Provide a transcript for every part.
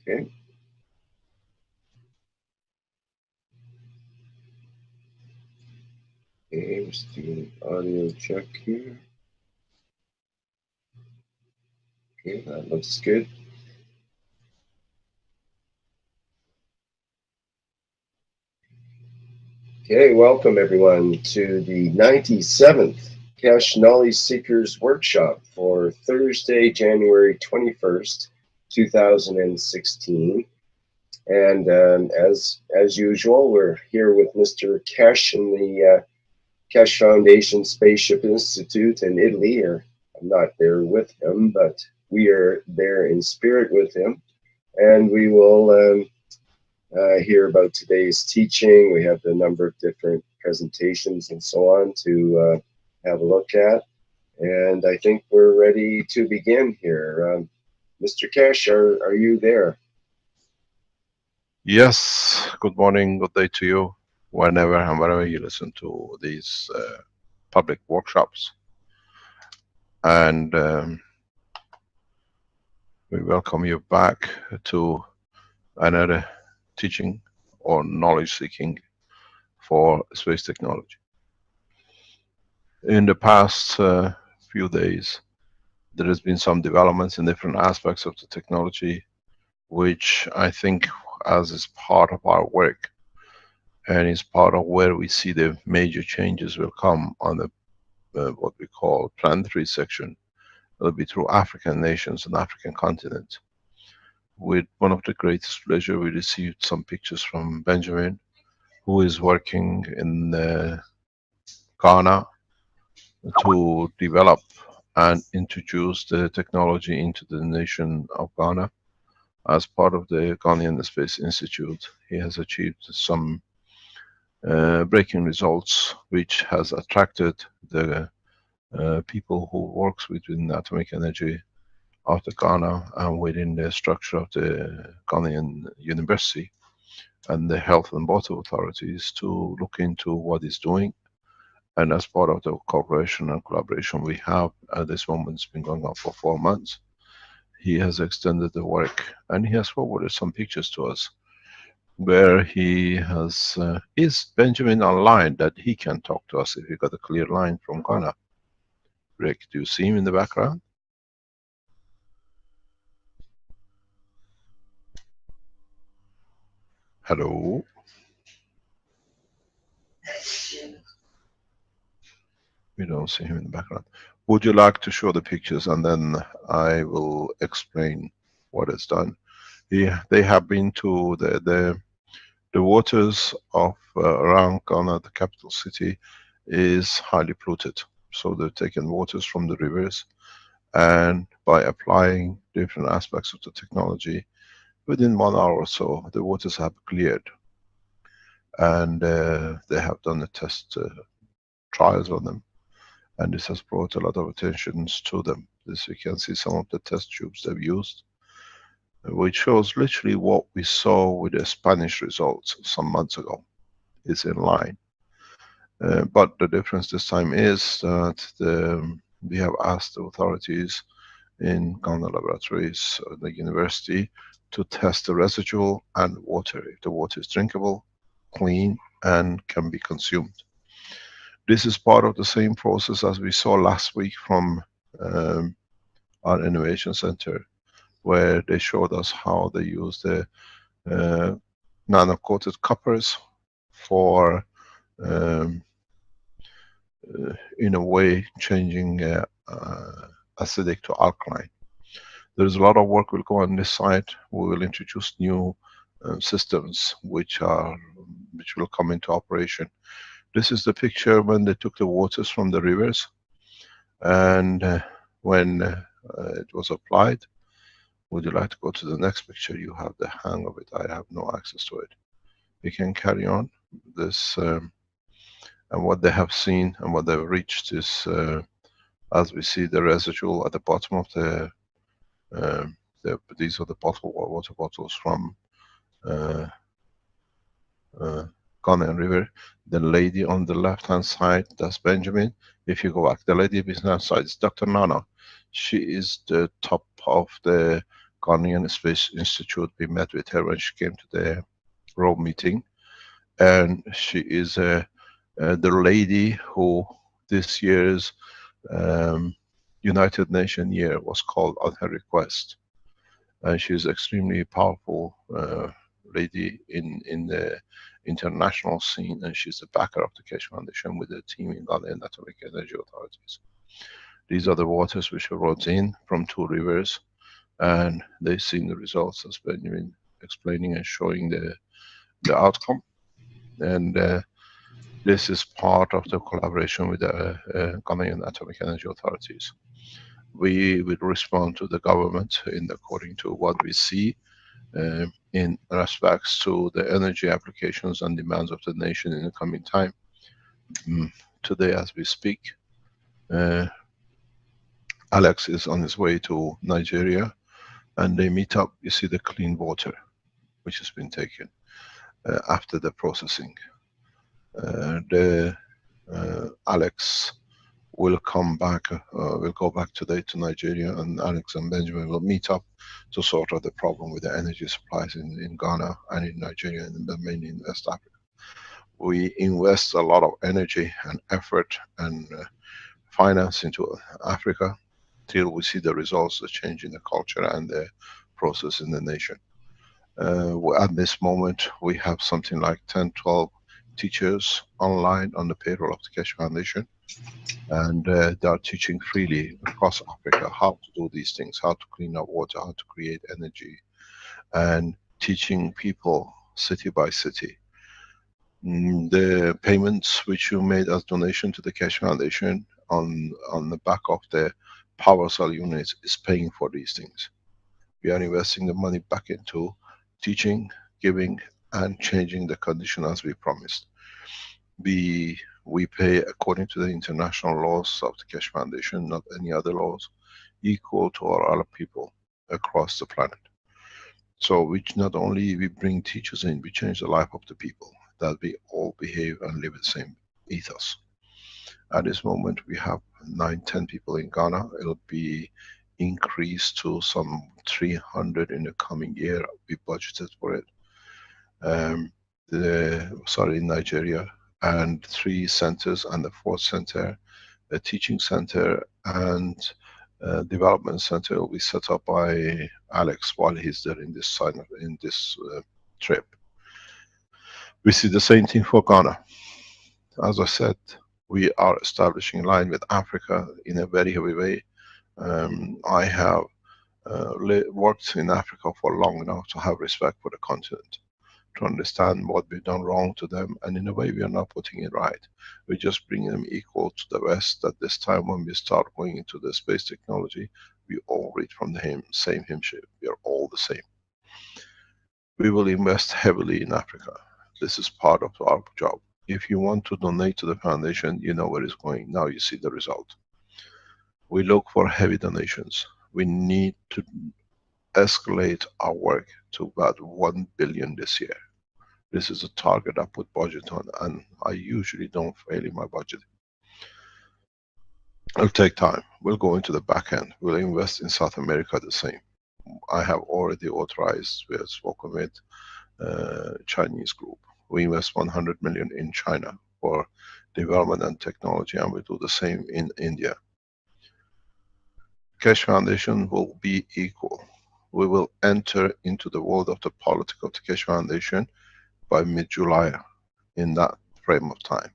Okay. Okay, just doing audio check here. Okay, that looks good. Okay, welcome everyone to the 97th Keshe Knowledge Seekers Workshop for Thursday, January 21st, 2016. And as usual, we're here with Mr. Keshe in the Keshe Foundation Spaceship Institute in Italy. I'm not there with him, but we are there in spirit with him. And we will hear about today's teaching. We have a number of different presentations and so on to have a look at. And I think we're ready to begin here. Mr. Keshe, are you there? Yes, good morning, good day to you, whenever and wherever you listen to these public workshops. And we welcome you back to another teaching or knowledge seeking for space technology. In the past few days, there has been some developments in different aspects of the technology, which I think as is part of our work, and is part of where we see the major changes will come on the what we call planetary section. It'll be through African nations and African continent. With one of the greatest pleasure, we received some pictures from Benjamin, who is working in Ghana to develop and introduce the technology into the nation of Ghana. As part of the Ghanaian Space Institute, he has achieved some breaking results, which has attracted the people who works within atomic energy of the Ghana and within the structure of the Ghanaian University and the health and water authorities to look into what it's doing. And as part of the cooperation and collaboration we have at this moment, it's been going on for 4 months. He has extended the work and he has forwarded some pictures to us where he has, is Benjamin online that he can talk to us if he got a clear line from Ghana? Rick, do you see him in the background? Hello? We don't see him in the background. Would you like to show the pictures and then I will explain what is done? They have been to the waters of around Ghana, the capital city, is highly polluted. So they've taken waters from the rivers, and by applying different aspects of the technology, within 1 hour or so, the waters have cleared. And they have done the test trials on them. And this has brought a lot of attention to them. This you can see some of the test tubes they've used, which shows literally what we saw with the Spanish results some months ago. It's in line. But the difference this time is that we have asked the authorities in Ghana laboratories, the university, to test the residual and water, if the water is drinkable, clean, and can be consumed. This is part of the same process as we saw last week from our innovation center, where they showed us how they use the nano-coated coppers for in a way changing acidic to alkaline. There is a lot of work will go on this side. We will introduce new systems which will come into operation. This is the picture when they took the waters from the rivers, and when it was applied. Would you like to go to the next picture? You have the hang of it. I have no access to it. We can carry on this, and what they have seen and what they've reached is, as we see the residual at the bottom of these are the water bottles from Ghanaian River. The lady on the left hand side, that's Benjamin. If you go back, the lady on the left side is Dr. Nana. She is the top of the Ghanaian Space Institute. We met with her when she came to the Rome meeting, and she is the lady who this year's United Nations year was called on her request. And she's extremely powerful lady in the international scene, and she's the backer of the Keshe Foundation with the team in Ghanaian Atomic Energy Authorities. These are the waters which are brought in from 2 rivers, and they've seen the results as Benjamin explaining and showing the outcome. And this is part of the collaboration with the Ghanaian Atomic Energy Authorities. We will respond to the government in according to what we see in respects to the energy applications and demands of the nation in the coming time. Today, as we speak, Alex is on his way to Nigeria, and they meet up. You see the clean water which has been taken after the processing. Alex will come back, will go back today to Nigeria, and Alex and Benjamin will meet up to sort out the problem with the energy supplies in Ghana and in Nigeria, and mainly in West Africa. We invest a lot of energy and effort and finance into Africa till we see the results, the change in the culture and the process in the nation. At this moment, we have something like 10, 12 teachers online on the payroll of the Keshe Foundation, and they are teaching freely across Africa how to do these things, how to clean up water, how to create energy, and teaching people city by city. The payments which you made as donation to the Keshe Foundation on the back of the power cell units is paying for these things. We are investing the money back into teaching, giving, and changing the condition as we promised. We pay according to the international laws of the Keshe Foundation, not any other laws, equal to all other people across the planet. So which not only we bring teachers in, we change the life of the people, that we all behave and live the same ethos. At this moment we have 9, 10 people in Ghana. It'll be increased to some 300 in the coming year. We budgeted for it. In Nigeria, and 3 centers, and the 4th center, a teaching center and development center will be set up by Alex while he's there in this trip. We see the same thing for Ghana. As I said, we are establishing line with Africa in a very heavy way. I have worked in Africa for long enough to have respect for the continent, to understand what we've done wrong to them, and in a way we are not putting it right. We just bring them equal to the West. At this time when we start going into the space technology, we all read from the same hymn sheet. We are all the same. We will invest heavily in Africa. This is part of our job. If you want to donate to the foundation, you know where it's going. Now you see the result. We look for heavy donations. We need to escalate our work to about 1 billion this year. This is a target I put budget on, and I usually don't fail in my budget. It'll take time. We'll go into the back end. We'll invest in South America the same. I have already authorized, we have spoken with Chinese group. We invest 100 million in China for development and technology, and we do the same in India. Keshe Foundation will be equal. We will enter into the world of the politics of the Keshe Foundation by mid-July, in that frame of time.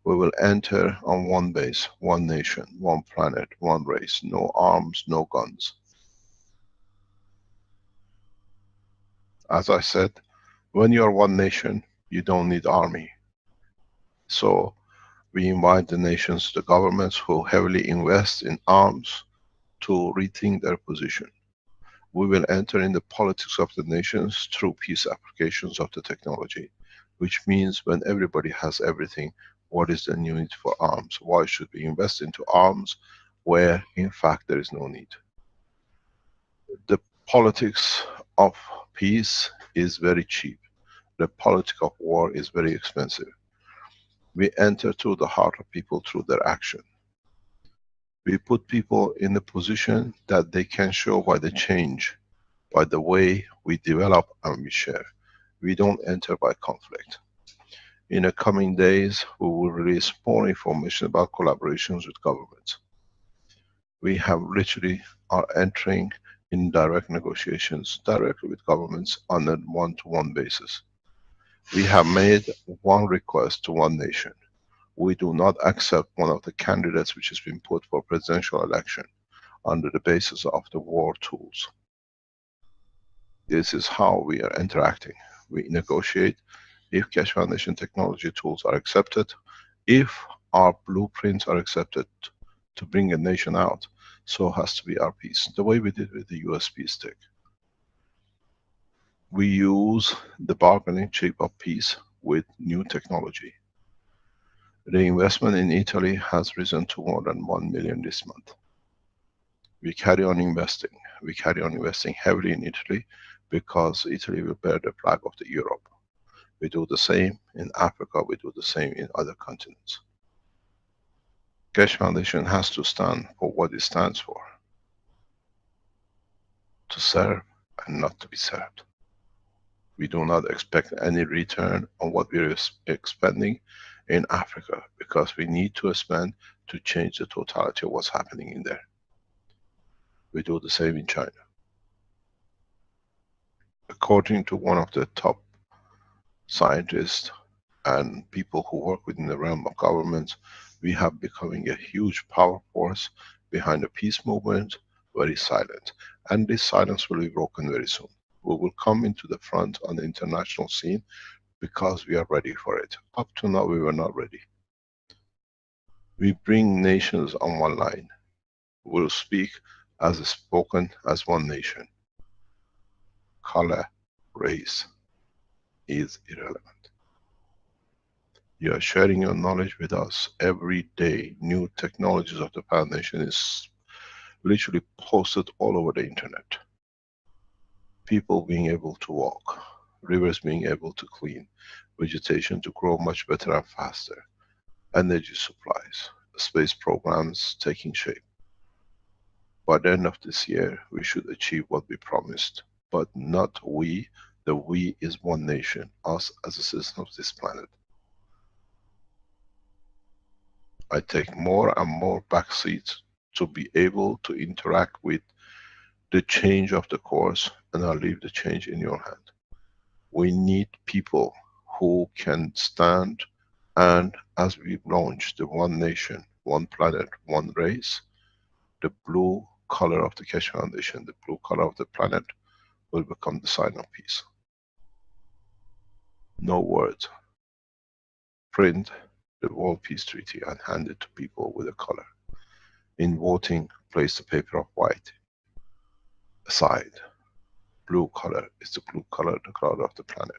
We will enter on one base, one nation, one planet, one race, no arms, no guns. As I said, when you are one nation, you don't need army. So we invite the nations, the governments who heavily invest in arms, to rethink their position. We will enter in the politics of the nations through peace applications of the technology, which means when everybody has everything, what is the need for arms? Why should we invest into arms where in fact there is no need? The politics of peace is very cheap. The politics of war is very expensive. We enter through the heart of people through their action. We put people in a position that they can show by the change by the way we develop and we share. We don't enter by conflict. In the coming days, we will release more information about collaborations with governments. We have literally are entering in direct negotiations directly with governments on a one-to-one basis. We have made one request to one nation. We do not accept one of the candidates which has been put for presidential election under the basis of the war tools. This is how we are interacting. We negotiate if Keshe Foundation technology tools are accepted, if our blueprints are accepted to bring a nation out, so has to be our peace. The way we did with the USB stick. We use the bargaining chip of peace with new technology. The investment in Italy has risen to more than 1 million this month. We carry on investing. We carry on investing heavily in Italy because Italy will bear the flag of the Europe. We do the same in Africa, we do the same in other continents. Keshe Foundation has to stand for what it stands for. To serve and not to be served. We do not expect any return on what we are expending in Africa, because we need to spend to change the totality of what's happening in there. We do the same in China. According to one of the top scientists and people who work within the realm of governments, we have becoming a huge power force behind the peace movement, very silent. And this silence will be broken very soon. We will come into the front on the international scene because we are ready for it. Up to now, we were not ready. We bring nations on one line. We'll speak as spoken as one nation. Color, race is irrelevant. You are sharing your knowledge with us every day. New technologies of the Foundation is literally posted all over the internet. People being able to walk, rivers being able to clean, vegetation to grow much better and faster, energy supplies, space programs taking shape. By the end of this year, we should achieve what we promised, but not we. The we is one nation, us as a citizen of this planet. I take more and more back seats to be able to interact with the change of the course, and I'll leave the change in your hand. We need people who can stand, and as we launch the one nation, one planet, one race, the blue color of the Keshe Foundation, the blue color of the planet, will become the sign of peace. No words. Print the World Peace Treaty and hand it to people with a color. In voting, place the paper of white aside. Blue color is the blue color, the color of the planet.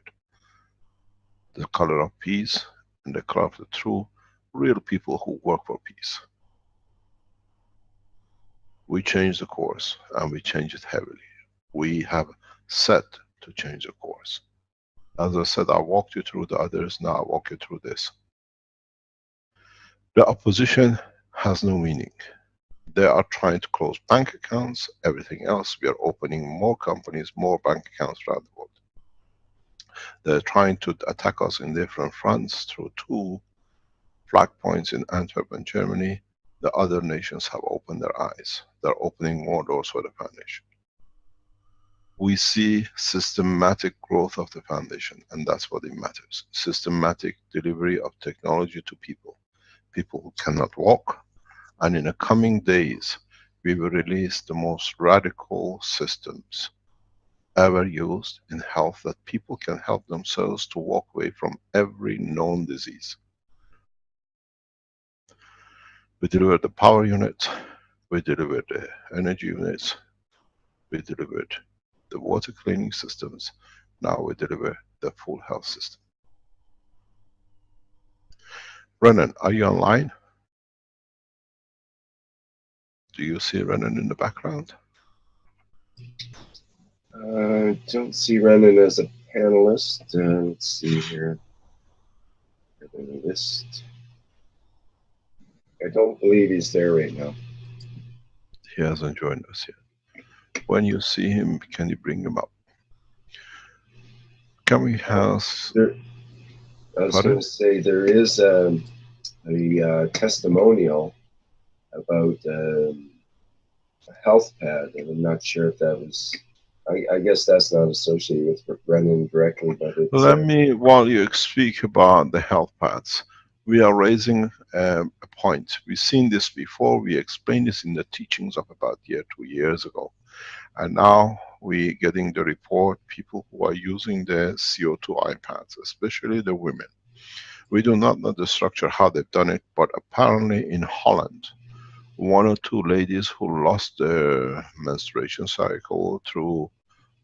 The color of peace and the color of the true, real people who work for peace. We change the course, and we change it heavily. We have set to change the course. As I said, I walked you through the others, now I walk you through this. The opposition has no meaning. They are trying to close bank accounts, everything else. We are opening more companies, more bank accounts around the world. They're trying to attack us in different fronts through 2 flag points in Antwerp and Germany. The other nations have opened their eyes. They're opening more doors for the Foundation. We see systematic growth of the Foundation, and that's what it matters. Systematic delivery of technology to people. People who cannot walk. And in the coming days, we will release the most radical systems ever used in health, that people can help themselves to walk away from every known disease. We delivered the power units, we delivered the energy units, we delivered the water cleaning systems, now we deliver the full health system. Renan, are you online? Do you see Renan in the background? Don't see Renan as a panelist. Let's see here. List. I don't believe he's there right now. He hasn't joined us yet. When you see him, can you bring him up? Can we have... I was Pardon? going to say there is a testimonial about a health pad, and I'm not sure if that was. I guess that's not associated with Brennan directly, but it's. Let me, while you speak about the health paths, we are raising a point. We've seen this before. We explained this in the teachings of about 2 years ago. And now we're getting the report, people who are using the CO2 iPads, especially the women. We do not know the structure, how they've done it, but apparently in Holland, 1 or 2 ladies who lost their menstruation cycle through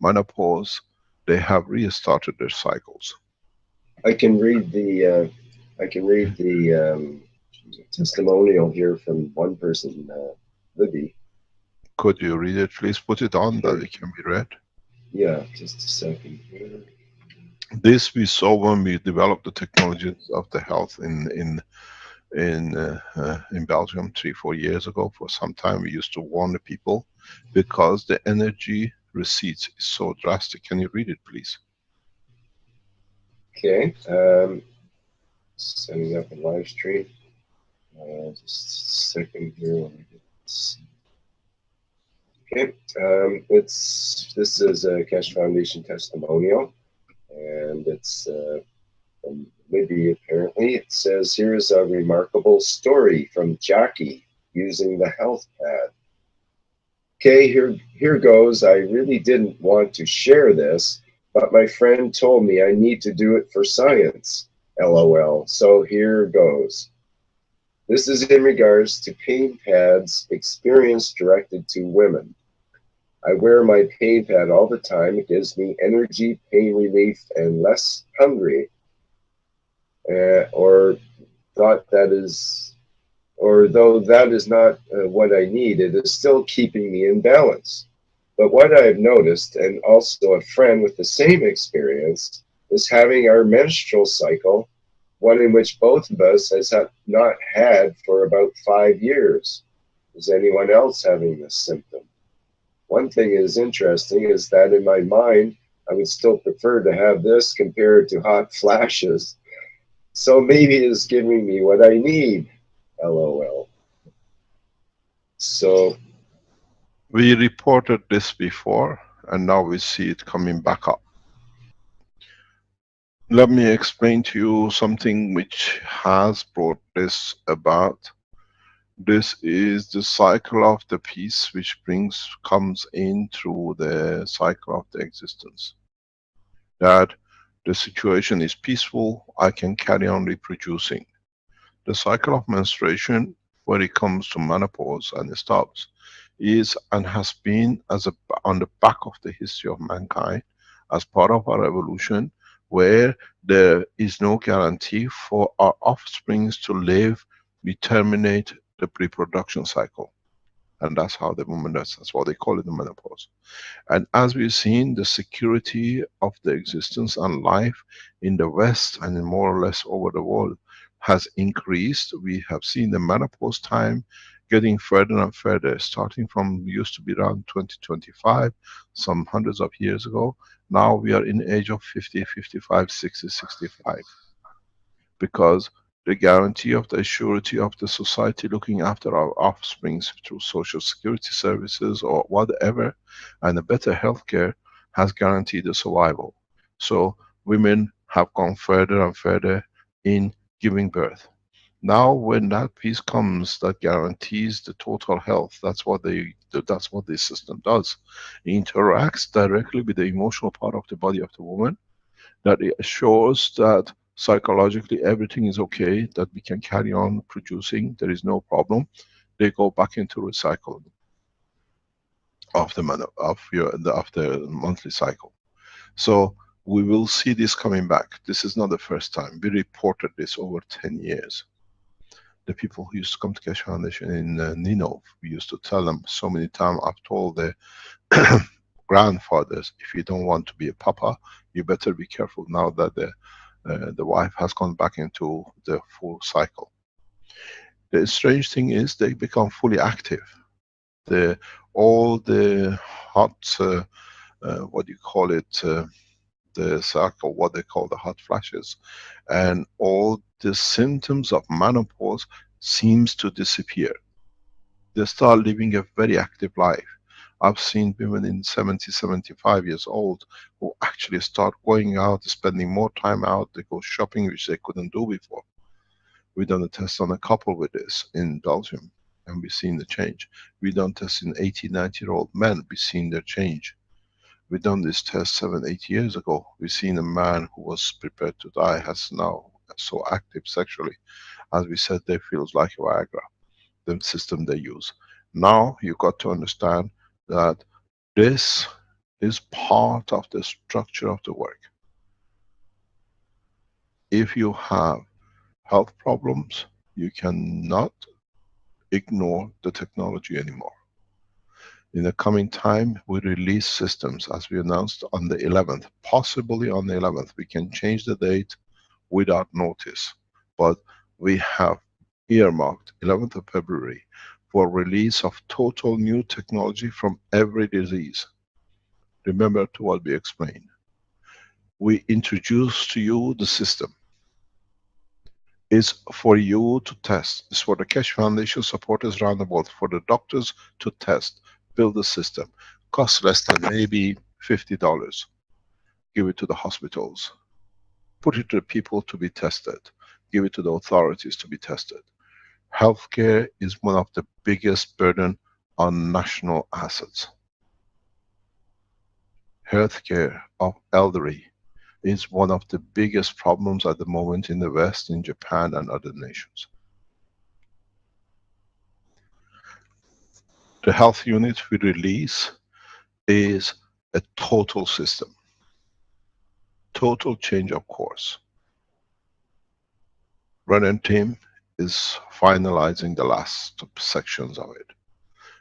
menopause, they have restarted their cycles. I can read the testimonial here from one person, Libby. Could you read it, please? Put it on Sure. that it can be read. Yeah, just a second here. This we saw when we developed the technologies of the health in Belgium 3-4 years ago. For some time, we used to warn the people because the energy receipts is so drastic. Can you read it, please? Okay. Setting up a live stream. Just a second here. Okay. This is a Keshe Foundation testimonial, and it's from Libby apparently. It says, here is a remarkable story from Jackie using the health pad. Okay, here goes. I really didn't want to share this, but my friend told me I need to do it for science. LOL. So here goes. This is in regards to pain pads experience directed to women. I wear my pain pad all the time. It gives me energy, pain relief, and less hungry. Or though that is not what I need, it is still keeping me in balance. But what I have noticed, and also a friend with the same experience, is having our menstrual cycle, one in which both of us has not had for about 5 years. Is anyone else having this symptom? One thing is interesting is that in my mind, I would still prefer to have this compared to hot flashes. So maybe it's giving me what I need. LOL. So we reported this before, and now we see it coming back up. Let me explain to you something which has brought this about. This is the cycle of the piece which comes in through the cycle of the existence. That the situation is peaceful, I can carry on reproducing. The cycle of menstruation, when it comes to menopause and it stops, is and has been on the back of the history of mankind, as part of our evolution, where there is no guarantee for our offsprings to live. We terminate the reproduction cycle, and that's how the woman does. That's why they call it the menopause. And as we've seen, the security of the existence and life in the West and in more or less over the world has increased. We have seen the menopause time getting further and further, starting from used to be around 20-25, some hundreds of years ago. Now we are in the age of 50, 55, 60, 65. Because the guarantee of the surety of the society looking after our offsprings through social security services or whatever, and a better healthcare has guaranteed the survival. So women have gone further and further in giving birth. Now when that piece comes that guarantees the total health, that's what this system does. It interacts directly with the emotional part of the body of the woman, that it assures that psychologically everything is okay, that we can carry on producing, there is no problem. They go back into recycle of the monthly cycle. So we will see this coming back. This is not the first time. We reported this over 10 years. The people who used to come to Keshe Foundation in Ninov, we used to tell them so many times. I've told the grandfathers, if you don't want to be a papa, you better be careful now that the wife has gone back into the full cycle. The strange thing is they become fully active. All the hot, what do you call it, the cycle, what they call the hot flashes, and all the symptoms of menopause seems to disappear. They start living a very active life. I've seen women in 70, 75 years old who actually start going out, spending more time out, they go shopping, which they couldn't do before. We've done a test on a couple with this in Belgium, and we've seen the change. We've done tests in 80, 90-year-old men, we've seen their change. We've done this test 7, 8 years ago. We've seen a man who was prepared to die has now so active sexually. As we said, they feels like Viagra, the system they use. Now you got to understand that this is part of the structure of the work. If you have health problems, you cannot ignore the technology anymore. In the coming time, we release systems as we announced on the 11th. Possibly on the 11th, we can change the date without notice. But we have earmarked 11th of February for release of total new technology from every disease. Remember to what we explained. We introduce to you the system. It's for you to test. It's for the Keshe Foundation supporters around the world, for the doctors to test, build the system. Costs less than maybe $50. Give it to the hospitals. Put it to the people to be tested. Give it to the authorities to be tested. Healthcare is one of the biggest burden on national assets. Healthcare of elderly is one of the biggest problems at the moment in the West, in Japan and other nations. The health unit we release is a total system. Total change of course. Brennan team is finalizing the last sections of it.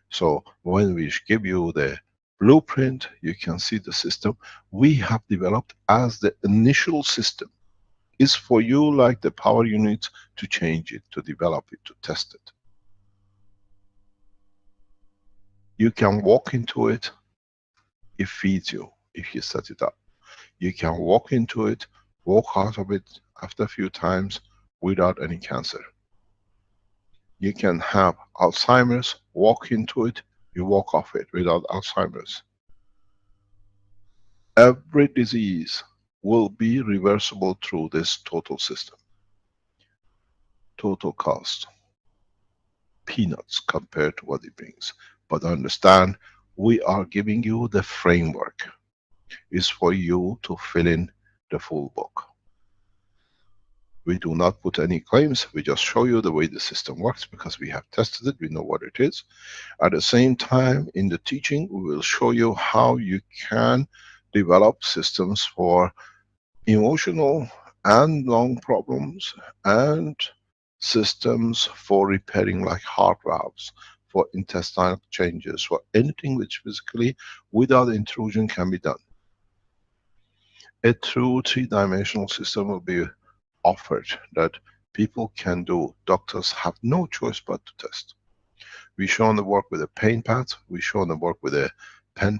So when we give you the blueprint, you can see the system we have developed as the initial system. Is for you like the power unit to change it, to develop it, to test it. You can walk into it, it feeds you if you set it up. You can walk into it, walk out of it after a few times without any cancer. You can have Alzheimer's, walk into it, you walk off it without Alzheimer's. Every disease will be reversible through this total system. Total cost. Peanuts compared to what it brings. But understand, we are giving you the framework. It's for you to fill in the full book. We do not put any claims, we just show you the way the system works because we have tested it, we know what it is. At the same time, in the teaching, we will show you how you can develop systems for emotional and lung problems, and systems for repairing like heart valves, for intestinal changes, for anything which physically without intrusion can be done. A true three-dimensional system will be offered that people can do. Doctors have no choice but to test. We shown the work with a pain pad, we shown the work with a pen,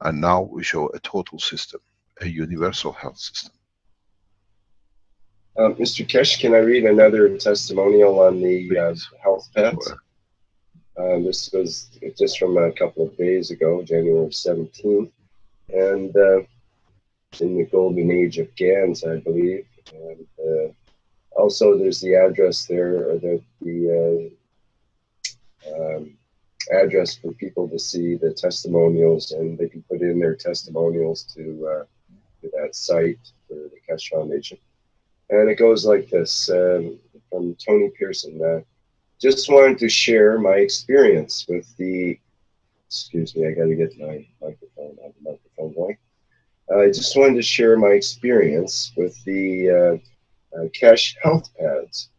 and now we show a total system, a universal health system. Mr. Keshe, can I read another testimonial on the health pets? Sure. This was just from a couple of days ago, January 17th, and in the golden age of GANs, I believe. And also there's the address there, or the address for people to see the testimonials, and they can put in their testimonials to that site for the Keshe Foundation. And it goes like this, from Tony Pearson. Just wanted to share my experience with the, excuse me, I got to get my microphone, I have the microphone going. I just wanted to share my experience with the Keshe health pads.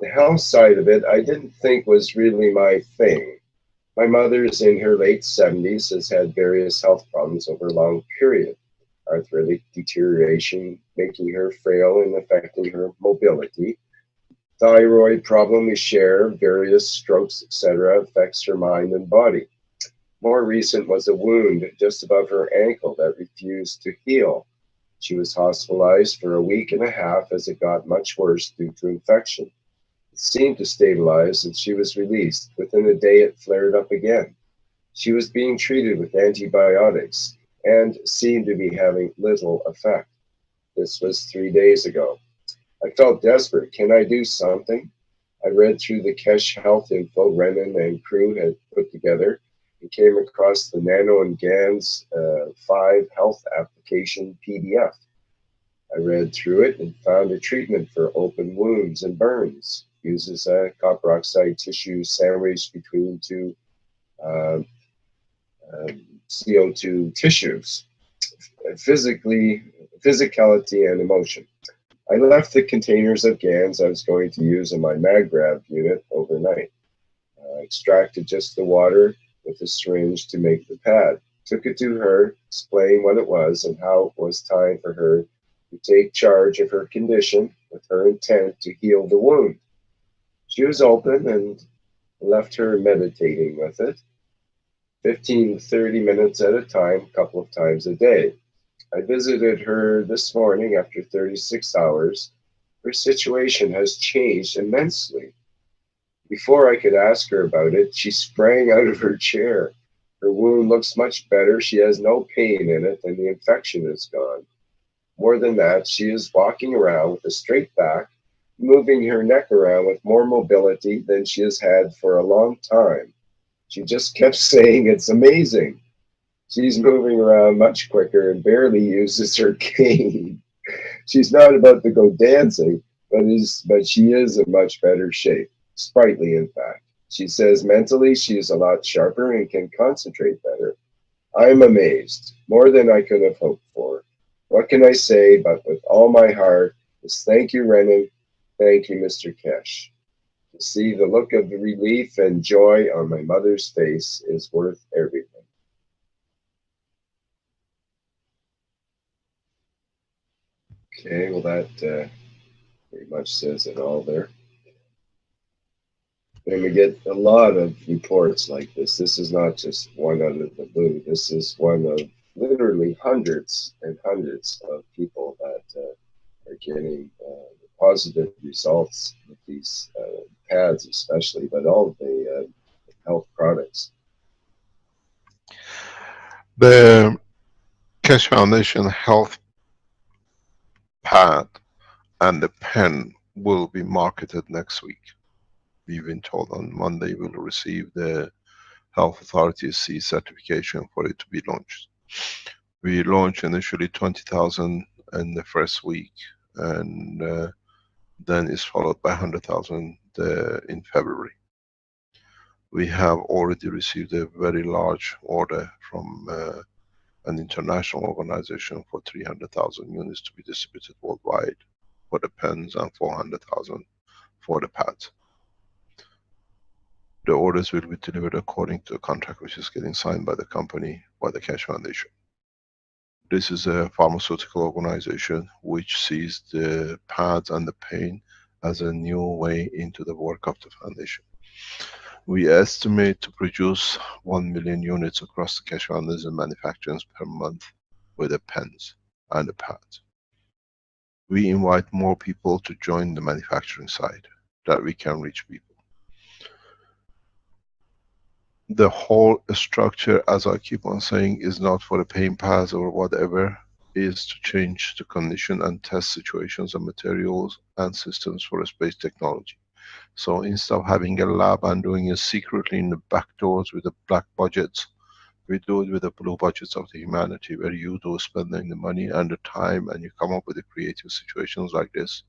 The health side of it, I didn't think was really my thing. My mother is in her late 70s, has had various health problems over a long period. Arthritic deterioration, making her frail and affecting her mobility. Thyroid problem we share, various strokes, etc., affects her mind and body. More recent was a wound just above her ankle that refused to heal. She was hospitalized for a week and a half as it got much worse due to infection. It seemed to stabilize and she was released. Within a day it flared up again. She was being treated with antibiotics and seemed to be having little effect. This was 3 days ago. I felt desperate. Can I do something? I read through the Keshe health info Renan and crew had put together and came across the Nano and GAN's 5 health application PDF. I read through it and found a treatment for open wounds and burns. Uses a copper oxide tissue sandwiched between two CO2 tissues, physicality and emotion. I left the containers of GANs I was going to use in my MagGrav unit overnight. I extracted just the water with a syringe to make the pad. Took it to her, explained what it was and how it was time for her to take charge of her condition with her intent to heal the wound. She was open and left her meditating with it, 15 to 30 minutes at a time, a couple of times a day. I visited her this morning after 36 hours. Her situation has changed immensely. Before I could ask her about it, she sprang out of her chair. Her wound looks much better. She has no pain in it and the infection is gone. More than that, she is walking around with a straight back, moving her neck around with more mobility than she has had for a long time. She just kept saying it's amazing. She's moving around much quicker and barely uses her cane. She's not about to go dancing, but she is in much better shape, sprightly in fact. She says mentally she is a lot sharper and can concentrate better. I'm amazed, more than I could have hoped for. What can I say but with all my heart is thank you, Renan, thank you, Mr. Keshe. To see the look of relief and joy on my mother's face is worth everything. Okay, well that pretty much says it all there. And we get a lot of reports like this. This is not just one out of the blue. This is one of literally hundreds and hundreds of people that are getting positive results with these pads especially, but all of the health products. The Keshe Foundation Health Pad and the pen will be marketed next week. We've been told on Monday we'll receive the Health Authority C certification for it to be launched. We launched initially 20,000 in the first week, and then it's followed by 100,000 in February. We have already received a very large order from an international organization for 300,000 units to be distributed worldwide for the pens and 400,000 for the pads. The orders will be delivered according to a contract which is getting signed by the company, by the Keshe Foundation. This is a pharmaceutical organization which sees the pads and the pen as a new way into the work of the foundation. We estimate to produce 1 million units across the Keshe Foundation manufacturers per month with the pens and the pads. We invite more people to join the manufacturing side, that we can reach people. The whole structure, as I keep on saying, is not for the pain pads or whatever, is to change the condition and test situations and materials and systems for a space technology. So instead of having a lab and doing it secretly in the back doors with the black budgets, we do it with the blue budgets of the humanity, where you do spending the money and the time and you come up with the creative situations like this.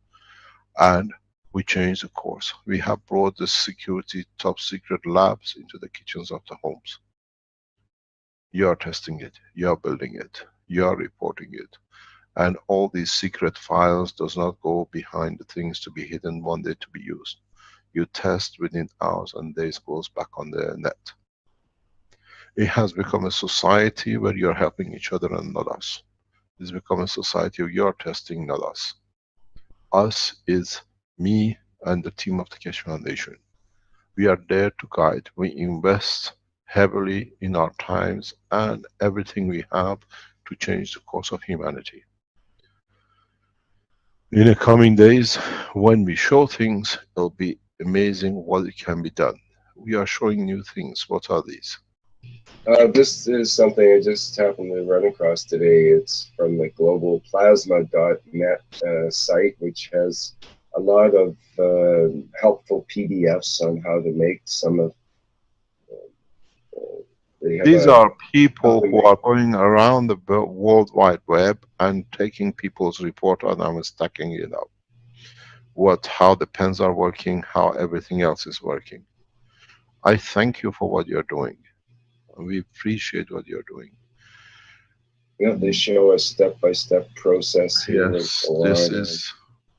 And we change the course. We have brought the security top secret labs into the kitchens of the homes. You are testing it, you are building it, you are reporting it. And all these secret files does not go behind the things to be hidden one day to be used. You test within hours and days, goes back on the net. It has become a society where you are helping each other and not us. It's become a society of you are testing, not us. Us is me and the team of the Keshe Foundation. We are there to guide. We invest heavily in our times and everything we have to change the course of humanity. In the coming days, when we show things, it'll be amazing what it can be done. We are showing new things. What are these? This is something I just happened to run across today. It's from the globalplasma.net site, which has a lot of helpful PDFs on how to make some of. These are people who are going around the World Wide Web and taking people's report on them and stacking it up. How the pens are working, how everything else is working. I thank you for what you're doing. We appreciate what you're doing. Yeah, they show a step-by-step process here. Yes,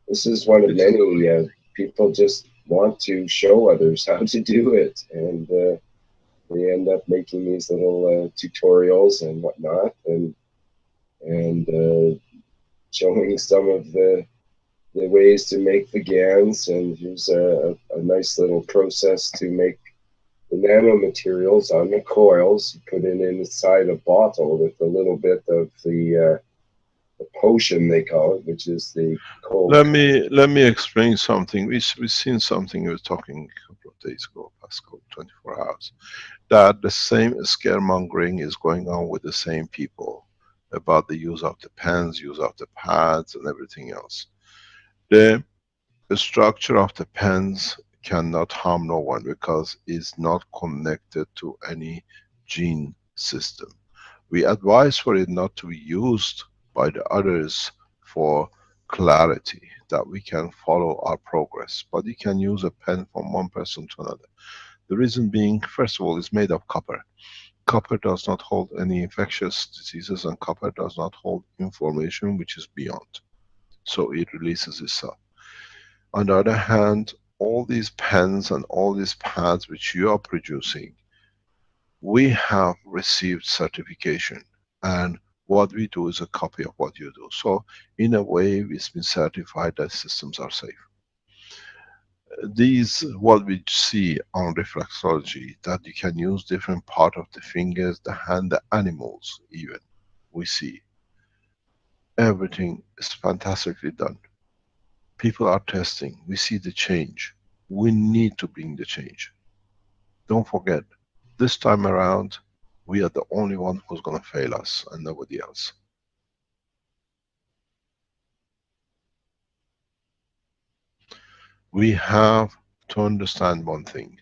this is one of many. People just want to show others how to do it, and they end up making these little tutorials and whatnot, and showing some of the ways to make the GANs, and here's a nice little process to make the nanomaterials on the coils. You put it inside a bottle with a little bit of the potion, they call it, which is the cold. Let me explain something. We've seen something. We were talking a couple of days ago, past 24 hours, that the same scaremongering is going on with the same people about the use of the pens, use of the pads, and everything else. The structure of the pens cannot harm no one because it's not connected to any gene system. We advise for it not to be used by the others for clarity, that we can follow our progress. But you can use a pen from one person to another. The reason being, first of all, it's made of copper. Copper does not hold any infectious diseases, and copper does not hold information which is beyond. So it releases itself. On the other hand, all these pens and all these pads which you are producing, we have received certification, and what we do is a copy of what you do. So in a way, it's been certified that systems are safe. These, what we see on reflexology, that you can use different part of the fingers, the hand, the animals even, we see. Everything is fantastically done. People are testing, we see the change. We need to bring the change. Don't forget, this time around, we are the only one who's going to fail us and nobody else. We have to understand one thing.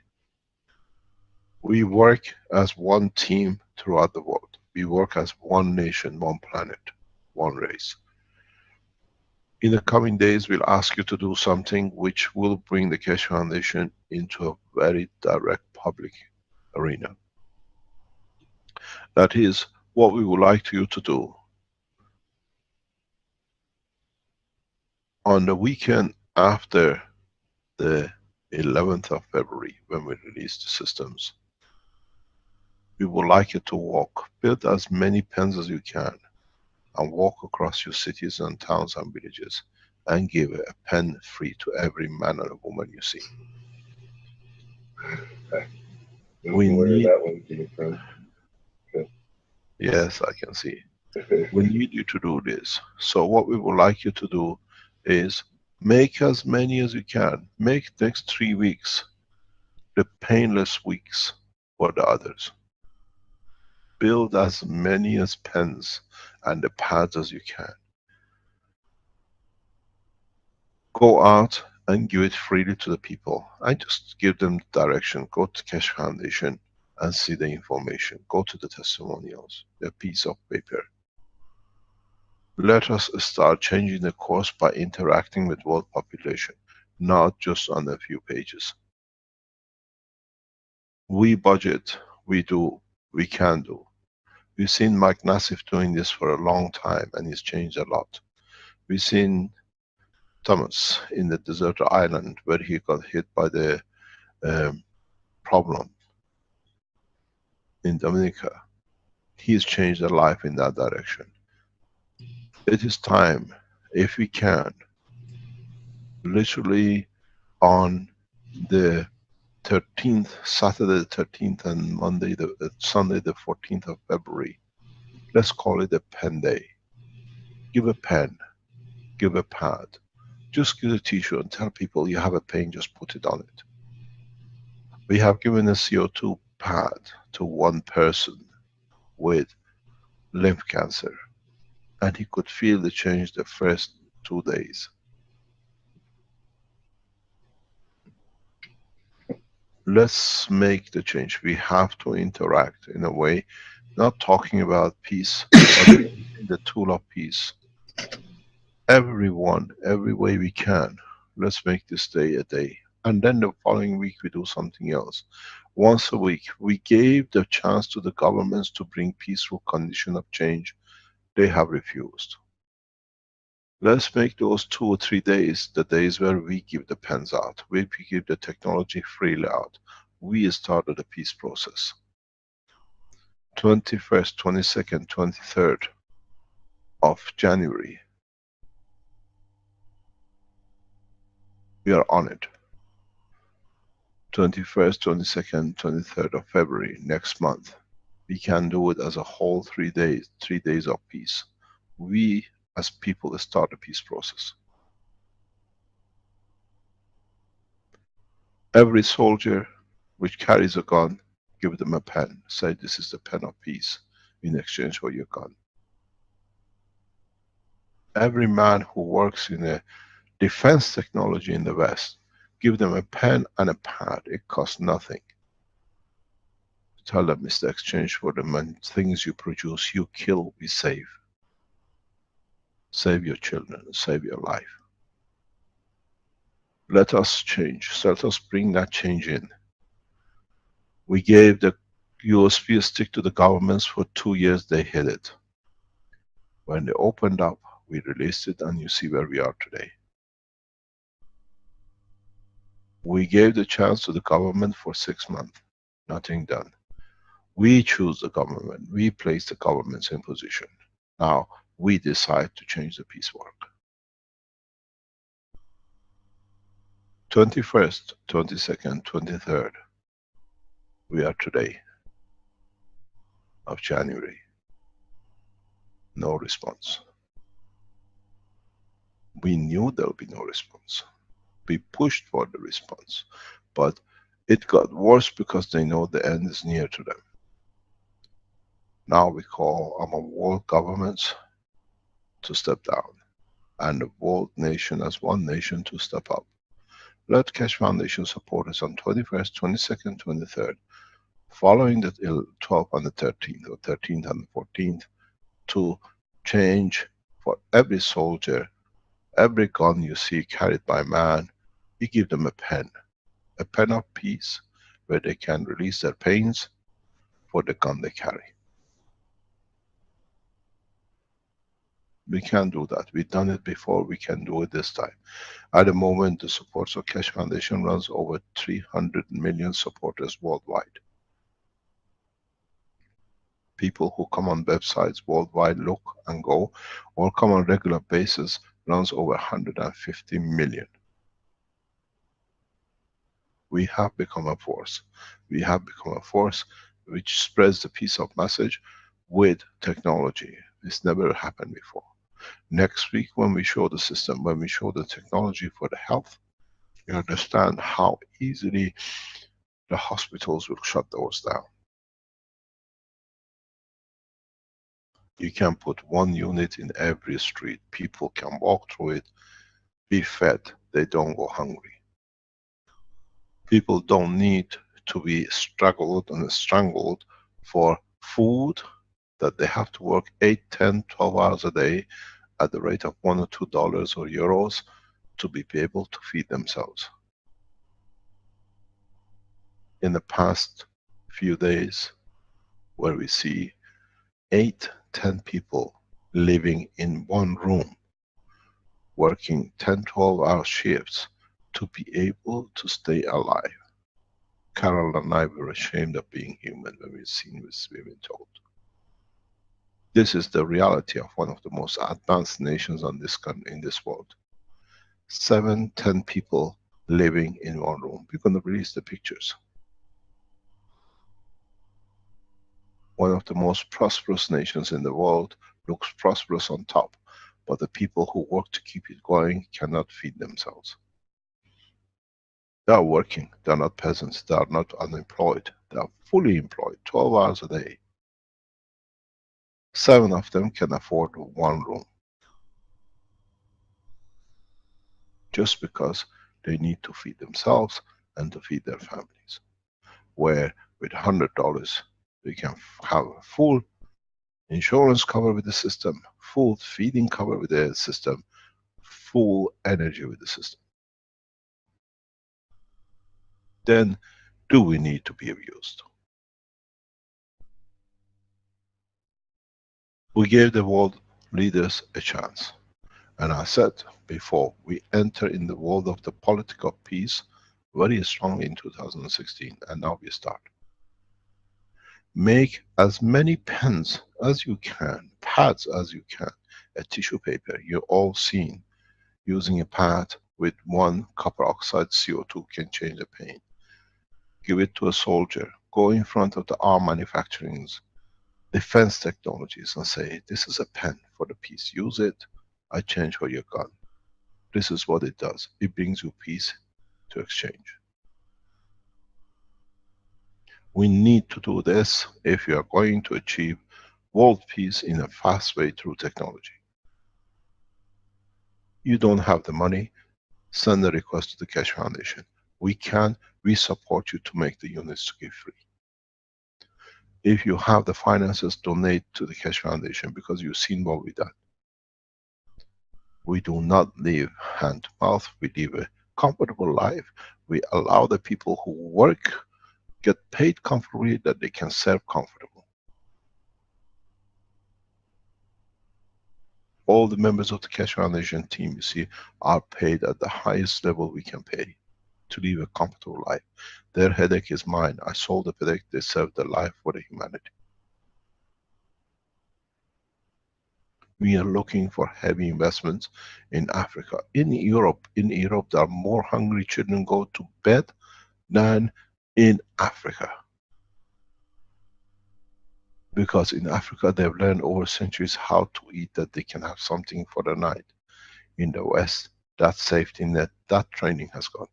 We work as one team throughout the world. We work as one nation, one planet, one race. In the coming days, we'll ask you to do something which will bring the Keshe Foundation into a very direct public arena. That is what we would like you to do. On the weekend after the 11th of February, when we release the systems, we would like you to walk, build as many pens as you can, and walk across your cities and towns and villages, and give a pen free to every man and woman you see. We need that one came from. Okay. Yes, I can see. We need you to do this. So what we would like you to do is make as many as you can. Make next 3 weeks the painless weeks for the others. Build as many as pens and the pads as you can. Go out and give it freely to the people. I just give them direction. Go to Keshe Foundation and see the information. Go to the testimonials, a piece of paper. Let us start changing the course by interacting with world population, not just on a few pages. We budget, we do, we can do. We've seen Mike Nassif doing this for a long time and he's changed a lot. We've seen Thomas in the desert island where he got hit by the problem in Dominica. He's changed a life in that direction. It is time, if we can, literally on the 13th, Saturday the 13th and Sunday the 14th of February. Let's call it a pen day. Give a pen, give a pad. Just give a tissue and tell people you have a pain, just put it on it. We have given a CO2 pad to one person with lymph cancer, and he could feel the change the first 2 days. Let's make the change. We have to interact in a way, not talking about peace, but in the tool of peace. Everyone, every way we can, let's make this day a day. And then the following week we do something else. Once a week, we gave the chance to the governments to bring peaceful condition of change. They have refused. Let's make those 2 or 3 days the days where we give the pens out, where we give the technology freely out. We started a peace process. 21st, 22nd, 23rd of January. We are on it. 21st, 22nd, 23rd of February, next month. We can do it as a whole 3 days, 3 days of peace. We as people start a peace process. Every soldier which carries a gun, give them a pen. Say this is the pen of peace in exchange for your gun. Every man who works in a defense technology in the West, give them a pen and a pad. It costs nothing. Tell them it's the exchange for the things you produce, you kill, we save. Save your children, save your life. Let us change, so let us bring that change in. We gave the USB stick to the governments for 2 years, they hid it. When they opened up, we released it and you see where we are today. We gave the chance to the government for 6 months, nothing done. We choose the government, we place the governments in position. Now, we decide to change the peace work. 21st, 22nd, 23rd, we are today of January. No response. We knew there would be no response. We pushed for the response, but it got worse because they know the end is near to them. Now we call on world governments to step down, and the world nation as one nation to step up. Let Keshe Foundation support us on 21st, 22nd, 23rd, following the 12th and the 13th, or 13th and the 14th, to change for every soldier, every gun you see carried by man, you give them a pen of peace, where they can release their pains for the gun they carry. We can do that. We've done it before, we can do it this time. At the moment, the supports of Keshe Foundation runs over 300 million supporters worldwide. People who come on websites worldwide, look and go, or come on regular basis, runs over 150 million. We have become a force. We have become a force which spreads the peace of message with technology. It's never happened before. Next week when we show the system, when we show the technology for the health, you understand how easily the hospitals will shut doors down. You can put one unit in every street. People can walk through it, be fed, they don't go hungry. People don't need to be struggled and strangled for food that they have to work 8, 10, 12 hours a day at the rate of $1 or $2 or euros to be able to feed themselves. In the past few days, where we see 8, 10 people living in one room, working 10, 12-hour shifts to be able to stay alive. Carol and I were ashamed of being human when we've seen this, we've been told. This is the reality of one of the most advanced nations on this in this world. 7, 10 people living in one room. We're going to release the pictures. One of the most prosperous nations in the world looks prosperous on top, but the people who work to keep it going cannot feed themselves. They are working, they are not peasants, they are not unemployed, they are fully employed, 12 hours a day. 7 of them can afford one room. Just because they need to feed themselves and to feed their families. Where with $100, they can have a full insurance cover with the system, full feeding cover with the system, full energy with the system. Then, do we need to be abused? We gave the world leaders a chance. And I said before, we enter in the world of the political peace very strongly in 2016, and now we start. Make as many pens as you can, pads as you can, a tissue paper. You're all seen using a pad with 1 copper oxide CO2 can change the pain. Give it to a soldier. Go in front of the arm manufacturing defense technologies and say, this is a pen for the peace. Use it. I change for your gun. This is what it does. It brings you peace to exchange. We need to do this if we are going to achieve world peace in a fast way through technology. You don't have the money, send a request to the Keshe Foundation. We support you to make the units to give free. If you have the finances, donate to the Keshe Foundation because you've seen what we've done. We do not live hand to mouth, we live a comfortable life. We allow the people who work, get paid comfortably, that they can serve comfortable. All the members of the Keshe Foundation team, you see, are paid at the highest level we can pay to live a comfortable life. Their headache is mine. I solve the headache, they serve their life for the humanity. We are looking for heavy investments in Africa. In Europe, there are more hungry children go to bed than in Africa. Because in Africa they've learned over centuries how to eat, that they can have something for the night. In the West, that safety net, that training has gone.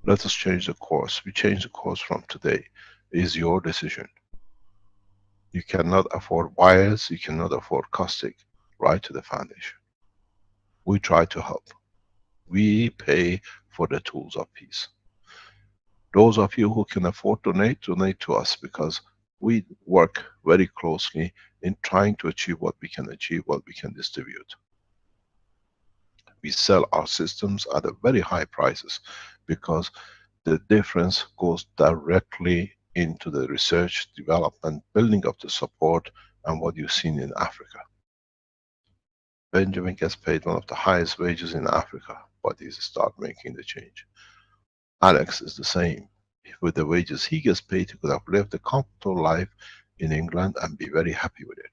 Let us change the course. We change the course from today. It is your decision. You cannot afford wires, you cannot afford caustic. Write to the foundation. We try to help. We pay for the tools of peace. Those of you who can afford to donate, donate to us, because we work very closely in trying to achieve what we can achieve, what we can distribute. We sell our systems at a very high prices because the difference goes directly into the research, development, building up the support, and what you've seen in Africa. Benjamin gets paid one of the highest wages in Africa, but he's start making the change. Alex is the same. With the wages he gets paid, he could have lived a comfortable life in England and be very happy with it.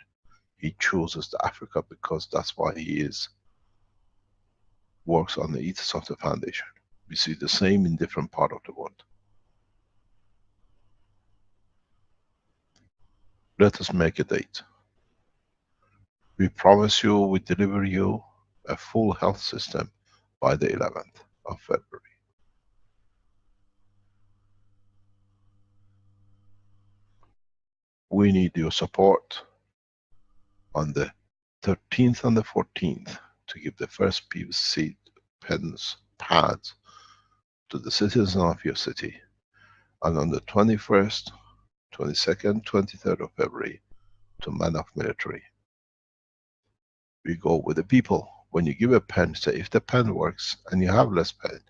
He chooses the Africa because that's why he works on the ethos of the foundation. We see the same in different part of the world. Let us make a date. We promise you, we deliver you a full health system by the 11th of February. We need your support on the 13th and the 14th to give the first PVC pens, pads to the citizens of your city. And on the 21st, 22nd, 23rd of February to man of military. We go with the people. When you give a pen, say if the pen works and you have less pen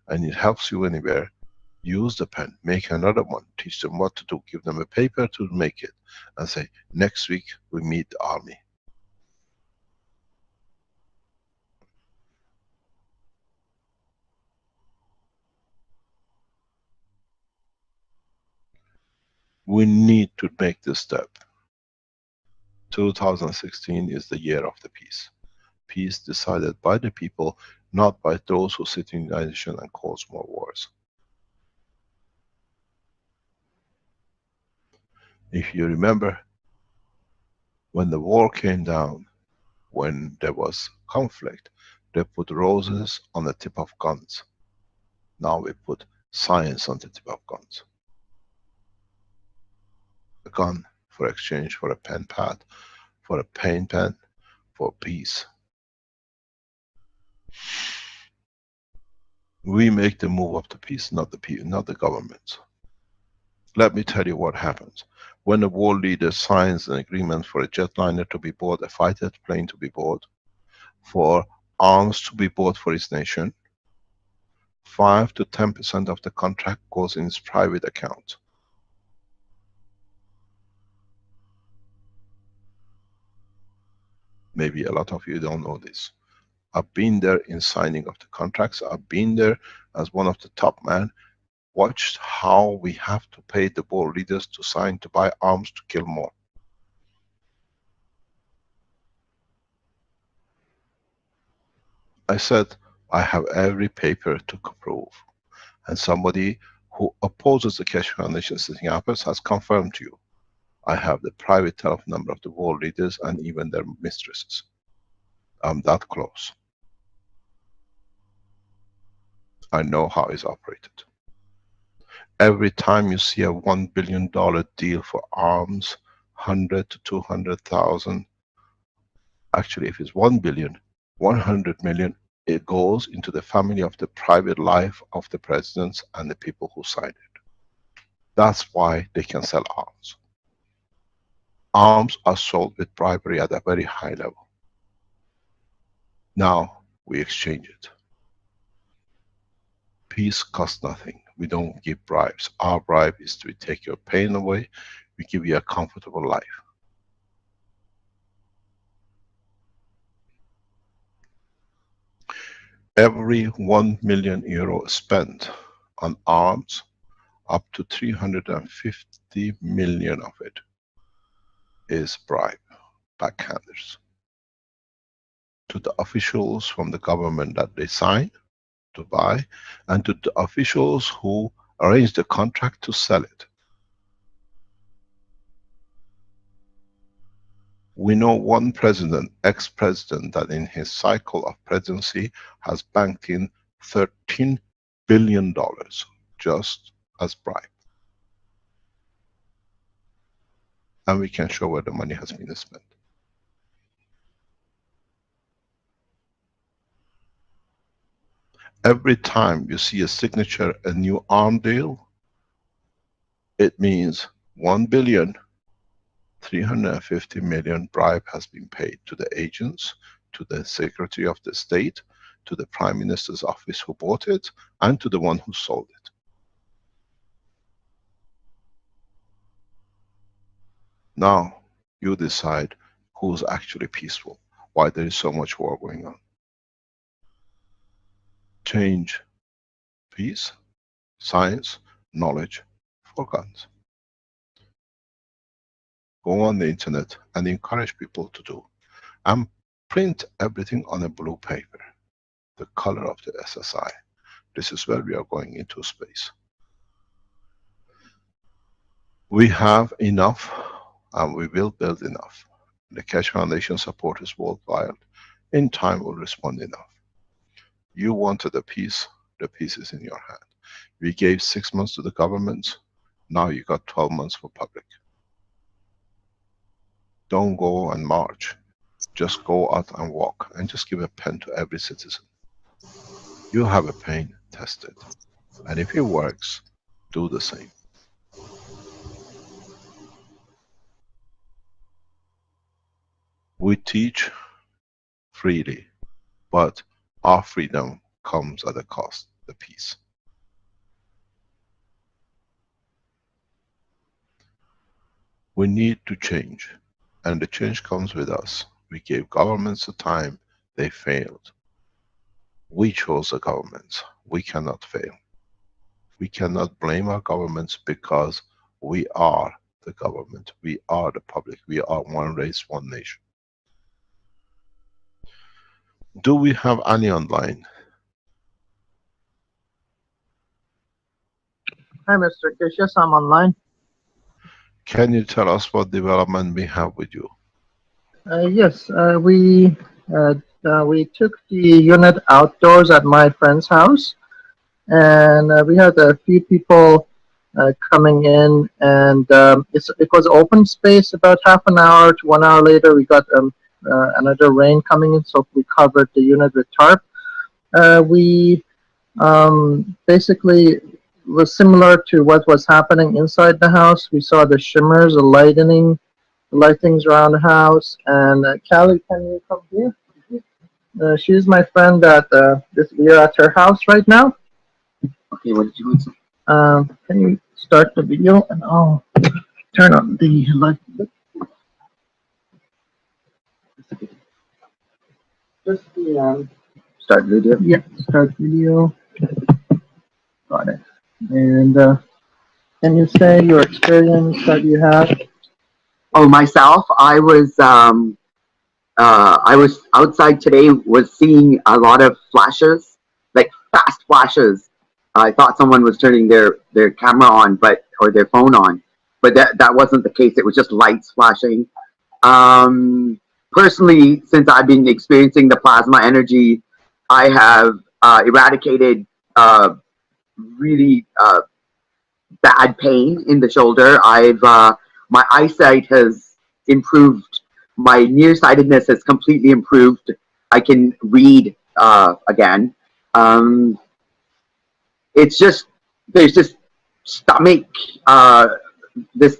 and it helps you anywhere, use the pen, make another one, teach them what to do, give them a paper to make it, and say, next week we meet the army. We need to make this step. 2016 is the year of the peace. Peace decided by the people, not by those who sit in the United Nations and cause more wars. If you remember, when the war came down, when there was conflict, they put roses on the tip of guns. Now we put science on the tip of guns. A gun for exchange for a pen pad, for a paint pen, for peace. We make the move of the peace, not the governments. Let me tell you what happens. When a world leader signs an agreement for a jetliner to be bought, a fighter plane to be bought, for arms to be bought for his nation, 5 to 10% of the contract goes in his private account. Maybe a lot of you don't know this. I've been there in signing of the contracts. I've been there as one of the top men, watched how we have to pay the world leaders to sign to buy arms to kill more. I said, I have every paper to prove. And somebody who opposes the Keshe Foundation setting up has confirmed to you. I have the private telephone number of the world leaders and even their mistresses. I'm that close. I know how it's operated. Every time you see a $1 billion deal for arms, 100 to 200,000, actually if it's 1 billion, 100 million, it goes into the family of the private life of the presidents and the people who signed it. That's why they can sell arms. Arms are sold with bribery at a very high level. Now we exchange it. Peace costs nothing. We don't give bribes. Our bribe is to take your pain away. We give you a comfortable life. Every 1 million euro spent on arms, up to 350 million of it is bribe, backhanders. To the officials from the government that they sign to buy, and to the officials who arrange the contract to sell it. We know one president, ex-president, that in his cycle of presidency has banked in $13 billion just as bribe. And we can show where the money has been spent. Every time you see a signature, a new arm deal, it means 1,350 million bribe has been paid to the agents, to the Secretary of the State, to the Prime Minister's office who bought it, and to the one who sold it. Now, you decide who's actually peaceful, why there is so much war going on. Change peace, science, knowledge for guns. Go on the internet and encourage people to do. And print everything on a blue paper, the color of the SSI. This is where we are going into space. We have enough, and we will build enough. The Keshe Foundation supporters worldwide, in time, will respond enough. You wanted a peace, the peace is in your hand. We gave 6 months to the governments, now you got 12 months for public. Don't go and march, just go out and walk, and just give a pen to every citizen. You have a pain, test it. And if it works, do the same. We teach freely, but our freedom comes at a cost, the peace. We need to change, and the change comes with us. We gave governments the time, they failed. We chose the governments, we cannot fail. We cannot blame our governments because we are the government, we are the public, we are one race, one nation. Do we have any online? Hi, Mr. Keshe. Yes, I'm online. Can you tell us what development we have with you? Yes, we took the unit outdoors at my friend's house, and we had a few people coming in, and it was open space. About half an hour to 1 hour later, we got another rain coming in, so we covered the unit with tarp. We basically was similar to what was happening inside the house. We saw the shimmers, the lightings around the house. And Callie, can you come here? She's my friend that we are at her house right now. Okay, what did you want to say? Can you start the video and I'll turn on the light? Just the start video. Yeah, start video. Got it. And can you say your experience that you had? Oh, myself, I was outside today, was seeing a lot of flashes, like fast flashes. I thought someone was turning their camera on, or their phone on, but that wasn't the case. It was just lights flashing. Personally, since I've been experiencing the plasma energy, I have eradicated really bad pain in the shoulder. My eyesight has improved. My nearsightedness has completely improved. I can read again. It's just, there's this stomach, this,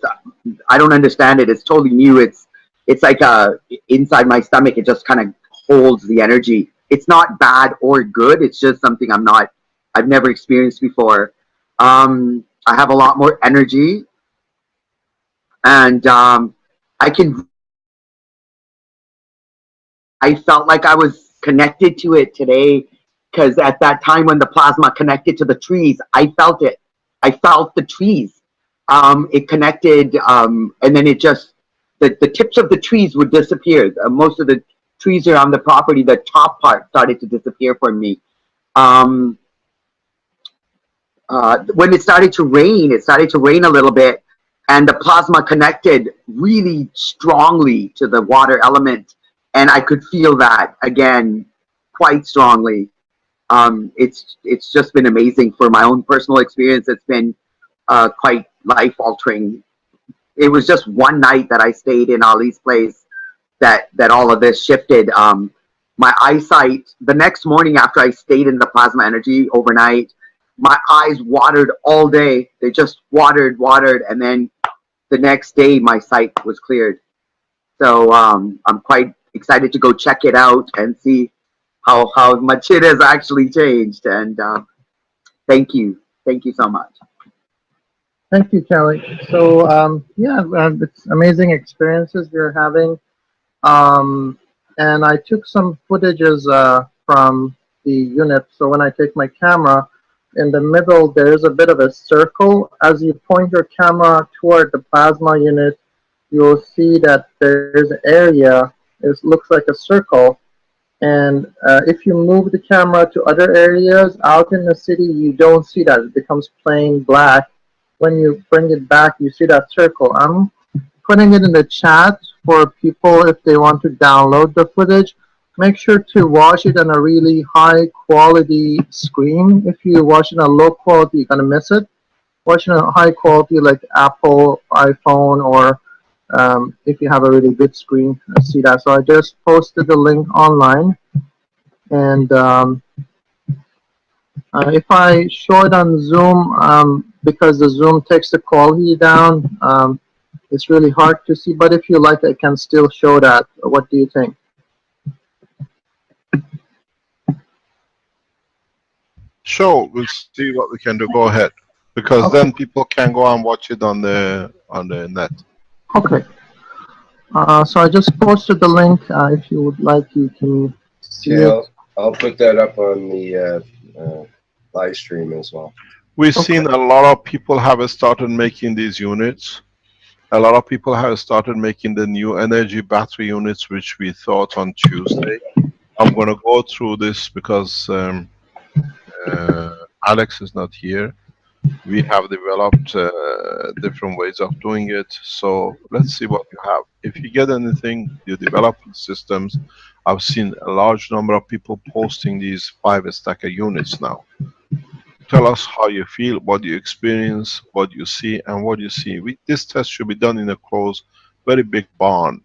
I don't understand it. It's totally new. It's like inside my stomach, it just kind of holds the energy. It's not bad or good. It's just something I've never experienced before. I have a lot more energy, and I felt like I was connected to it today, because at that time when the plasma connected to the trees, I felt it. I felt the trees. It connected, and then it just, the tips of the trees would disappear. Most of the trees around the property, the top part started to disappear for me. When it started to rain a little bit, and the plasma connected really strongly to the water element, and I could feel that again quite strongly. It's just been amazing for my own personal experience. It's been quite life-altering. It was just one night that I stayed in Ali's place that all of this shifted. My eyesight, the next morning after I stayed in the plasma energy overnight, my eyes watered all day. They just watered, and then the next day my sight was cleared. So I'm quite excited to go check it out and see how much it has actually changed. And thank you so much. Thank you, Kelly. So yeah, it's amazing experiences we're having. And I took some footages from the unit. So when I take my camera, in the middle there is a bit of a circle. As you point your camera toward the plasma unit, you'll see that there's an area. It looks like a circle. And if you move the camera to other areas out in the city, you don't see that. It becomes plain black. When you bring it back, you see that circle. I'm putting it in the chat for people if they want to download the footage. Make sure to watch it on a really high quality screen. If you watch it on a low quality, you're going to miss it. Watch it on a high quality like Apple, iPhone, or if you have a really good screen, see that. So I just posted the link online. And if I show it on Zoom, because the Zoom takes the quality down, it's really hard to see. But if you like, I can still show that. What do you think? Sure, we'll see what we can do. Go ahead, because then people can go and watch it on the net. Okay. So I just posted the link. If you would like, you can see it. I'll put that up on the live stream as well. We've seen a lot of people have started making these units. A lot of people have started making the new energy battery units, which we thought on Tuesday. I'm going to go through this because Alex is not here. We have developed different ways of doing it. So let's see what you have. If you get anything, you develop systems. I've seen a large number of people posting these 5-stacker units now. Tell us how you feel, what you experience, what you see, and what you see. This test should be done in a closed, very big barn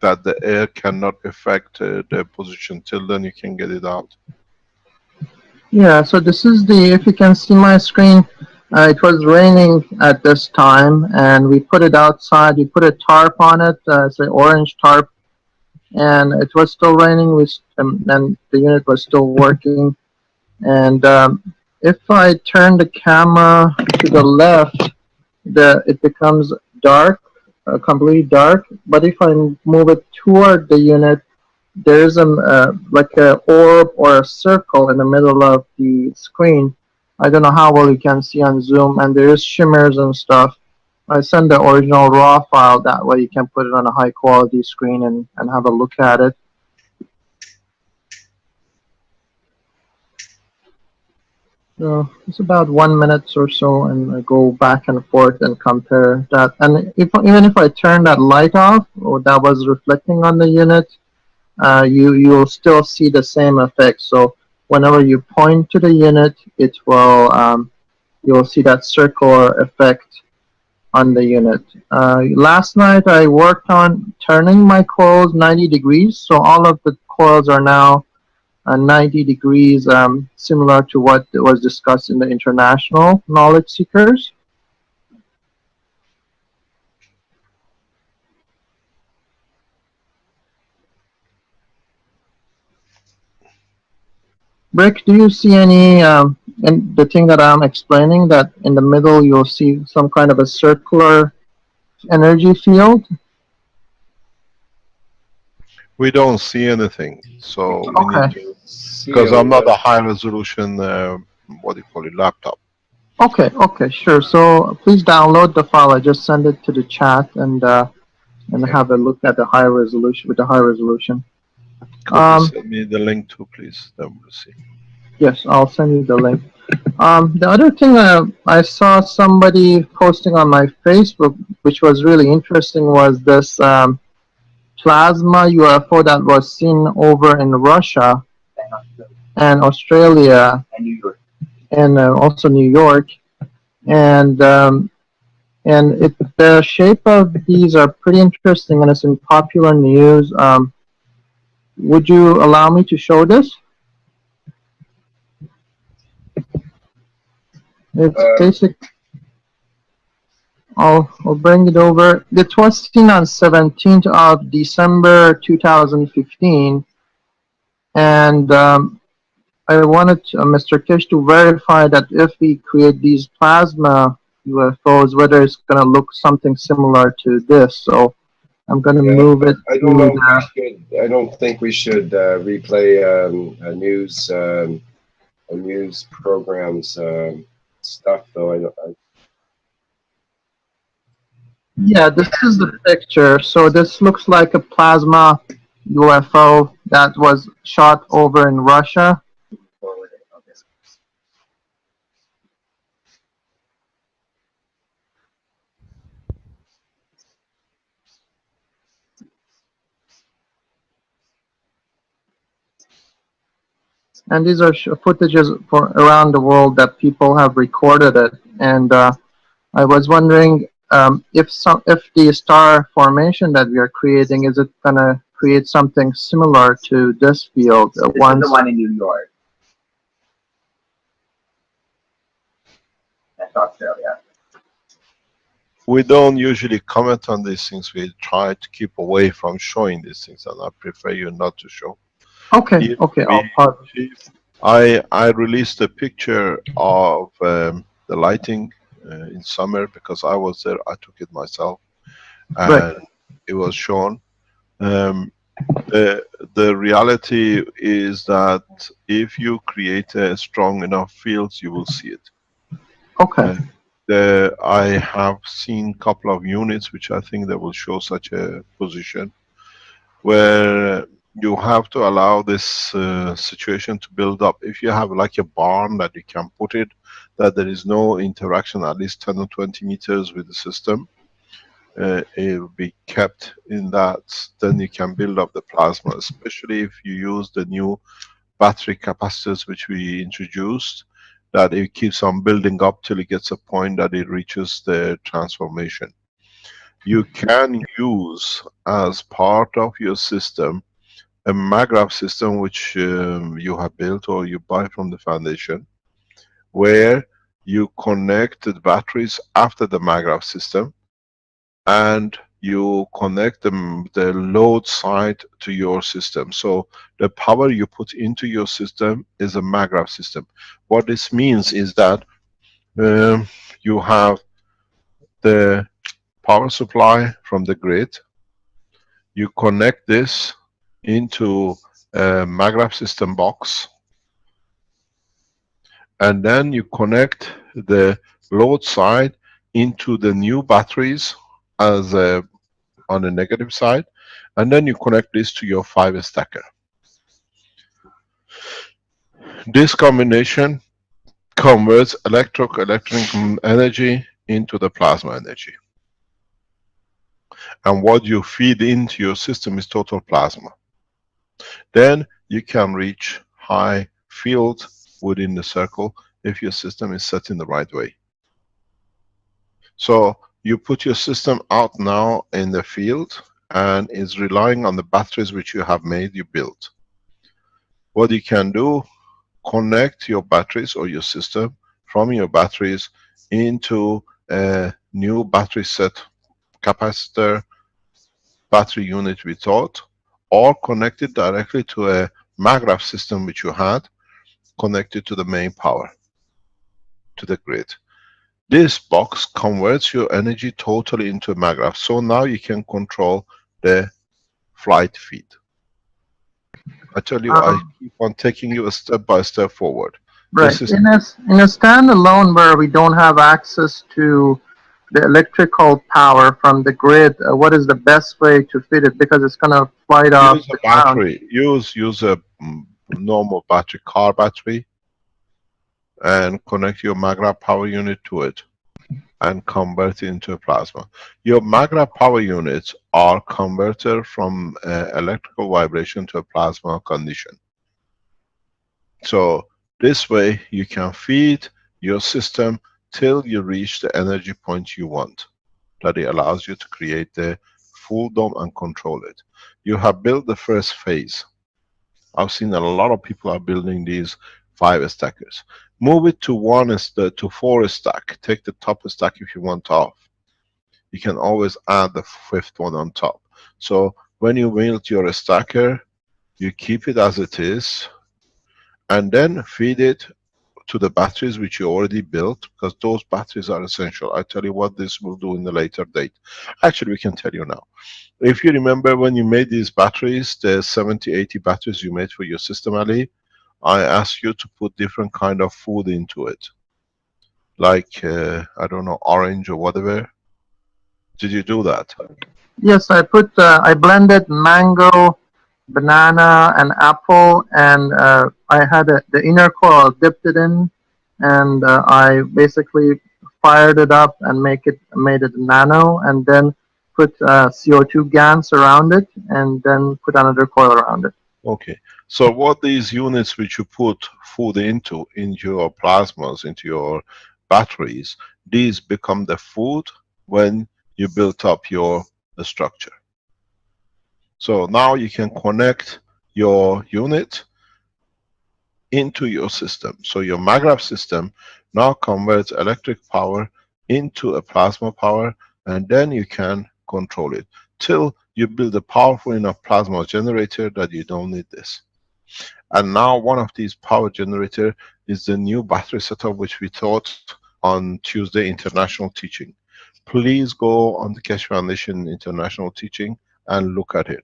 that the air cannot affect the position. Till then you can get it out. Yeah, so this is the, if you can see my screen, it was raining at this time, and we put it outside. We put a tarp on it, it's an orange tarp, and it was still raining, and the unit was still working. And if I turn the camera to the left, it becomes dark, completely dark. But if I move it toward the unit, there's like a orb or a circle in the middle of the screen. I don't know how well you can see on Zoom, and there's shimmers and stuff. I send the original raw file, that way you can put it on a high quality screen and have a look at it. So it's about 1 minute or so, and I go back and forth and compare that. And even if I turn that light off, or that was reflecting on the unit, you'll still see the same effect. So whenever you point to the unit, it will you'll see that circular effect on the unit. Last night I worked on turning my coils 90 degrees, so all of the coils are now 90 degrees, similar to what was discussed in the International Knowledge Seekers. Rick, do you see any, in the thing that I'm explaining, that in the middle you'll see some kind of a circular energy field? We don't see anything, so we Okay. need to, because I'm not a high resolution, what do you call it, laptop. Okay, okay, sure. So please download the file. I just send it to the chat and have a look at the high resolution, with the high resolution. Could you send me the link too, please? Then we'll see. Yes, I'll send you the link. The other thing I saw somebody posting on my Facebook, which was really interesting, was this plasma UFO that was seen over in Russia and Australia And New York. and also New York, and the shape of these are pretty interesting, and it's in popular news. Would you allow me to show this? It's basic. I'll bring it over. It was seen on 17th of December 2015, and I wanted Mr. Keshe to verify that if we create these plasma UFOs, whether it's going to look something similar to this. So I'm going to move it. I don't know. I don't think we should replay a news program's stuff, though. Yeah, this is the picture. So this looks like a plasma UFO that was shot over in Russia. And these are footages for around the world that people have recorded it. And I was wondering if the star formation that we are creating, is it going to create something similar to this field? This is the one in New York. That's Australia. We don't usually comment on these things. We try to keep away from showing these things, and I prefer you not to show. Okay, okay, I'll pause. I released a picture of the lighting in summer because I was there. I took it myself, and right. It was shown. The reality is that if you create a strong enough fields, you will see it. Okay. I have seen a couple of units which I think they will show such a position where you have to allow this situation to build up. If you have like a barn that you can put it, that there is no interaction at least 10 or 20 meters with the system, it will be kept in that, then you can build up the plasma, especially if you use the new battery capacitors which we introduced, that it keeps on building up till it gets a point that it reaches the transformation. You can use as part of your system a maggrav system which you have built or you buy from the foundation, where you connect the batteries after the maggrav system and you connect the load side to your system. So the power you put into your system is a maggrav system. What this means is that you have the power supply from the grid, you connect this into a maggrav system box, and then you connect the load side into the new batteries as on the negative side, and then you connect this to your 5 stacker. This combination converts electric energy into the plasma energy, and what you feed into your system is total plasma. Then you can reach high field within the circle if your system is set in the right way. So you put your system out now in the field and is relying on the batteries which you have made, you built. What you can do, connect your batteries or your system from your batteries into a new battery set capacitor battery unit we thought, or connect it directly to a maggrav system which you had, connected to the main power, to the grid. This box converts your energy totally into a maggrav. So now you can control the flight feed. I tell you, I keep on taking you a step by step forward. Right. In a standalone where we don't have access to the electrical power from the grid, what is the best way to feed it? Because it's going to fly off the battery. Use a normal battery, car battery, and connect your maggrav power unit to it and convert it into a plasma. Your maggrav power units are converted from electrical vibration to a plasma condition. So this way you can feed your system till you reach the energy point you want, that it allows you to create the full dome and control it. You have built the first phase. I've seen that a lot of people are building these 5 stackers. Move it to 4 stack. Take the top stack if you want off. You can always add the 5th one on top. So when you build your stacker, you keep it as it is, and then feed it to the batteries which you already built, because those batteries are essential. I tell you what this will do in the later date. Actually, we can tell you now. If you remember when you made these batteries, the 70, 80 batteries you made for your system, Ali, I asked you to put different kind of food into it. Like, I don't know, orange or whatever. Did you do that? Yes, I blended mango, banana, and apple, and I had the inner core, dipped it in, and I basically fired it up and made it nano, and then put CO2 GaNs around it, and then put another coil around it. Okay, so what these units which you put food into your plasmas, into your batteries, these become the food when you built up your structure. So now you can connect your unit into your system. So your maggrav system now converts electric power into a plasma power, and then you can control it till you build a powerful enough plasma generator that you don't need this. And now one of these power generator is the new battery setup which we taught on Tuesday international teaching. Please go on the Keshe Foundation international teaching and look at it.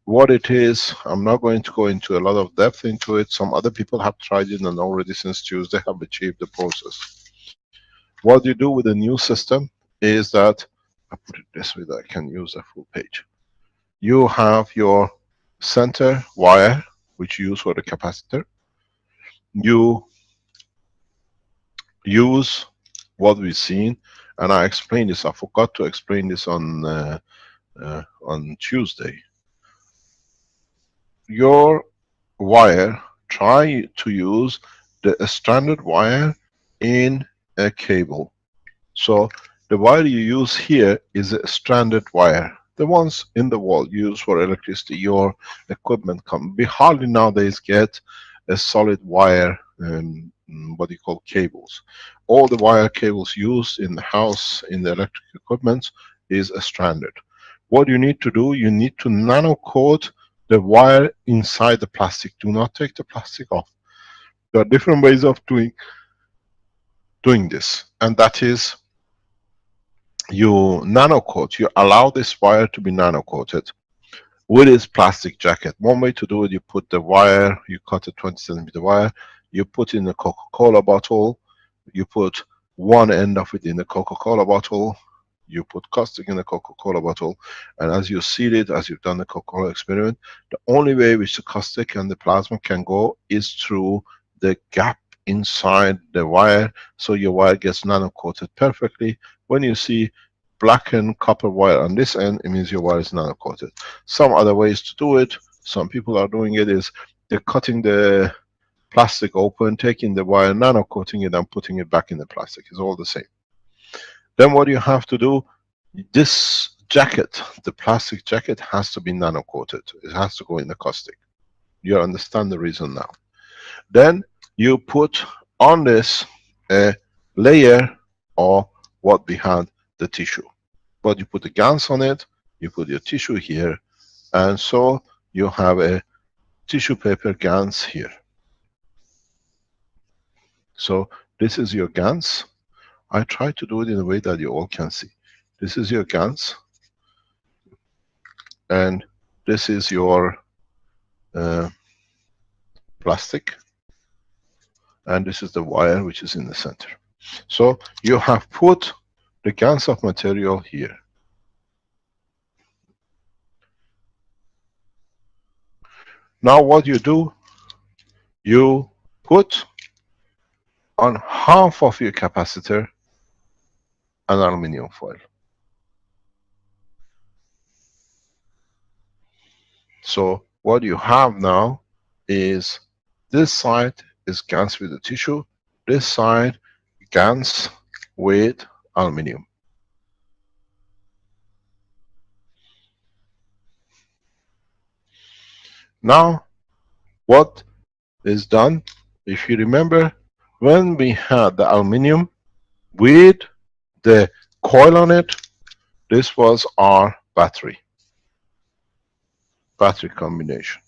What it is, I'm not going to go into a lot of depth into it. Some other people have tried it and already since Tuesday have achieved the process. What you do with the new system is that, I put it this way that I can use a full page. You have your center wire, which you use for the capacitor. You use what we've seen, and I explained this. I forgot to explain this on Tuesday. Your wire, try to use the standard wire in a cable. So the wire you use here is a stranded wire. The ones in the wall used for electricity, your equipment we hardly nowadays get a solid wire, what you call cables. All the wire cables used in the house, in the electric equipment, is a stranded. What you need to do, you need to nano coat the wire inside the plastic. Do not take the plastic off. There are different ways of doing this, and that is, you nano coat, you allow this wire to be nano coated with its plastic jacket. One way to do it, you put the wire, you cut a 20 centimeter wire, you put in a Coca-Cola bottle, you put one end of it in the Coca-Cola bottle, you put caustic in the Coca-Cola bottle, and as you seal it, as you've done the Coca-Cola experiment, the only way which the caustic and the plasma can go is through the gap inside the wire, so your wire gets nano coated perfectly. When you see blackened copper wire on this end, it means your wire is nano coated. Some other ways to do it, some people are doing it, is they're cutting the plastic open, taking the wire, nano coating it, and putting it back in the plastic. It's all the same. Then what you have to do, this jacket, the plastic jacket, has to be nano coated. It has to go in the caustic. You understand the reason now. Then you put on this a layer of what we had, the tissue. But you put the GANs on it, you put your tissue here, and so you have a tissue paper GANs here. So this is your GANs. I try to do it in a way that you all can see. This is your GANs, and this is your plastic, and this is the wire which is in the center. So you have put the GANs of material here. Now what you do, you put on half of your capacitor an aluminum foil. So what you have now is, this side is GANs with the tissue, this side GANs with aluminum. Now what is done, if you remember, when we had the aluminum with the coil on it, this was our battery combination.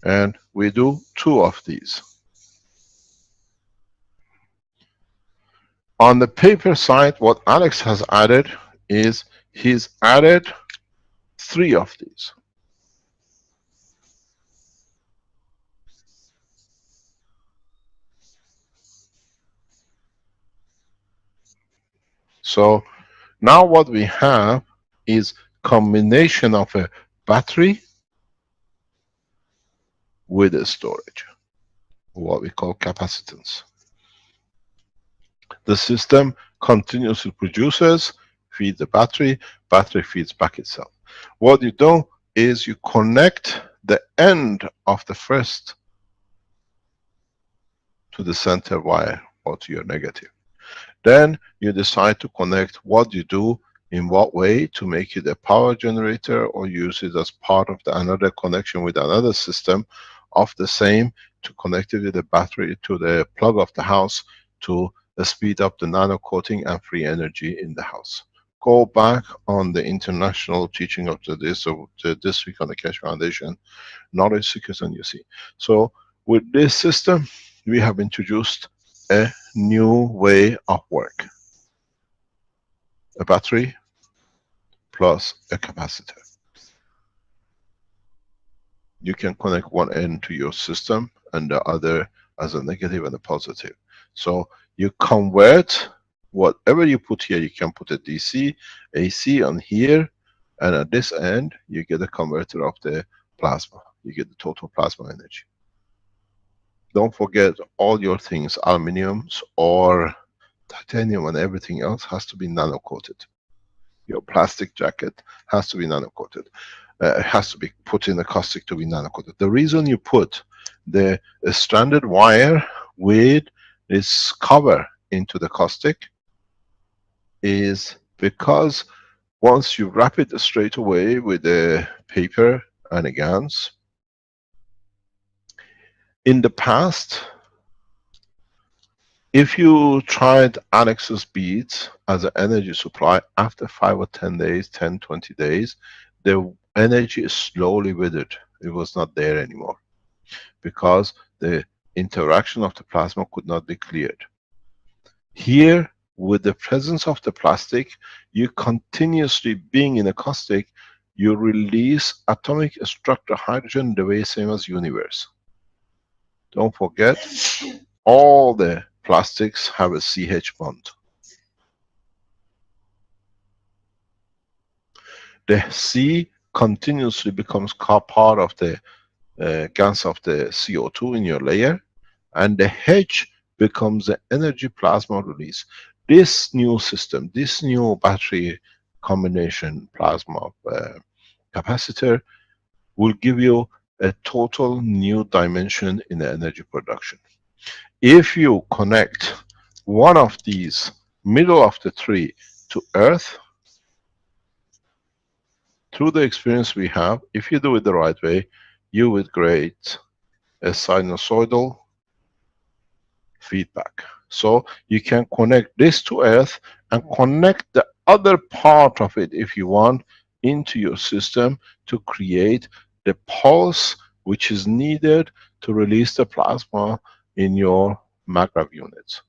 And we do 2 of these. On the paper side, what Alex has added is, he's added 3 of these. So now what we have is combination of a battery with a storage, what we call capacitance. The system continuously produces, feeds the battery, battery feeds back itself. What you do is you connect the end of the first to the center wire, or to your negative. Then you decide to connect what you do, in what way, to make it a power generator, or use it as part of another connection with another system of the same, to connect it with the battery to the plug of the house, to speed up the nano coating and free energy in the house. Go back on the international teaching of this week on the Keshe Foundation, Knowledge Seekers, and you see. So with this system, we have introduced a new way of work. A battery plus a capacitor. You can connect one end to your system and the other as a negative and a positive. So you convert whatever you put here. You can put a DC, AC on here, And at this end, you get a converter of the plasma. You get the total plasma energy. Don't forget, all your things, aluminiums or titanium and everything else, has to be nano-coated. Your plastic jacket has to be nano-coated. It has to be put in a caustic to be nano-coated. The reason you put the stranded wire with this cover into the caustic is because once you wrap it straight away with the paper and a GANs, in the past, if you tried annexus beads as an energy supply, after 5 or 10 days, 10, 20 days, the energy is slowly withered. It was not there anymore because the interaction of the plasma could not be cleared. Here, with the presence of the plastic, you continuously being in a caustic, you release atomic structure hydrogen the way same as universe. Don't forget, all the plastics have a CH bond. The C continuously becomes part of the gas of the CO2 in your layer, and the H becomes the energy plasma release. This new system, this new battery combination plasma capacitor will give you a total new dimension in the energy production. If you connect one of these, middle of the three, to Earth, through the experience we have, if you do it the right way, you would create a sinusoidal feedback. So you can connect this to Earth and connect the other part of it, if you want, into your system to create the pulse which is needed to release the plasma in your maglev units.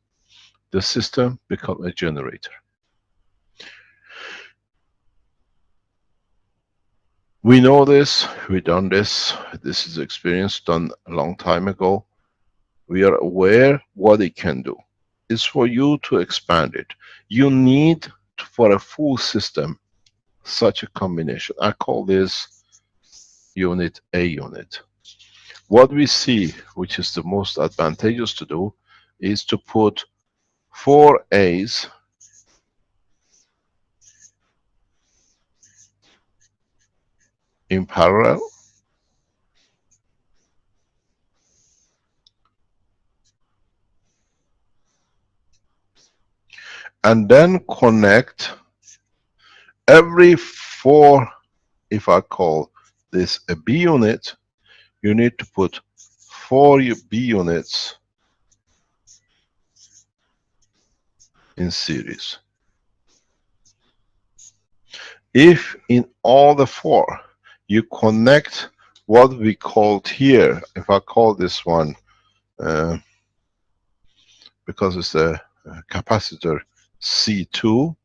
The system becomes a generator. We know this, we've done this. This is experience done a long time ago. We are aware what it can do. It's for you to expand it. You need, for a full system, such a combination. I call this unit A unit. What we see, which is the most advantageous to do, is to put 4 A's in parallel, and then connect every 4, if I call this a B unit, you need to put 4 B units in series. If in all the 4 you connect what we called here, if I call this one, because it's a capacitor C2,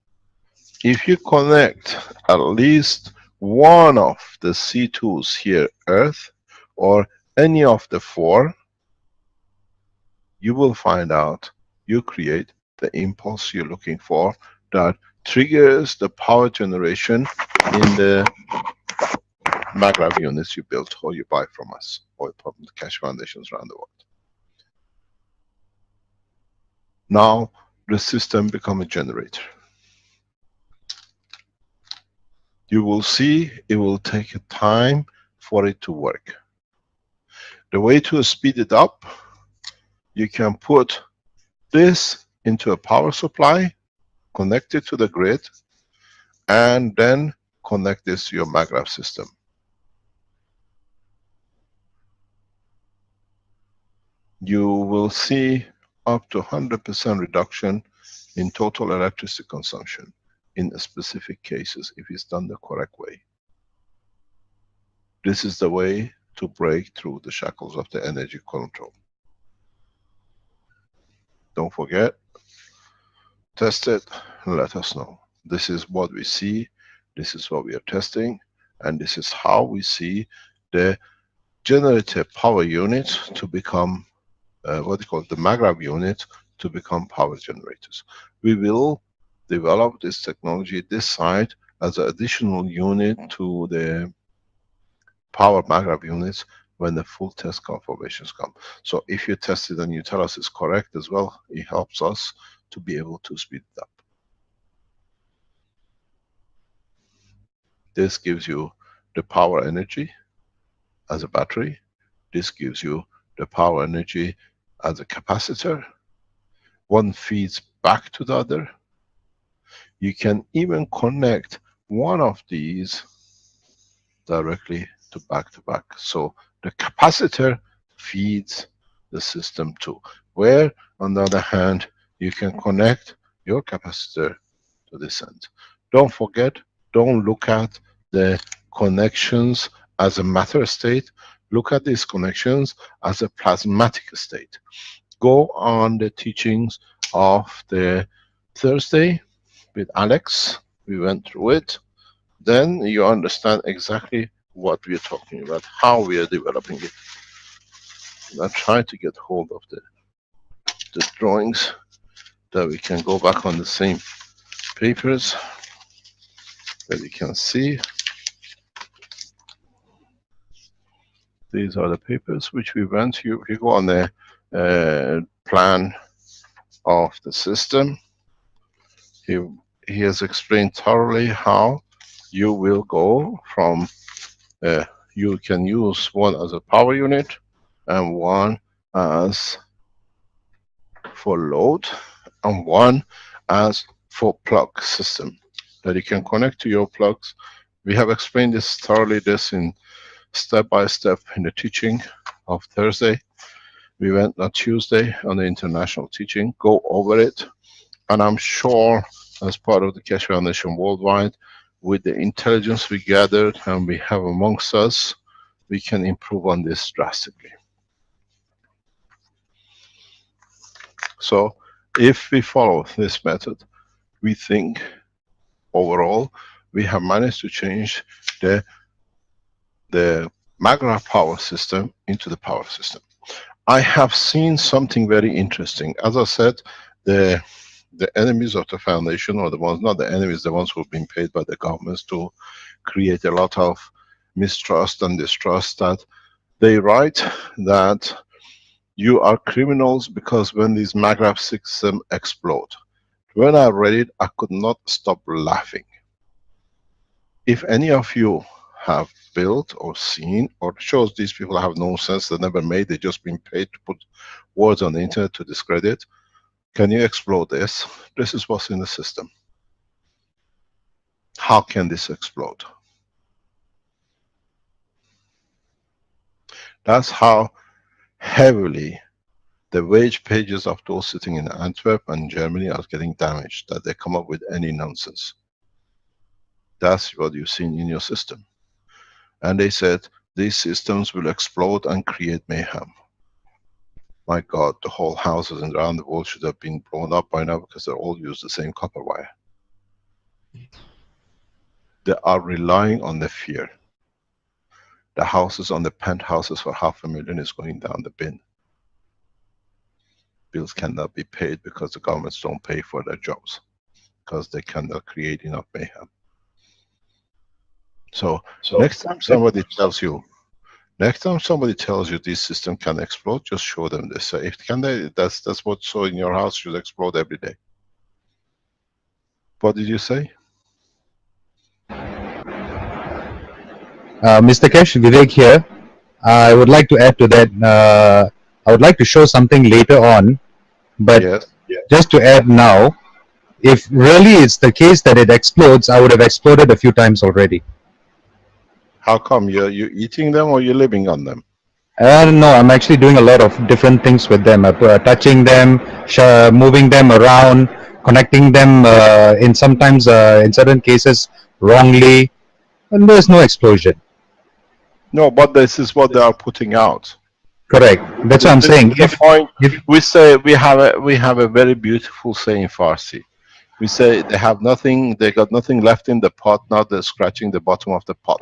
if you connect at least one of the C2s here, Earth, or any of the 4, you will find out you create the impulse you're looking for that triggers the power generation in the maglev units you built or you buy from us, or from the Keshe foundations around the world. Now the system becomes a generator. You will see it will take a time for it to work. The way to speed it up, you can put this into a power supply, connect it to the grid, and then connect this to your maglev system. You will see up to 100% reduction in total electricity consumption in specific cases if it's done the correct way. This is the way to break through the shackles of the energy control. Don't forget, test it and let us know. This is what we see, this is what we are testing, and this is how we see the generator power unit to become what we call the maglev unit to become power generators. We will develop this technology this side as an additional unit to the power maggrav units when the full test confirmations come. So if you test it and you tell us it's correct as well, it helps us to be able to speed it up. This gives you the power energy as a battery. This gives you the power energy as a capacitor. One feeds back to the other. You can even connect one of these directly to back. So the capacitor feeds the system too. Where, on the other hand, you can connect your capacitor to this end. Don't forget, don't look at the connections as a matter state. Look at these connections as a plasmatic state. Go on the teachings of the Thursday with Alex. We went through it. Then you understand exactly what we are talking about, how we are developing it. I'm trying to get hold of the drawings that we can go back on the same papers that you can see. These are the papers which we went through. If you go on the plan of the system, he has explained thoroughly how you will go from, you can use one as a power unit and one as for load and one as for plug system that you can connect to your plugs. We have explained this thoroughly, this in step by step in the teaching of Thursday. We went on Tuesday on the international teaching, go over it, and I'm sure as part of the Keshe Foundation worldwide, with the intelligence we gathered and we have amongst us, we can improve on this drastically. So if we follow this method, we think overall we have managed to change the maggrav power system into the power system. I have seen something very interesting. As I said, the enemies of the foundation, or the ones, not the enemies, the ones who have been paid by the governments to create a lot of mistrust and distrust, that they write that you are criminals because when these maggrav systems explode. When I read it, I could not stop laughing. If any of you have built or seen, or shows these people have no sense, they never made, they just been paid to put words on the internet to discredit, can you explode this? This is what's in the system. How can this explode? That's how heavily the wage pages of those sitting in Antwerp and Germany are getting damaged, that they come up with any nonsense. That's what you've seen in your system. And they said, these systems will explode and create mayhem. My God, the whole houses around the world should have been blown up by now because they all use the same copper wire. They are relying on the fear. The houses on the penthouses for $500,000 is going down the bin. Bills cannot be paid because the governments don't pay for their jobs, because they cannot create enough mayhem. So next time somebody tells you, this system can explode, just show them this. So if can they, that's what, so in your house should explode every day. What did you say? Mr. Keshe, Vivek here. I would like to add to that. I would like to show something later on, but yes. Just to add now, if really it's the case that it explodes, I would have exploded a few times already. How come? You're eating them or you're living on them? No, I'm actually doing a lot of different things with them. Touching them, moving them around, connecting them in sometimes, in certain cases, wrongly, and there's no explosion. No, but this is what they are putting out. Correct. That's what I'm saying. If we say, we have a very beautiful saying in Farsi. We say they have nothing, they got nothing left in the pot, now they're scratching the bottom of the pot.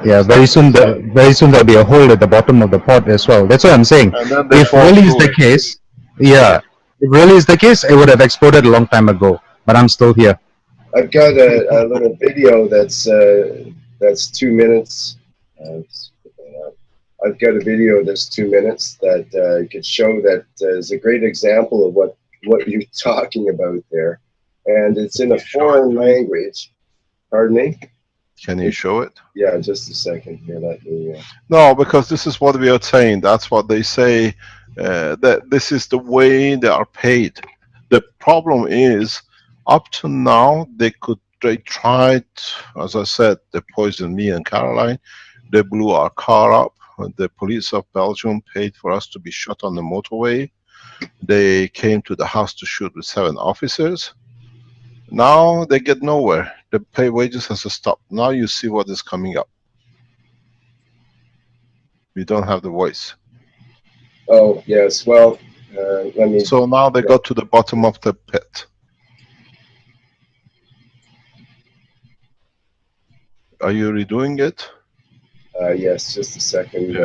Yeah, very soon there'll be a hole at the bottom of the pot as well. That's what I'm saying. If really is the case, if really is the case, it would have exploded a long time ago. But I'm still here. I've got a little video that's 2 minutes. I've got a video that's 2 minutes that could show that is a great example of what you're talking about there, and it's in a foreign language. Pardon me? Can you show it? Yeah, just a second here. Let me. No, because this is what we are saying. That's what they say. That this is the way they are paid. The problem is, up to now, they tried, as I said, they poisoned me and Caroline. They blew our car up. The police of Belgium paid for us to be shot on the motorway. They came to the house to shoot with 7 officers. Now they get nowhere. The pay wages has to stop. Now you see what is coming up. We don't have the voice. Oh yes, well, let me. So now they got to the bottom of the pit. Are you redoing it? Yes, just a second.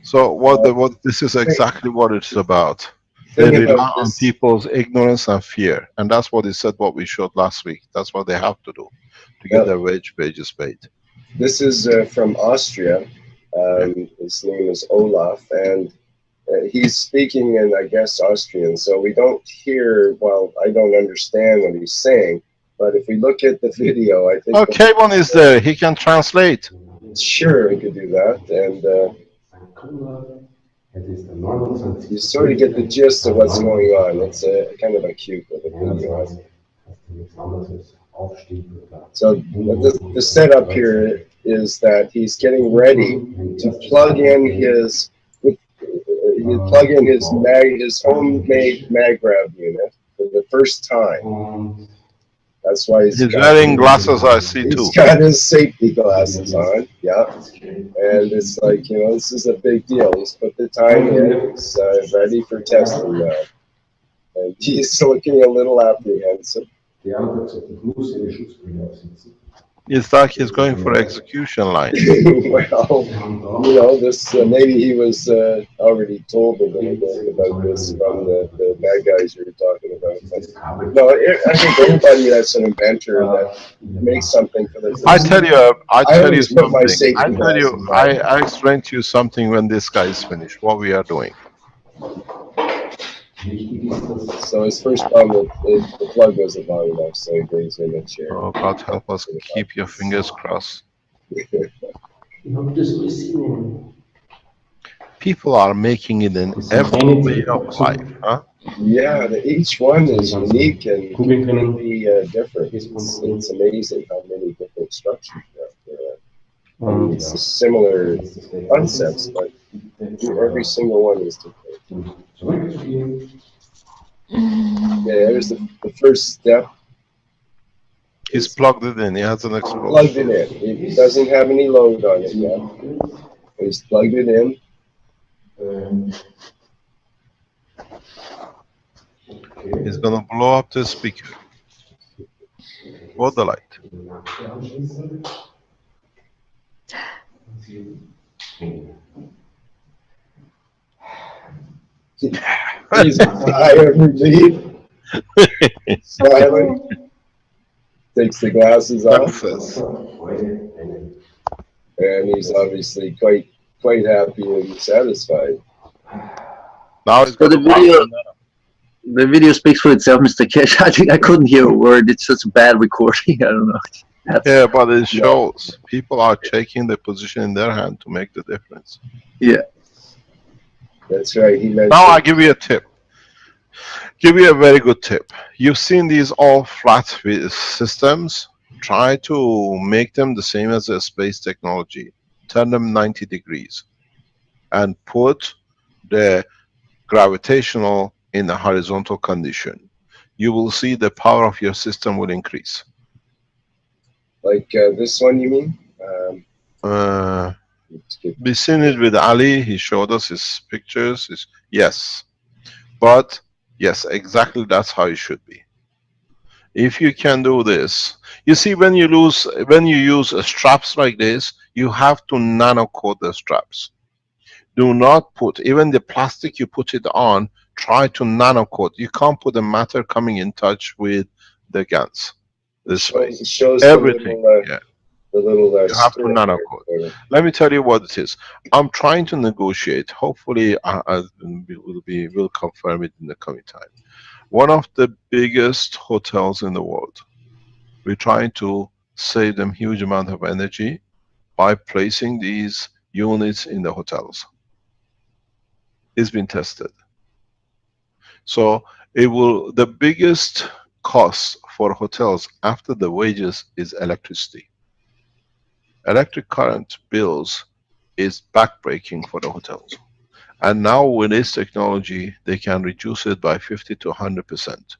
So what this is exactly what it's about. They rely on people's ignorance and fear, and that's what they said. What we showed last week. That's what they have to do to get their wages paid. This is from Austria. His name is Olaf, and he's speaking in, I guess, Austrian. So we don't hear. Well, I don't understand what he's saying. But if we look at the video, I think. Oh, Kevin is there. He can translate. Sure, we could do that, and you sort of get the gist of what's going on. It's a kind of a cute little video. So the setup here is that he's getting ready to plug in his homemade maggrav unit for the first time. That's why he's wearing glasses. I see too. He's got his safety glasses on, yeah. And it's like, you know, this is a big deal. He's put the time in. He's ready for testing now, and he's looking a little apprehensive. It's like he's going for execution line. Well, you know, this maybe he was already told a little bit about this from the bad guys you were talking about. But, no, I think anybody that's an inventor that makes something for the. I tell you something. I explain to you something when this guy is finished. What we are doing. So his first problem, the plug wasn't long enough, so he brings in a chair. Oh, God help us, keep your fingers crossed. People are making it in every way of life, huh? Yeah, each one is unique and completely different. It's amazing how many different structures there are. It's similar concepts, but every single one is different. Yeah, there's the first step. He's plugged it in. He hasn't exploded. Plugged it in. He doesn't have any load on it yet. He's plugged it in. He's gonna blow up the speaker. Or the light. He's tired, relief. Smiling. Takes the glasses off. And he's obviously quite happy and satisfied. Now he's got the video speaks for itself, Mr. Keshe. I think I couldn't hear a word. It's just a bad recording. I don't know. Yeah, but it shows people are taking the position in their hand to make the difference. Yeah. That's right. He mentioned. Now I give you a tip. Give you a very good tip. You've seen these all flat systems. Try to make them the same as a space technology. Turn them 90 degrees. And put the gravitational in a horizontal condition. You will see the power of your system will increase. Like this one, you mean? We've seen it with Ali. He showed us his pictures. Yes. But, yes, exactly that's how it should be. If you can do this, you see when you use straps like this, you have to nano coat the straps. Do not put, even the plastic you put it on, try to nano coat. You can't put the matter coming in touch with the guns. this way. It shows Everything. the little You have to nano code. Let me tell you what it is. I'm trying to negotiate. Hopefully, will confirm it in the coming time. One of the biggest hotels in the world. We're trying to save them huge amount of energy by placing these units in the hotels. It's been tested. So the biggest cost for hotels after the wages is electricity. Electric current bills is backbreaking for the hotels. And now with this technology, they can reduce it by 50 to 100%.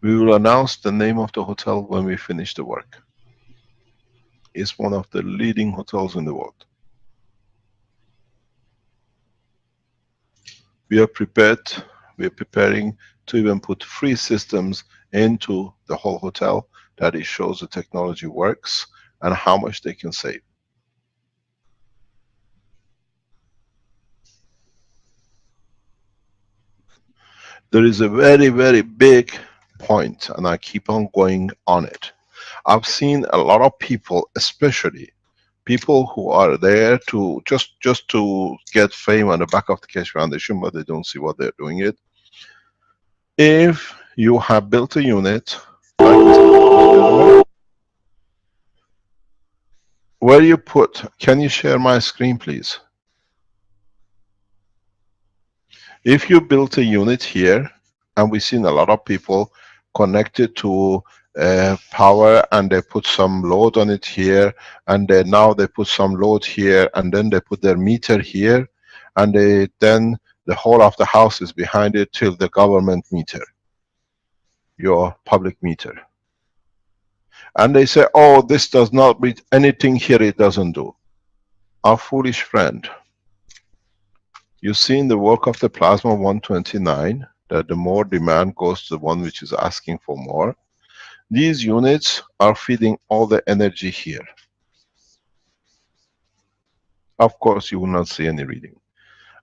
We will announce the name of the hotel when we finish the work. It's one of the leading hotels in the world. We are prepared, we are preparing to even put free systems into the whole hotel that it shows the technology works and how much they can save. There is a very, very big point, and I keep on going on it. I've seen a lot of people, especially people who are there to just to get fame on the back of the Keshe Foundation, but they don't see what they're doing it. If you have built a unit, like where you put, can you share my screen please? If you built a unit here, and we've seen a lot of people connected to power, and they put some load on it here, and now they put some load here, and then they put their meter here, and then the whole of the house is behind it till the government meter, your public meter. And they say, oh, this does not read anything here, it doesn't do. Our foolish friend. You've seen the work of the plasma 129, that the more demand goes to the one which is asking for more. These units are feeding all the energy here. Of course, you will not see any reading.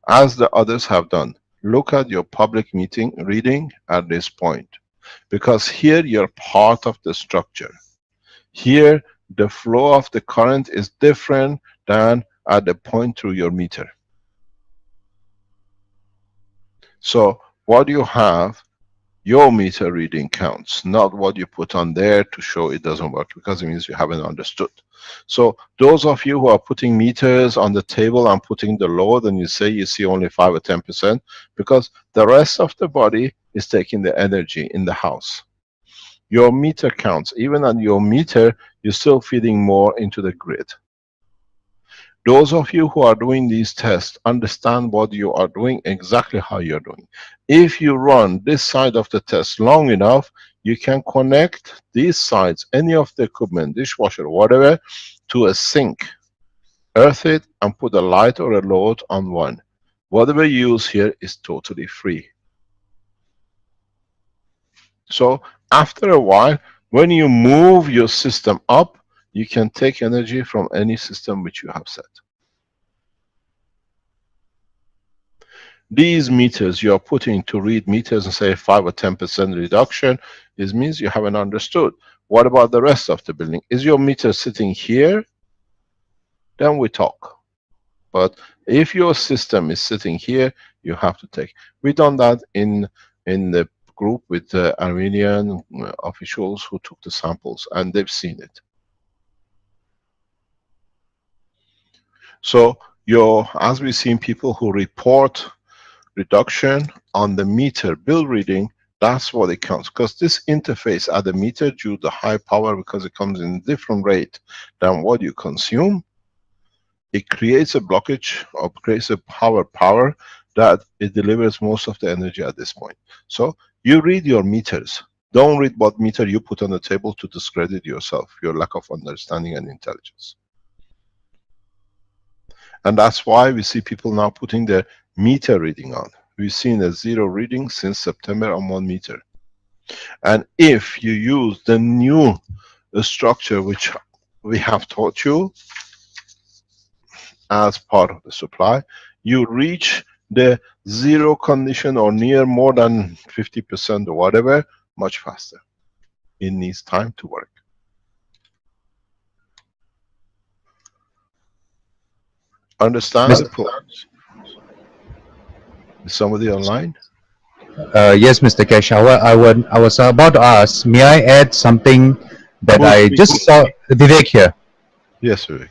As the others have done, look at your public meeting reading at this point. Because here you're part of the structure. Here, the flow of the current is different than at the point through your meter. So what you have, your meter reading counts, not what you put on there to show it doesn't work, because it means you haven't understood. So those of you who are putting meters on the table and putting the load, and you say you see only 5 or 10%, because the rest of the body is taking the energy in the house. Your meter counts. Even on your meter, you're still feeding more into the grid. Those of you who are doing these tests understand what you are doing, exactly how you're doing. If you run this side of the test long enough, you can connect these sides, any of the equipment, dishwasher, whatever, to a sink. Earth it and put a light or a load on one. Whatever you use here is totally free. So after a while, when you move your system up, you can take energy from any system which you have set. These meters you are putting to read meters and say 5 or 10% reduction, this means you haven't understood. What about the rest of the building? Is your meter sitting here? Then we talk. But if your system is sitting here, you have to take. We've done that in the group with the Armenian officials who took the samples, and they've seen it. So as we've seen people who report reduction on the meter bill reading, that's what it counts. Because this interface at the meter, due to the high power, because it comes in a different rate than what you consume, it creates a blockage or creates a power that it delivers most of the energy at this point. So you read your meters. Don't read what meter you put on the table to discredit yourself, your lack of understanding and intelligence. And that's why we see people now putting their meter reading on. We've seen a 0 reading since September on 1 meter. And if you use the new structure which we have taught you as part of the supply, you reach the zero condition or near more than 50% or whatever, much faster. It needs time to work. Understand the problems? Is somebody online? Yes, Mr. Keshe. I was about to ask, may I add something that I just saw? Vivek here. Yes, Vivek.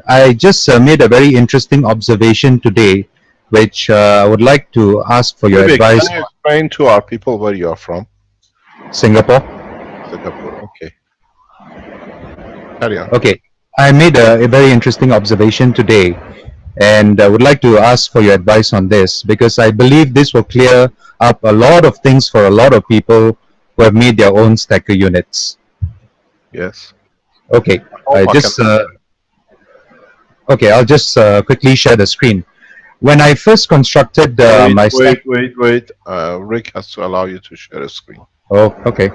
I just made a very interesting observation today, which I would like to ask for your Vivek, advice. can you explain to our people where you are from? Singapore. Singapore, okay. Carry on. Okay. I made a very interesting observation today, and I would like to ask for your advice on this, because I believe this will clear up a lot of things for a lot of people who have made their own stacker units. Yes. Okay. Okay, I'll just quickly share the screen. When I first constructed my stack... Wait. Rick has to allow you to share a screen. Oh, okay.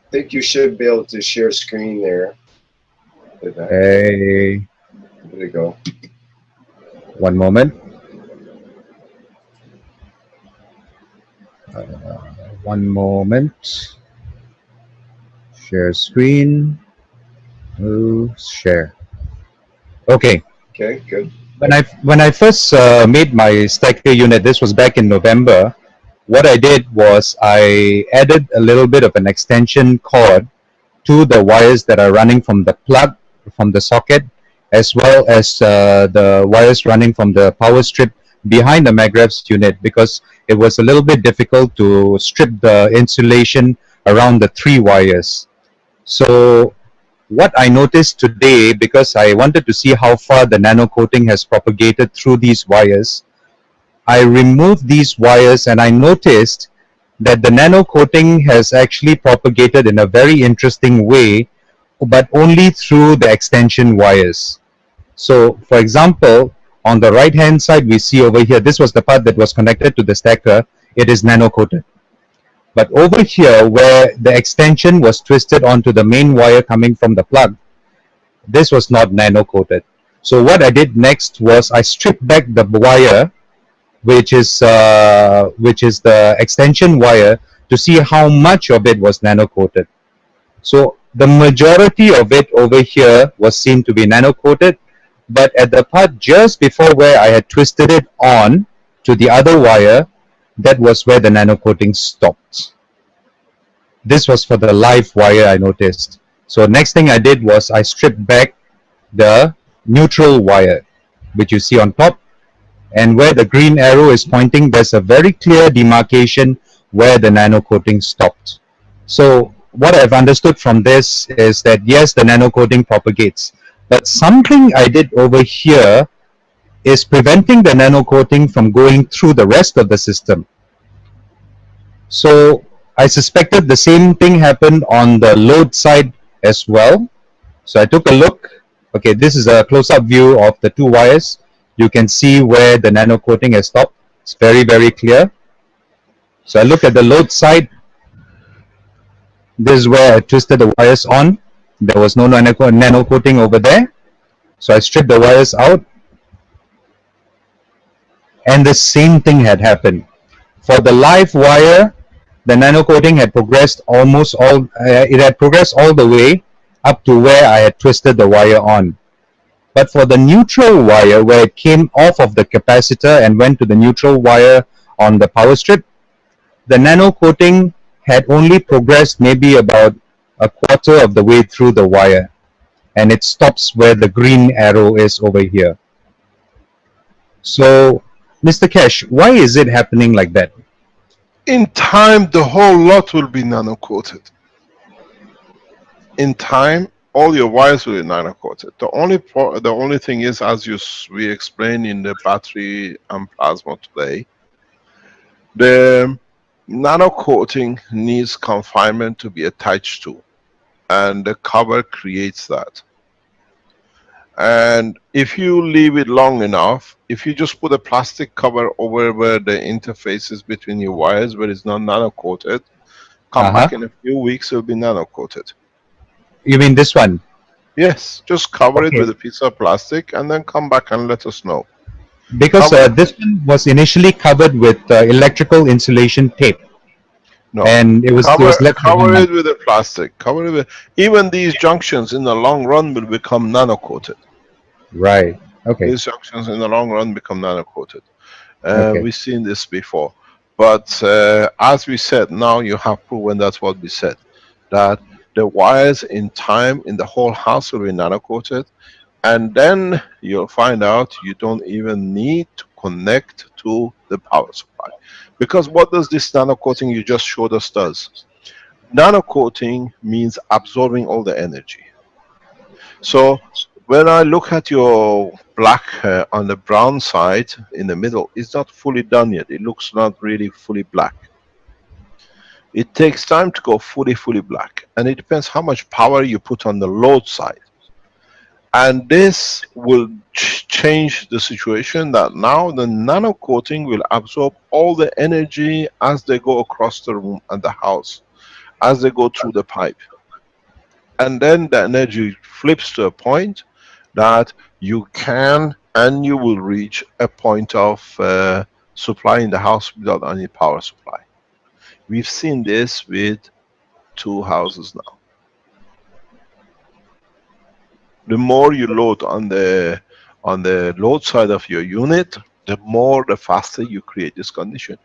I think you should be able to share screen there. Hey. There you go. One moment. One moment. Share screen. Oh, share. Okay. Okay, good. When I first made my stacker unit, this was back in November. What I did was I added a little bit of an extension cord to the wires that are running from the plug, from the socket, as well as the wires running from the power strip behind the MagRev's unit, because it was a little bit difficult to strip the insulation around the 3 wires. So what I noticed today, because I wanted to see how far the nano coating has propagated through these wires, I removed these wires and I noticed that the nano coating has actually propagated in a very interesting way, but only through the extension wires. So for example, on the right hand side, we see over here, this was the part that was connected to the stacker, it is nano coated. But over here, where the extension was twisted onto the main wire coming from the plug, this was not nano coated. So what I did next was I stripped back the wire, which is the extension wire, to see how much of it was nano coated. So the majority of it over here was seen to be nano coated, but at the part just before where I had twisted it on to the other wire, that was where the nano coating stopped. This was for the live wire, I noticed. So next thing I did was I stripped back the neutral wire, which you see on top, and where the green arrow is pointing, there's a very clear demarcation where the nano coating stopped. So what I've understood from this is that yes, the nano coating propagates, but something I did over here is preventing the nano coating from going through the rest of the system. So I suspected the same thing happened on the load side as well. So I took a look. Okay, this is a close-up view of the 2 wires. You can see where the nano coating has stopped. It's very, very clear. So I looked at the load side. This is where I twisted the wires on. There was no nano coating over there. So I stripped the wires out. And the same thing had happened. For the live wire, the nano coating had progressed almost all, it had progressed all the way up to where I had twisted the wire on. But for the neutral wire, where it came off of the capacitor and went to the neutral wire on the power strip, the nano coating had only progressed maybe about a quarter of the way through the wire, and it stops where the green arrow is over here. So, Mr. Keshe, why is it happening like that? In time, the whole lot will be nano coated. In time, all your wires will be nano coated. The only thing is, as we explained in the battery and plasma today, the nano coating needs confinement to be attached to, and the cover creates that. And if you leave it long enough, if you just put a plastic cover over where the interface is between your wires, where it's not nano coated, come back in a few weeks, it'll be nano coated. You mean this one? Yes, just cover it Okay. with a piece of plastic and then come back and let us know. Because this one was initially covered with electrical insulation tape. No, and it was left for 1 cover month. it with a plastic. Cover it with, even these junctions in the long run will become nano coated. Right. Okay. These junctions in the long run become nano coated. Okay. We've seen this before, but as we said, now you have proven that's what we said, that the wires in time in the whole house will be nano coated, and then you'll find out you don't even need to connect to the power supply, because what does this nano coating you just showed us does? Nano coating means absorbing all the energy. So when I look at your black on the brown side in the middle, it's not fully done yet. It looks not really fully black. It takes time to go fully black, and it depends how much power you put on the load side. And this will change the situation, that now the nano coating will absorb all the energy as they go across the room and the house, as they go through the pipe. And then the energy flips to a point that you can and you will reach a point of supply in the house without any power supply. We've seen this with 2 houses now. The more you load on the load side of your unit, the faster you create this condition.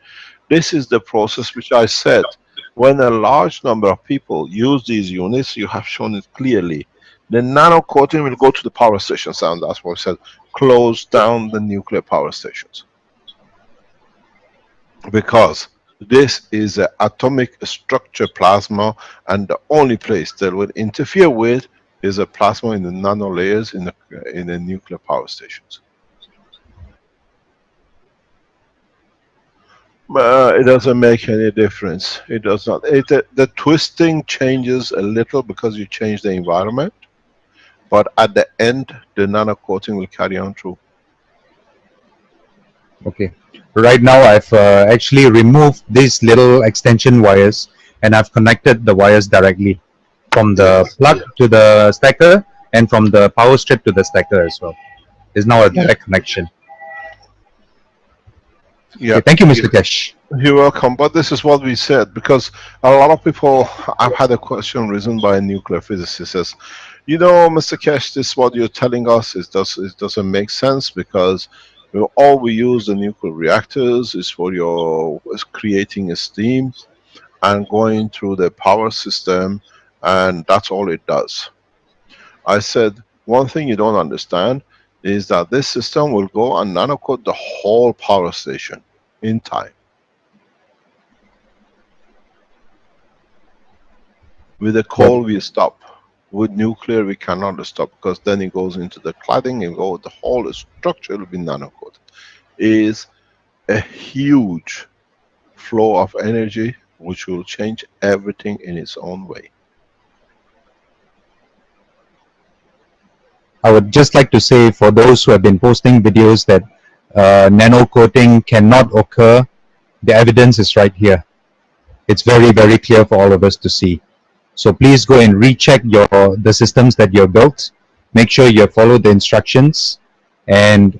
This is the process which I said, when a large number of people use these units, you have shown it clearly. The nano coating will go to the power stations, and that's what I said, close down the nuclear power stations. Because this is an atomic structure plasma, and the only place that will interfere with is a plasma in the nano layers in the nuclear power stations. It doesn't make any difference. It does not. The twisting changes a little because you change the environment, but at the end, the nano coating will carry on through. Okay. Right now, I've actually removed these little extension wires, and I've connected the wires directly from the plug to the stacker, and from the power strip to the stacker as well. There's now a direct connection. Yeah. Okay, thank you, Mr. Keshe. You're welcome. But this is what we said, because a lot of people, I've had a question risen by a nuclear physicist, says, you know, Mr. Keshe, this is what you're telling us, it doesn't make sense, because all we use the nuclear reactors is for creating a steam and going through the power system, and that's all it does. I said, one thing you don't understand is that this system will go and nanocoat the whole power station in time. With the coal we stop. With nuclear we cannot stop, because then it goes into the cladding and the whole structure will be nanocoated. It is a huge flow of energy which will change everything in its own way. I would just like to say, for those who have been posting videos that nano coating cannot occur, the evidence is right here. It's very, very clear for all of us to see. So please go and recheck the systems that you've built. Make sure you follow the instructions, and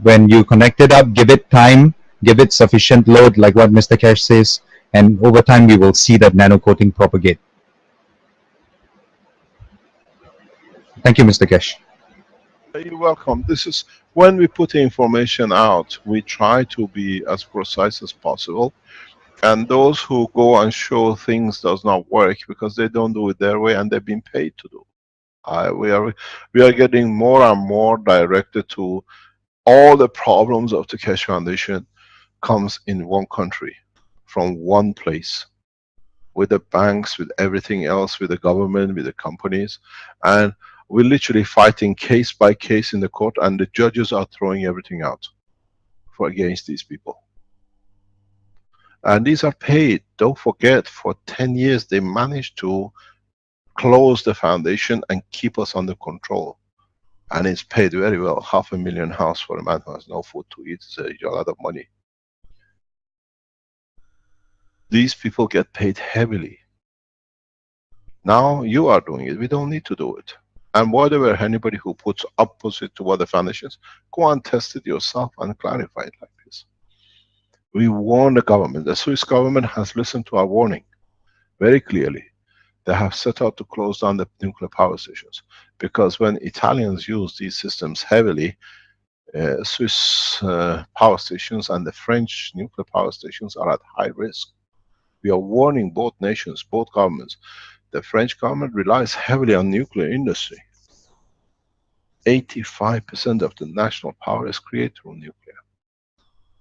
when you connect it up, give it time, give it sufficient load, like what Mr. Keshe says, and over time we will see that nano coating propagate. Thank you, Mr. Keshe. You're welcome. This is when we put the information out, we try to be as precise as possible. And those who go and show things does not work because they don't do it their way, and they've been paid to do. We are getting more and more directed to all the problems of the Keshe Foundation comes in one country, from one place, with the banks, with everything else, with the government, with the companies, and we're literally fighting case by case in the court, and the judges are throwing everything out against these people. And these are paid. Don't forget, for 10 years they managed to close the foundation and keep us under control. And it's paid very well. $500,000 house for a man who has no food to eat is a lot of money. These people get paid heavily. Now you are doing it. We don't need to do it. And whatever, anybody who puts opposite to what the foundation is, go and test it yourself and clarify it like this. We warn the government. The Swiss government has listened to our warning very clearly. They have set out to close down the nuclear power stations, because when Italians use these systems heavily, Swiss power stations and the French nuclear power stations are at high risk. We are warning both nations, both governments. The French government relies heavily on nuclear industry. 85% of the national power is created through nuclear.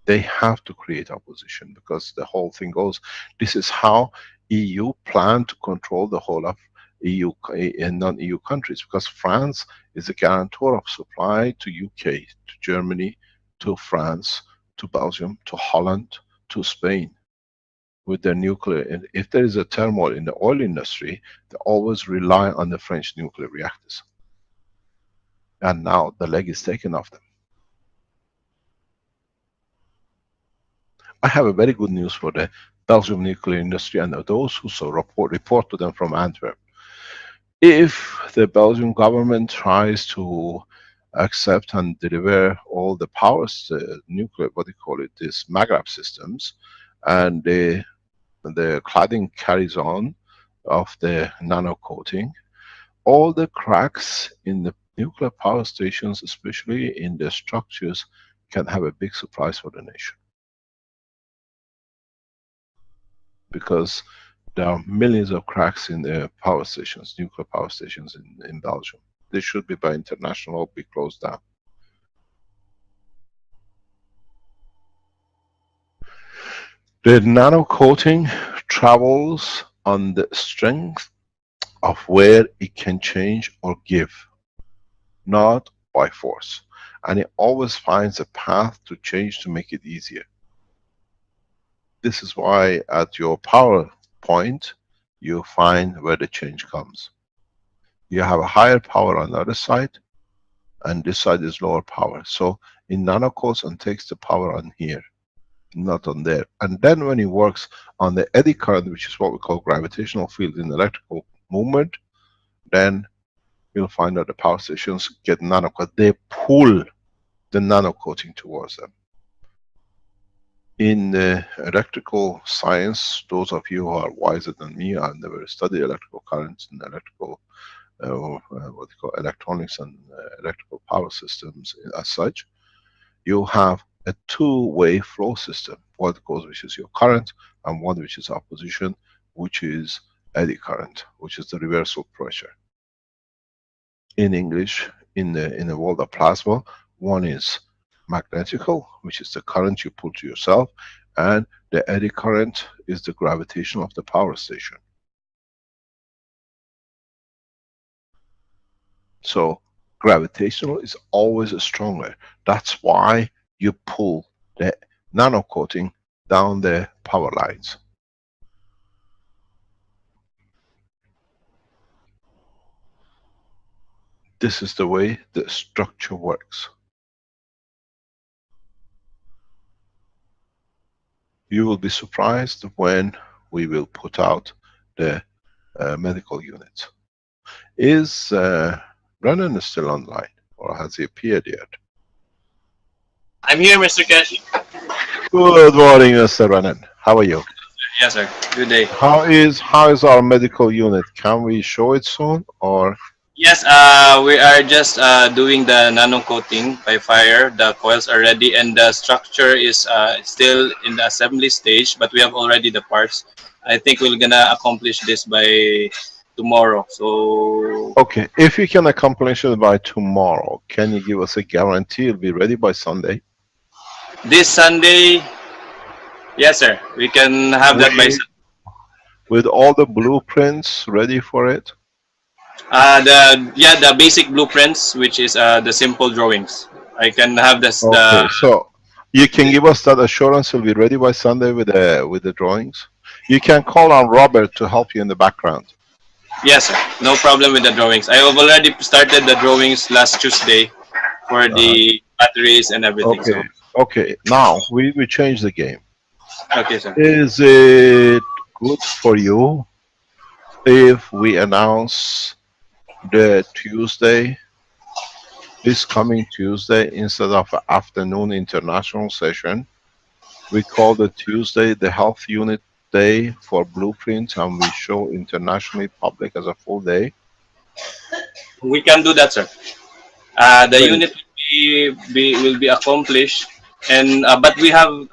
They have to create opposition, because the whole thing goes, this is how EU plan to control the whole of EU and non-EU countries, because France is a guarantor of supply to UK, to Germany, to France, to Belgium, to Holland, to Spain with their nuclear. And if there is a turmoil in the oil industry, they always rely on the French nuclear reactors. And now the leg is taken off them. I have a very good news for the Belgium nuclear industry and those who so report to them from Antwerp. If the Belgian government tries to accept and deliver all the powers, nuclear, what do you call it, these Maghreb systems, and the cladding carries on of the nano coating, all the cracks in the nuclear power stations, especially in the structures, can have a big surprise for the nation. Because there are millions of cracks in the power stations, nuclear power stations in Belgium. They should be by international, be closed down. The nano coating travels on the strength of where it can change or give, not by force. And it always finds a path to change to make it easier. This is why at your power point, you find where the change comes. You have a higher power on the other side, and this side is lower power. So it nano coats and takes the power on here, not on there. And then when it works on the eddy current, which is what we call gravitational field in electrical movement, then you'll find that the power stations get nano coated. They pull the nano coating towards them. In electrical science, those of you who are wiser than me, I've never studied electrical currents and electrical, what they call electronics and electrical power systems as such. You have a two-way flow system. One goes, which is your current, and one which is opposition, which is eddy current, which is the reversal pressure. In English, in the world of plasma, one is magnetical, which is the current you pull to yourself, and the eddy current is the gravitation of the power station. So gravitational is always stronger. That's why you pull the nano coating down the power lines. This is the way the structure works. You will be surprised when we will put out the medical unit. Is Brennan still online, or has he appeared yet? I'm here, Mr. Keshe. Good morning, Mr. Brennan. How are you? Yes, sir. Good day. How is our medical unit? Can we show it soon, or? Yes, we are just doing the nano coating by fire. The coils are ready, and the structure is still in the assembly stage, but we have already the parts. I think we're gonna accomplish this by tomorrow. So okay, if you can accomplish it by tomorrow, can you give us a guarantee it'll be ready by Sunday? This Sunday, yes, sir. We can have that by Sunday. With all the blueprints ready for it? The basic blueprints, which is the simple drawings. I can have this. Okay, so you can give us that assurance it'll be ready by Sunday with the drawings. You can call on Robert to help you in the background. Yes, sir. No problem with the drawings. I have already started the drawings last Tuesday for the batteries and everything. Okay. So. Okay. Now we change the game. Okay, sir. Is it good for you if we announce the Tuesday, this coming Tuesday, instead of an afternoon international session, we call the Tuesday the Health Unit Day for Blueprint, and we show internationally public as a full day. We can do that, sir. The unit will be accomplished, and but we have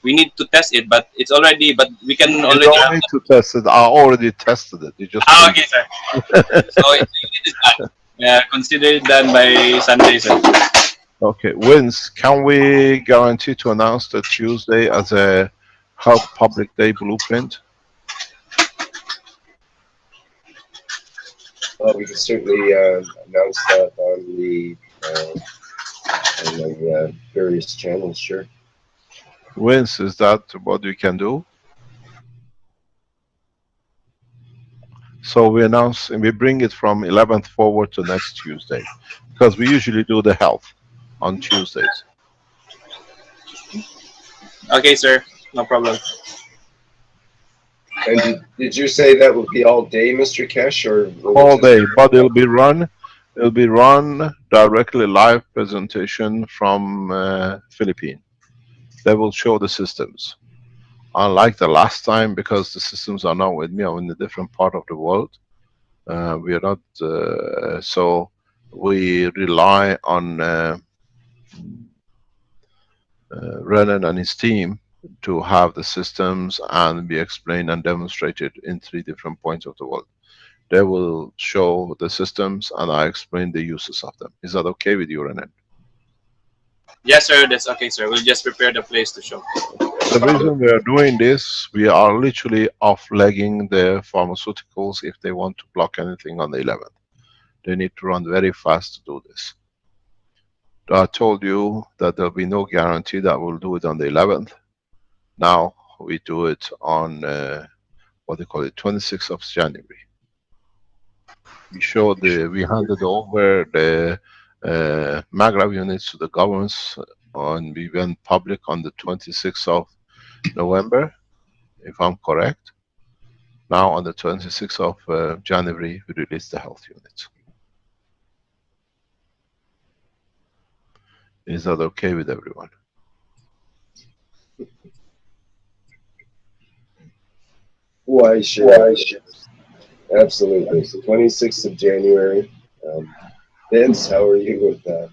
we need to test it, but it's already. But we can You already. don't need to test it. I already tested it. You just. Okay, sir. So the unit is done. Consider it done by Sunday, sir. Okay, Vince, can we guarantee to announce the Tuesday as a Health Public Day Blueprint? Well, we can certainly announce that on the various channels, sure. Vince, is that what you can do? So we announce and we bring it from 11th forward to next Tuesday, because we usually do the health on Tuesdays. Okay, sir. No problem. And did you say that would be all day, Mr. Keshe, or all day? But it'll be run directly live presentation from Philippines. They will show the systems. Unlike the last time, because the systems are not with me, I'm in a different part of the world. We are not, so we rely on Renan and his team to have the systems and be explained and demonstrated in 3 different points of the world. They will show the systems and I explain the uses of them. Is that okay with you, Renan? Yes, sir. That's okay, sir. We'll just prepare the place to show. The reason we are doing this, we are literally off-legging the pharmaceuticals if they want to block anything on the 11th. They need to run very fast to do this. I told you that there'll be no guarantee that we'll do it on the 11th. Now we do it on what they call it, 26th of January. We handed over the Maghreb units to the governments, and we went public on the 26th of November, if I'm correct. Now on the 26th of January, we release the health units. Is that okay with everyone? Why, sure. Absolutely. 26th of January. Vince, how are you with that?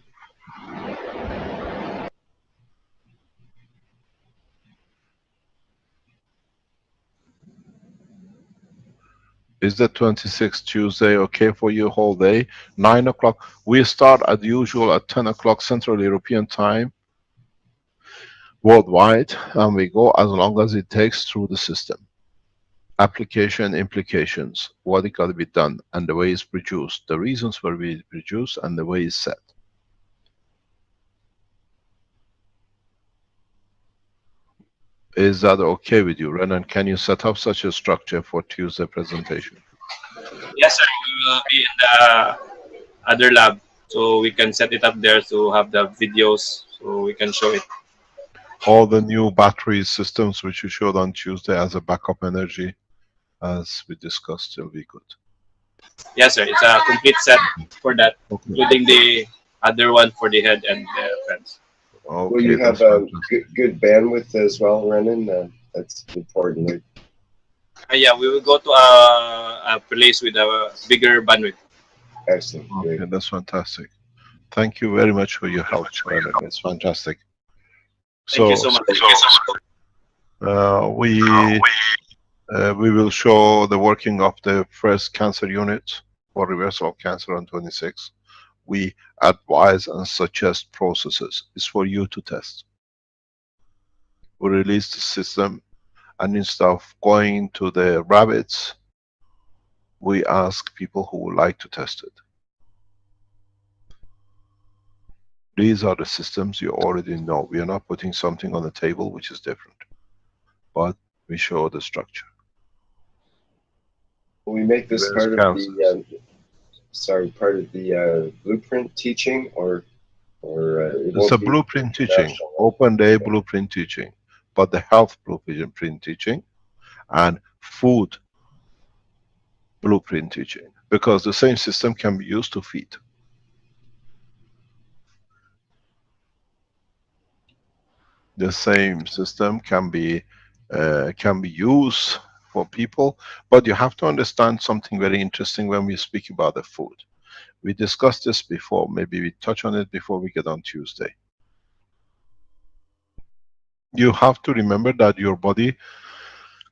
Is the 26th Tuesday okay for you whole day? 9 o'clock. We start as usual at 10 o'clock Central European time worldwide, and we go as long as it takes through the system. Application, implications, what it got to be done, and the way it's produced, the reasons for we produce, and the way it's set. Is that okay with you, Renan? Can you set up such a structure for Tuesday presentation? Yes, sir. We will be in the other lab, so we can set it up there to have the videos, so we can show it. All the new battery systems which you showed on Tuesday as a backup energy, as we discussed, will be good. Yes, sir. It's a complete set for that, okay, including the other one for the head and the fence. Okay, will you have a good bandwidth as well, Renan? That's important. Right? Yeah, we will go to a place with a bigger bandwidth. Excellent. Okay, great. That's fantastic. Thank you very much for your help, Renan. It's fantastic. Thank you so much. We will show the working of the first cancer unit for reversal of cancer on 26. We advise and suggest processes. It's for you to test. We release the system, and instead of going to the rabbits, we ask people who would like to test it. These are the systems you already know. We are not putting something on the table which is different, but we show the structure. Will we make this part of the part of the blueprint teaching, or it's a blueprint teaching, open day blueprint teaching, but the health blueprint teaching and food blueprint teaching, because the same system can be used to feed. The same system can be used for people, but you have to understand something very interesting when we speak about the food. We discussed this before, maybe we touch on it before we get on Tuesday. You have to remember that your body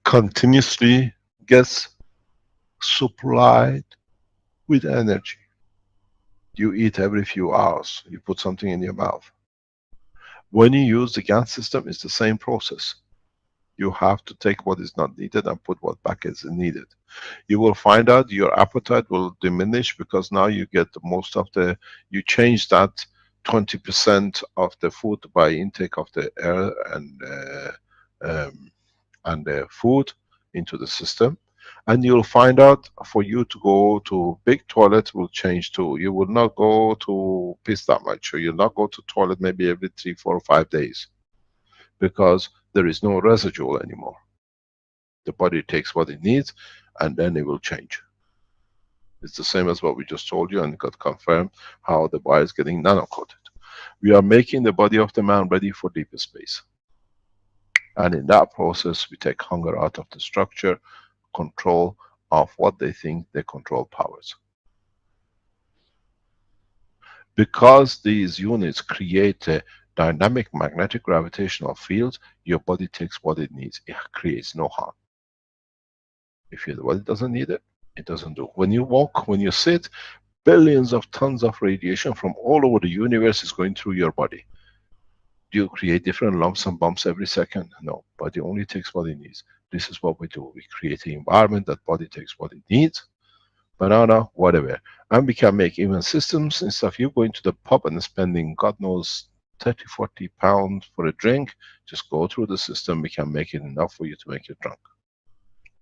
continuously gets supplied with energy. You eat every few hours, you put something in your mouth. When you use the GAN system, it's the same process. You have to take what is not needed and put what back is needed. You will find out your appetite will diminish, because now you get most of the, you change that 20% of the food by intake of the air and the food into the system. And you'll find out for you to go to big toilet will change too. You will not go to piss that much, or you'll not go to toilet maybe every 3, 4, or 5 days, because there is no residual anymore. The body takes what it needs and then it will change. It's the same as what we just told you, and got confirmed how the body is getting nano-coated. We are making the body of the man ready for deeper space. And in that process, we take hunger out of the structure, control of what they think they control powers. Because these units create a dynamic magnetic gravitational field, your body takes what it needs. It creates no harm. If your body doesn't need it, it doesn't do. When you walk, when you sit, billions of tons of radiation from all over the universe is going through your body. Do you create different lumps and bumps every second? No, body only takes what it needs. This is what we do. We create an environment that body takes what it needs, banana, whatever. And we can make even systems, instead of you going to the pub and spending God knows 30, 40 pounds for a drink, just go through the system, we can make it enough for you to make you drunk.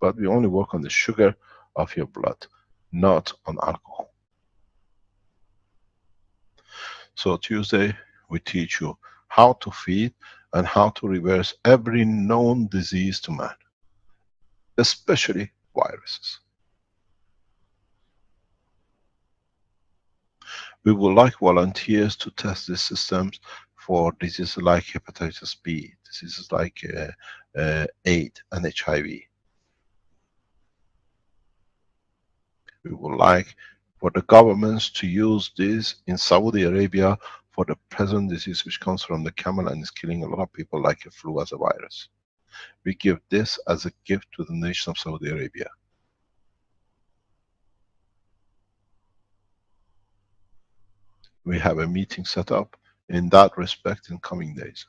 But we only work on the sugar of your blood, not on alcohol. So Tuesday, we teach you how to feed and how to reverse every known disease to man, especially viruses. We would like volunteers to test these systems for diseases like hepatitis B, diseases like AIDS and HIV. We would like for the governments to use this in Saudi Arabia for the present disease which comes from the camel and is killing a lot of people, like a flu as a virus. We give this as a gift to the nation of Saudi Arabia. We have a meeting set up in that respect in coming days.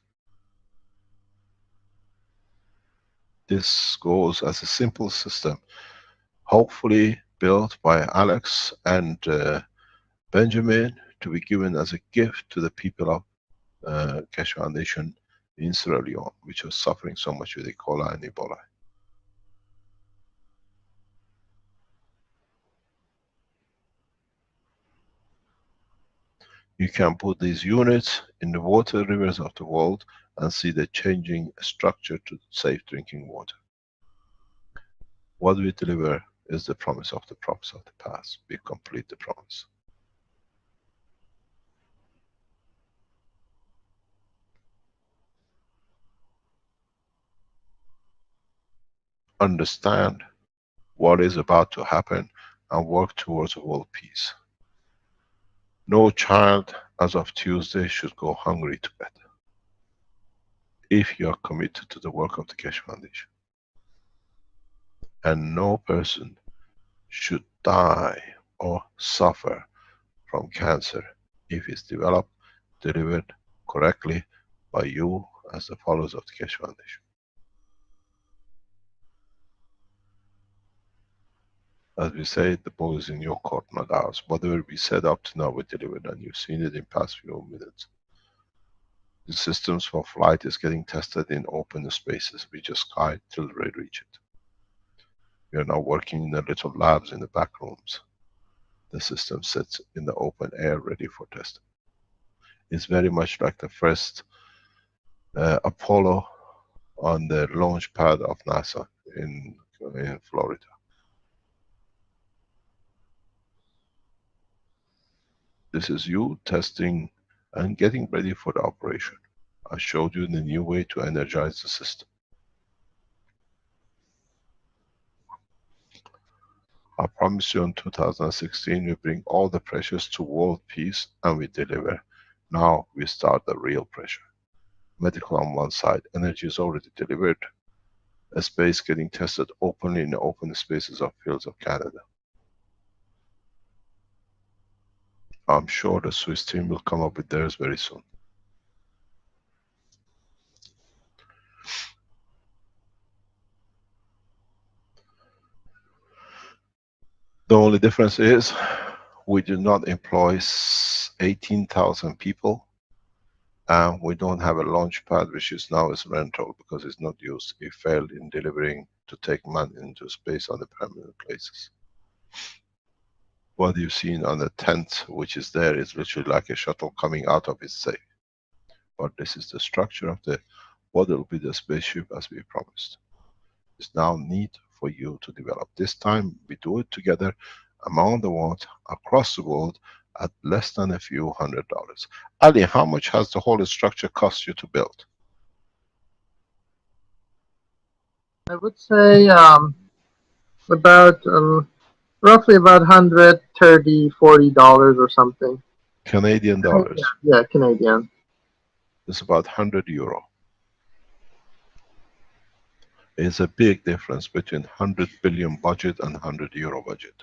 This goes as a simple system, hopefully built by Alex and Benjamin, to be given as a gift to the people of Keshe Foundation in Sierra Leone, which was suffering so much with E. coli and Ebola. You can put these units in the water rivers of the world and see the changing structure to safe drinking water. What we deliver is the promise of the past. We complete the promise. Understand what is about to happen and work towards a world peace. No child as of Tuesday should go hungry to bed, if you are committed to the work of the Keshe Foundation. And no person should die or suffer from cancer if it's developed, delivered correctly by you as the followers of the Keshe Foundation. As we say, the ball is in your court, not ours. Whatever we said up to now, we delivered, and you've seen it in past few minutes. The systems for flight is getting tested in open spaces. We just guide till we reach it. We are now working in the little labs in the back rooms. The system sits in the open air ready for testing. It's very much like the first Apollo on the launch pad of NASA in Florida. This is you testing and getting ready for the operation. I showed you the new way to energize the system. I promise you in 2016 we bring all the pressures to world peace and we deliver. Now we start the real pressure. Medical on one side, energy is already delivered. A space getting tested openly in the open spaces of fields of Canada. I'm sure the Swiss team will come up with theirs very soon. The only difference is we do not employ 18,000 people, and we don't have a launch pad which is now is rental because it's not used. It failed in delivering to take man into space on the permanent places. What you've seen on the tent which is there is literally like a shuttle coming out of its safe. But this is the structure of the what will be the spaceship as we promised. It's now need for you to develop. This time we do it together among the world, across the world, at less than a few $100. Ali, how much has the whole structure cost you to build? I would say about roughly about $130, $40 or something. Canadian dollars. Yeah, Canadian. It's about €100. It's a big difference between 100 billion budget and €100 budget.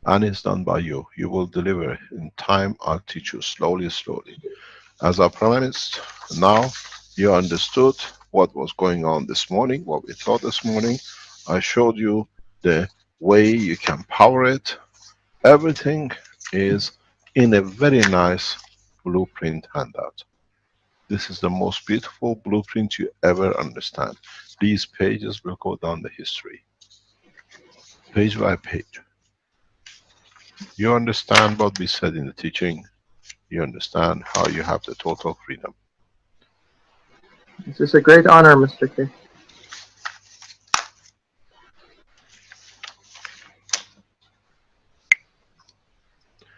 And it's done by you. You will deliver in time. I'll teach you slowly, slowly. As I promised, now you understood what was going on this morning, what we thought this morning. I showed you the way you can power it. Everything is in a very nice blueprint handout. This is the most beautiful blueprint you ever understand. These pages will go down the history. Page by page. You understand what we said in the teaching. You understand how you have the total freedom. This is a great honor, Mr. K.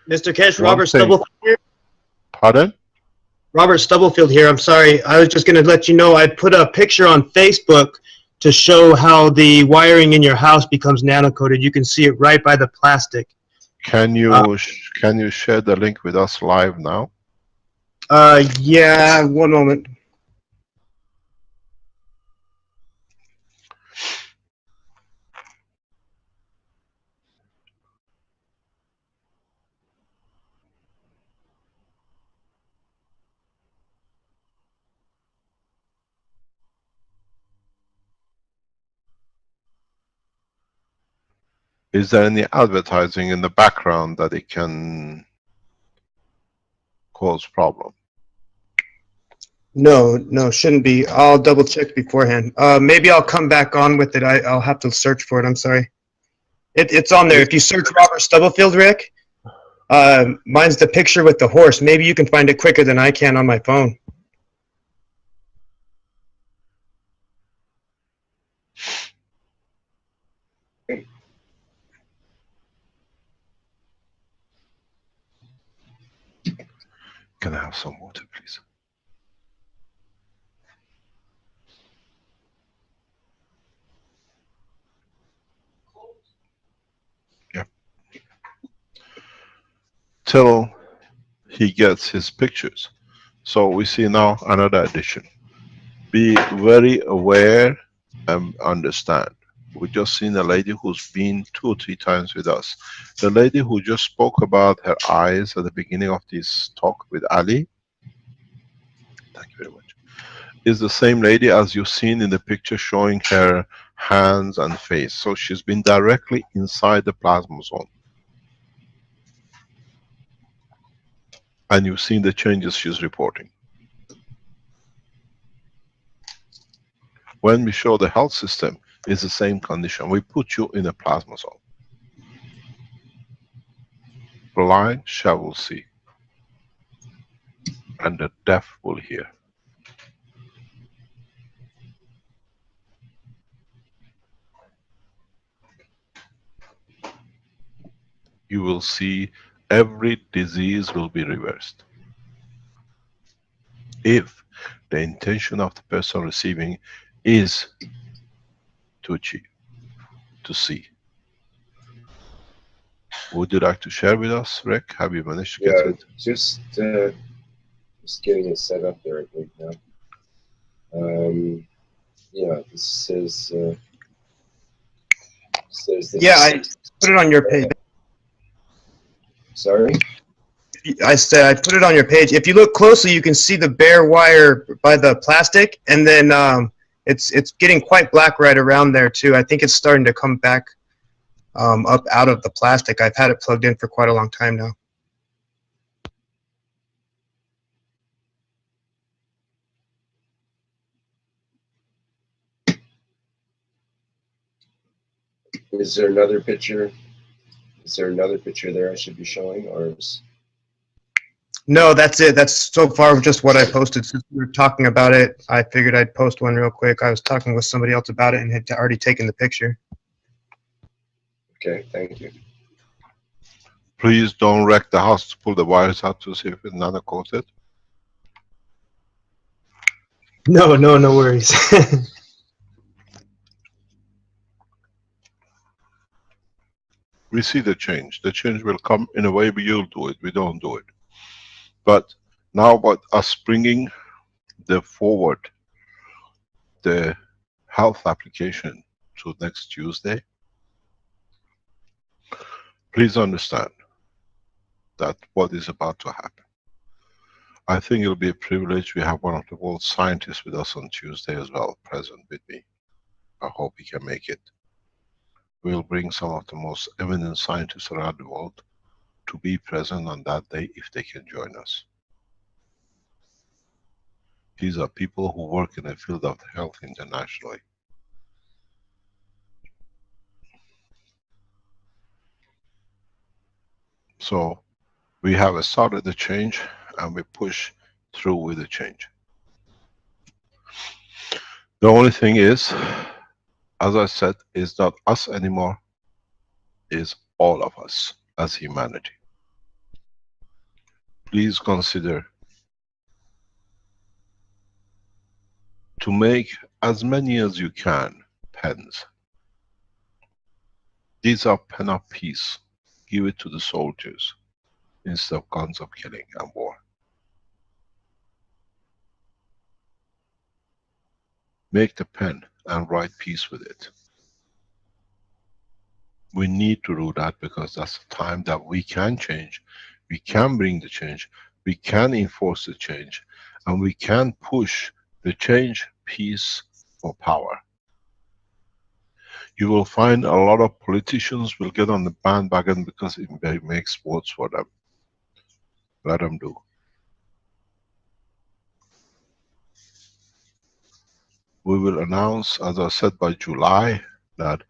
Mr. Keshe, Robert Stubblefield here. Pardon? Robert Stubblefield here. I'm sorry. I was just going to let you know I put a picture on Facebook to show how the wiring in your house becomes nano-coated. You can see it right by the plastic. Can you share the link with us live now? Yeah, one moment. Is there any advertising in the background that it can cause problem? No, shouldn't be. I'll double check beforehand. Maybe I'll come back on with it. I'll have to search for it. I'm sorry. It's on there. If you search Robert Stubblefield, Rick, mine's the picture with the horse. Maybe you can find it quicker than I can on my phone. Can I have some water, please? Yeah. Till he gets his pictures. So we see now another addition. Be very aware and understand. We just seen a lady who's been 2 or 3 times with us. The lady who just spoke about her eyes at the beginning of this talk with Ali, thank you very much, is the same lady as you've seen in the picture showing her hands and face. So she's been directly inside the plasma zone. And you've seen the changes she's reporting. When we show the health system, it's the same condition. We put you in a plasma zone. Blind shall see, and the deaf will hear. you will see every disease will be reversed. If the intention of the person receiving is to achieve, to see. Would you like to share with us, Rick? Have you managed to get it? Just getting it set up there, I think now. Yeah, this says that. Yeah, I put it on your page. Sorry? I said I put it on your page. If you look closely, you can see the bare wire by the plastic, and then it's getting quite black right around there too. I think it's starting to come back up out of the plastic. I've had it plugged in for quite a long time now. Is there another picture? Is there another picture there I should be showing, or is... No, that's it. That's so far just what I posted. Since we were talking about it, I figured I'd post one real quick. I was talking with somebody else about it and had already taken the picture. Okay, thank you. Please don't wreck the house to pull the wires out to see if it's nano coated. No worries. We see the change. The change will come in a way you'll do it. We don't do it. But now about us bringing the forward, the health application to next Tuesday, please understand that what is about to happen. I think it'll be a privilege. We have one of the world's scientists with us on Tuesday as well, present with me. I hope he can make it. We'll bring some of the most eminent scientists around the world to be present on that day if they can join us. These are people who work in the field of health internationally. So we have started the change and we push through with the change. The only thing is, as I said, is not us anymore, is all of us as humanity. Please consider to make as many as you can pens. These are pen of peace. Give it to the soldiers instead of guns of killing and war. Make the pen and write peace with it. We need to do that because that's the time that we can change, we can bring the change, we can enforce the change, and we can push the change, peace, or power. You will find a lot of politicians will get on the bandwagon because it makes votes for them. Let them do. We will announce, as I said, by July, that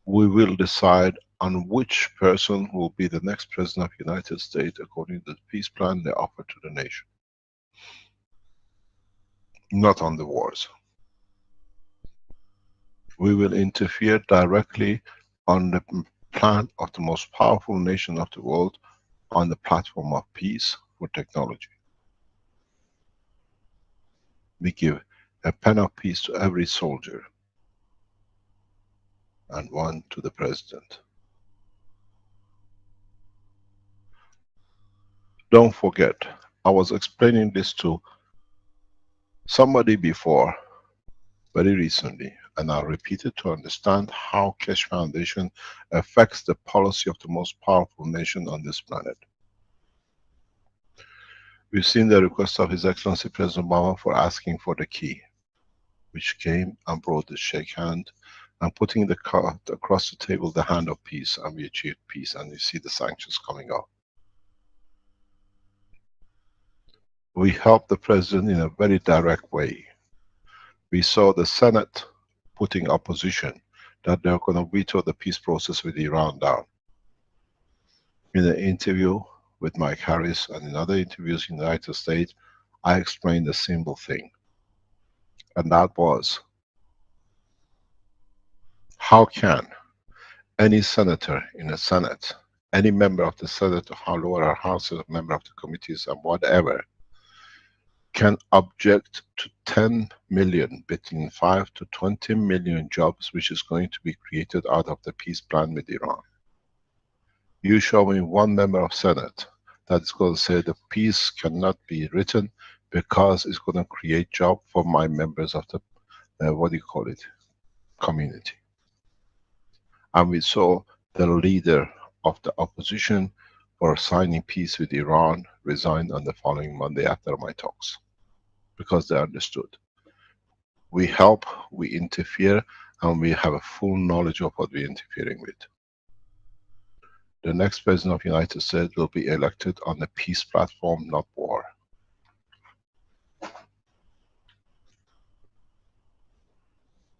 we will decide on which person will be the next President of the United States according to the peace plan they offer to the nation. Not on the wars. We will interfere directly on the plan of the most powerful nation of the world on the platform of peace for technology. We give a pen of peace to every soldier and one to the president. Don't forget, I was explaining this to somebody before, very recently, and I'll repeat it to understand how Keshe Foundation affects the policy of the most powerful nation on this planet. We've seen the request of His Excellency President Obama for asking for the key, which came and brought the shake hand and putting the card across the table, the hand of peace, and we achieved peace, and you see the sanctions coming up. We helped the President in a very direct way. We saw the Senate putting opposition that they're going to veto the peace process with Iran down. In an interview with Mike Harris and in other interviews in the United States, I explained a simple thing. And that was, how can any senator in the Senate any member of the Senate or lower house, a member of the committees and whatever, can object to 10 million, between 5 to 20 million jobs which is going to be created out of the peace plan with Iran. You show me one member of Senate that's going to say the peace cannot be written because it's going to create job for my members of the, what do you call it, community. And we saw the leader of the opposition for signing peace with Iran resigned on the following Monday after my talks, because they understood. We help, we interfere, and we have a full knowledge of what we're interfering with. The next President of the United States will be elected on a peace platform, not war.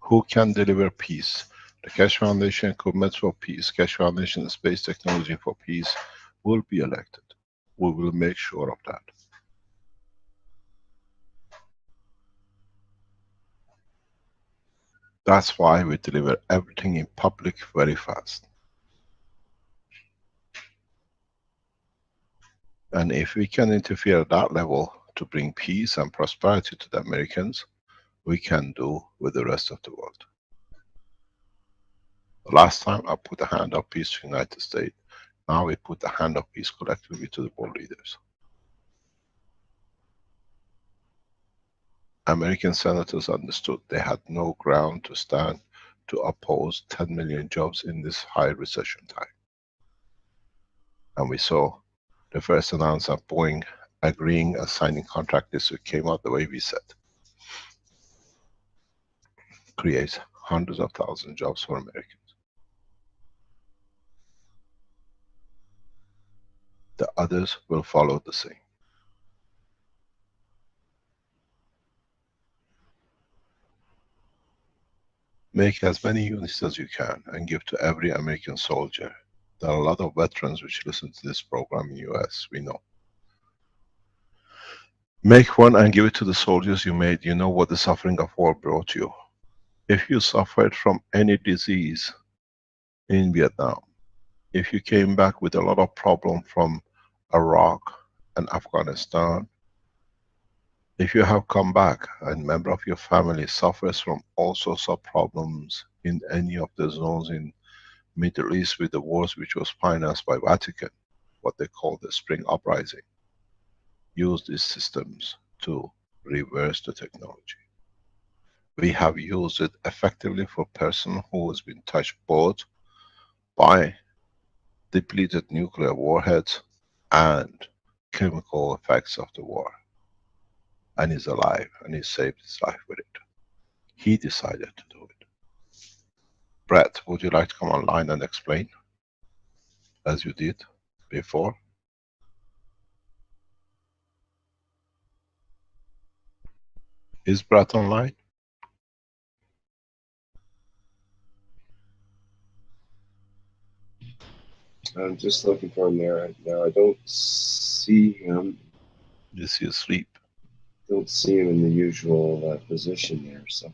Who can deliver peace? The Keshe Foundation, Commitment for Peace, Keshe Foundation, Space Technology for Peace will be elected. We will make sure of that. That's why we deliver everything in public very fast. And if we can interfere at that level to bring peace and prosperity to the Americans, we can do with the rest of the world. Last time I put a hand of peace to the United States. Now we put the hand of peace collectively to the world leaders. American senators understood they had no ground to stand to oppose 10 million jobs in this high recession time. And we saw the first announcement of Boeing agreeing and signing contract this week came out the way we said. Creates hundreds of thousands of jobs for Americans. The others will follow the same. Make as many units as you can and give to every American soldier. There are a lot of veterans which listen to this program in the US, we know. Make one and give it to the soldiers you made. You know what the suffering of war brought you. If you suffered from any disease in Vietnam, if you came back with a lot of problem from Iraq and Afghanistan, if you have come back and a member of your family suffers from all sorts of problems in any of the zones in Middle East with the wars which was financed by Vatican, what they call the Spring Uprising, use these systems to reverse the technology. We have used it effectively for a person who has been touched both by depleted nuclear warheads and chemical effects of the war. And he's alive, and he saved his life with it. He decided to do it. Brett, would you like to come online and explain, as you did before? Is Brett online? I'm just looking for him there right now. I don't see him. Is he asleep? Don't see him in the usual position there, so.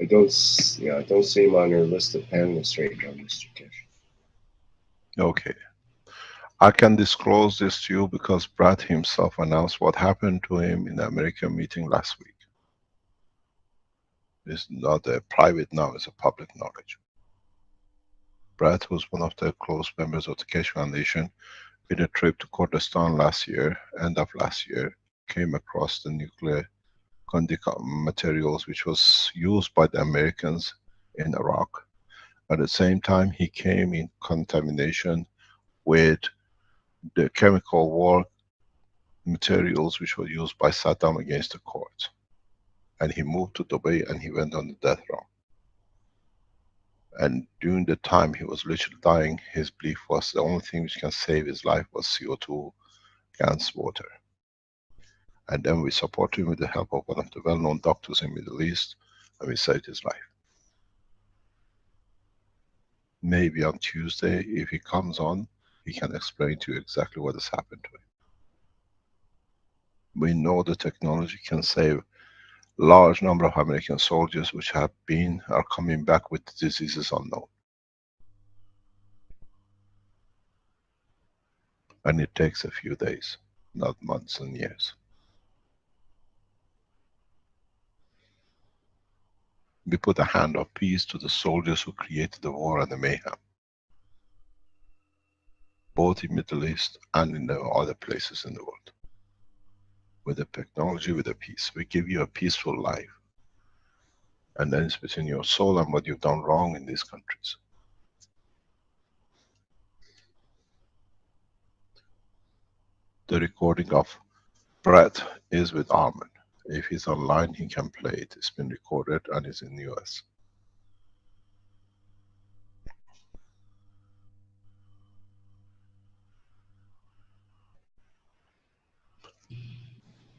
I don't see him on your list of panelists right now, Mr. Keshe. Okay. I can disclose this to you because Brad himself announced what happened to him in the American meeting last week. It's not a private now, it's a public knowledge. Brad was one of the close members of the Keshe Foundation in a trip to Kurdistan last year, end of last year, came across the nuclear materials which was used by the Americans in Iraq. At the same time, he came in contamination with the chemical war materials which were used by Saddam against the Kurds. And he moved to Dubai and he went on the death row. And during the time he was literally dying, his belief was the only thing which can save his life was CO2, gas, water. And then we supported him with the help of one of the well-known doctors in the Middle East, and we saved his life. Maybe on Tuesday, if he comes on, he can explain to you exactly what has happened to him. We know the technology can save large number of American soldiers which have been, are coming back with diseases unknown. And it takes a few days, not months and years. We put a hand of peace to the soldiers who created the war and the mayhem, both in Middle East and in the other places in the world. With the technology, with the peace. We give you a peaceful life. And then it's between your soul and what you've done wrong in these countries. The recording of Brett is with Armin. If he's online, he can play it. It's been recorded and it's in the US.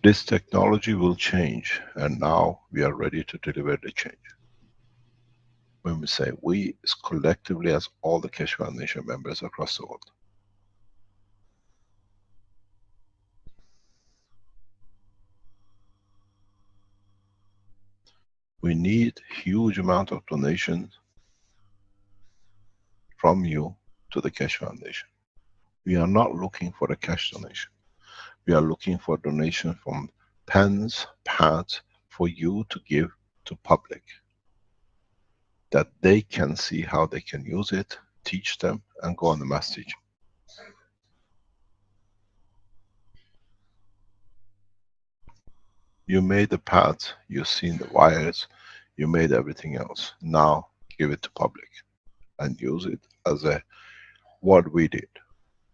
This technology will change, and now we are ready to deliver the change. When we say we, it's collectively as all the Keshe Foundation members across the world. We need huge amount of donations from you to the Keshe Foundation. We are not looking for a cash donation. We are looking for donation from pens, pads, for you to give to public. That they can see how they can use it, teach them, and go on the mass teaching. You made the pads, you've seen the wires, you made everything else. Now give it to public and use it as a, what we did,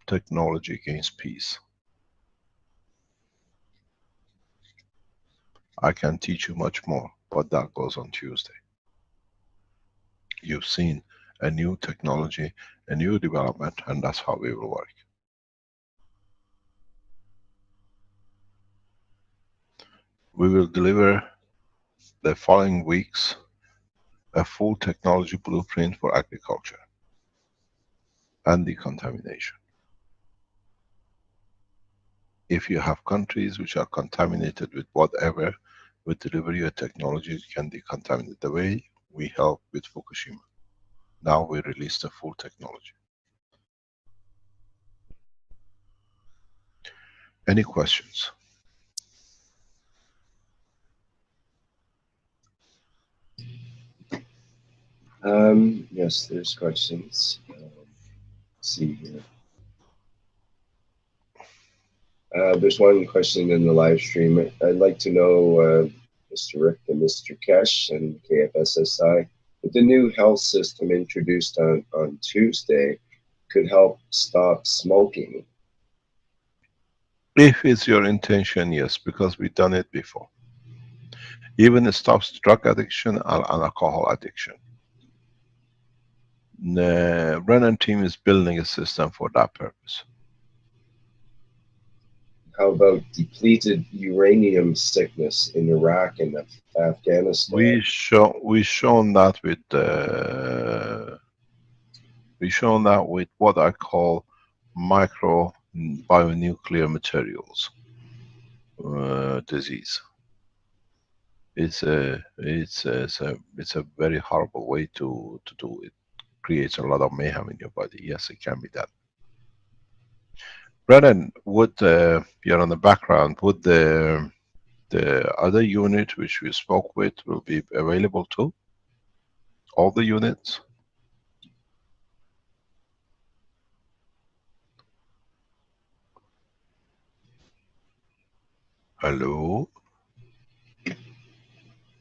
technology against peace. I can teach you much more, but that goes on Tuesday. You've seen a new technology, a new development, and that's how we will work. We will deliver the following weeks a full technology blueprint for agriculture and decontamination. If you have countries which are contaminated with whatever, we deliver you a technology that can decontaminate, the way we help with Fukushima. Now we release the full technology. Any questions? Yes, there's questions. Let's see here. There's one question in the live stream. I'd like to know, Mr. Rick and Mr. Keshe and KFSSI, if the new health system introduced on Tuesday could help stop smoking. If it's your intention, yes, because we've done it before. Even it stops drug addiction and alcohol addiction. The Brennan team is building a system for that purpose. How about depleted uranium sickness in Iraq and Afghanistan? We've shown that with what I call micro bionuclear materials disease. It's a very horrible way to do it. Creates a lot of mayhem in your body. Yes, it can be done. Brennan, would you're on the background, would the other unit which we spoke with will be available too? All the units? Hello?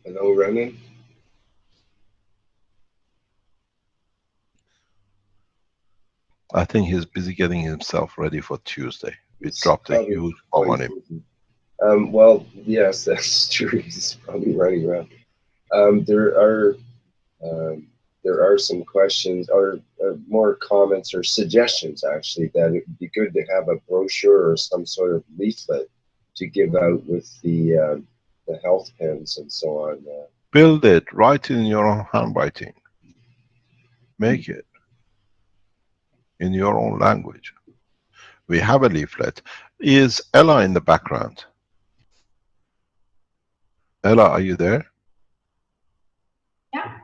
Hello, Brennan? I think he's busy getting himself ready for Tuesday. We dropped a huge bomb on him. Well, yes, that's true. He's probably running around. There are some questions or more comments or suggestions, actually, that it would be good to have a brochure or some sort of leaflet to give out with the health pens and so on. Build it, write it in your own handwriting. Make it in your own language. We have a leaflet. Is Ella in the background? Ella, are you there? Yeah.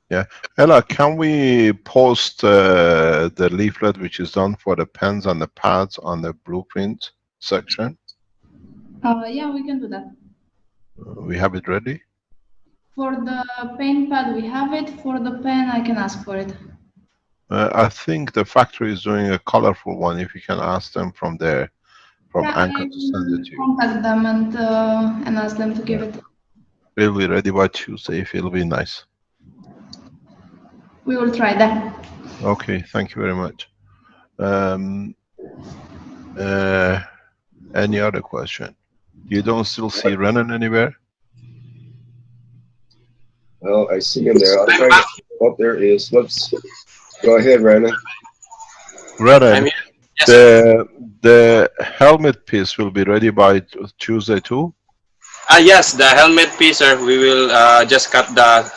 Yeah. Ella, can we post the leaflet which is done for the pens and the pads on the blueprint section? Yeah, we can do that. We have it ready? For the paint pad, we have it. For the pen, I can ask for it. I think the factory is doing a colorful one. If you can ask them from there, from Yeah, Anchor I to send it to you. contact them and ask them to give it. It'll be ready by Tuesday if it'll be nice. We will try that. Okay, thank you very much. Any other question? You don't still see Renan anywhere? Well, I see him there. I'll try to. Oh, there he is. Whoops. Go ahead, Renan. Renan, Yes, the helmet piece will be ready by Tuesday too? Yes, the helmet piece, sir. We will just cut the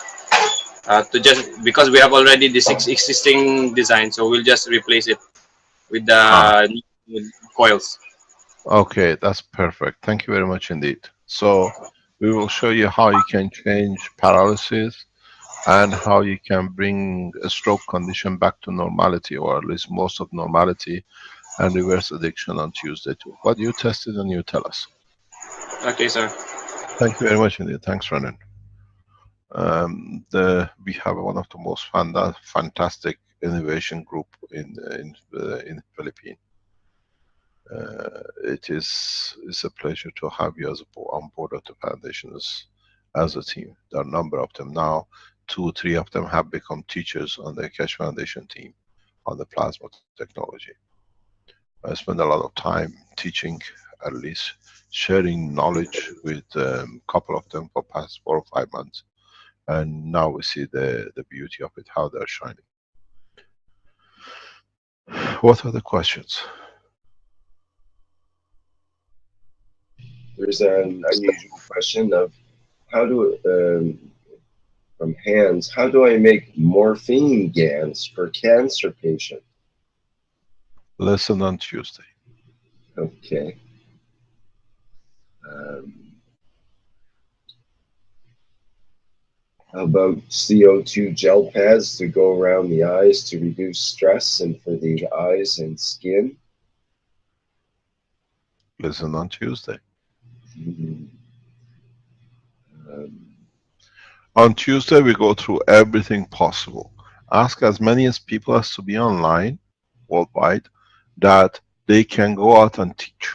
because we have already this existing design, so we'll just replace it with the new coils. Okay, that's perfect. Thank you very much indeed. So we will show you how you can change paralysis and how you can bring a stroke condition back to normality, or at least most of normality, and reverse addiction on Tuesday too. But you test it and you tell us. Okay, sir. Thank you very much indeed. Thanks, Renan. We have one of the most fantastic innovation group in Philippines. It's a pleasure to have you as on board of the foundation as a team. There are a number of them now. 2 or 3 of them have become teachers on the Keshe Foundation team on the plasma technology. I spend a lot of time teaching, at least sharing knowledge with a couple of them for past 4 or 5 months. And now we see the beauty of it, how they're shining. What are the questions? There's an unusual question of how do, from Hans, how do I make morphine gans for cancer patient? Lesson on Tuesday. Okay. How about CO2 gel pads to go around the eyes to reduce stress and for the eyes and skin? Listen on Tuesday. On Tuesday, we go through everything possible. Ask as many as people as to be online, worldwide, that they can go out and teach.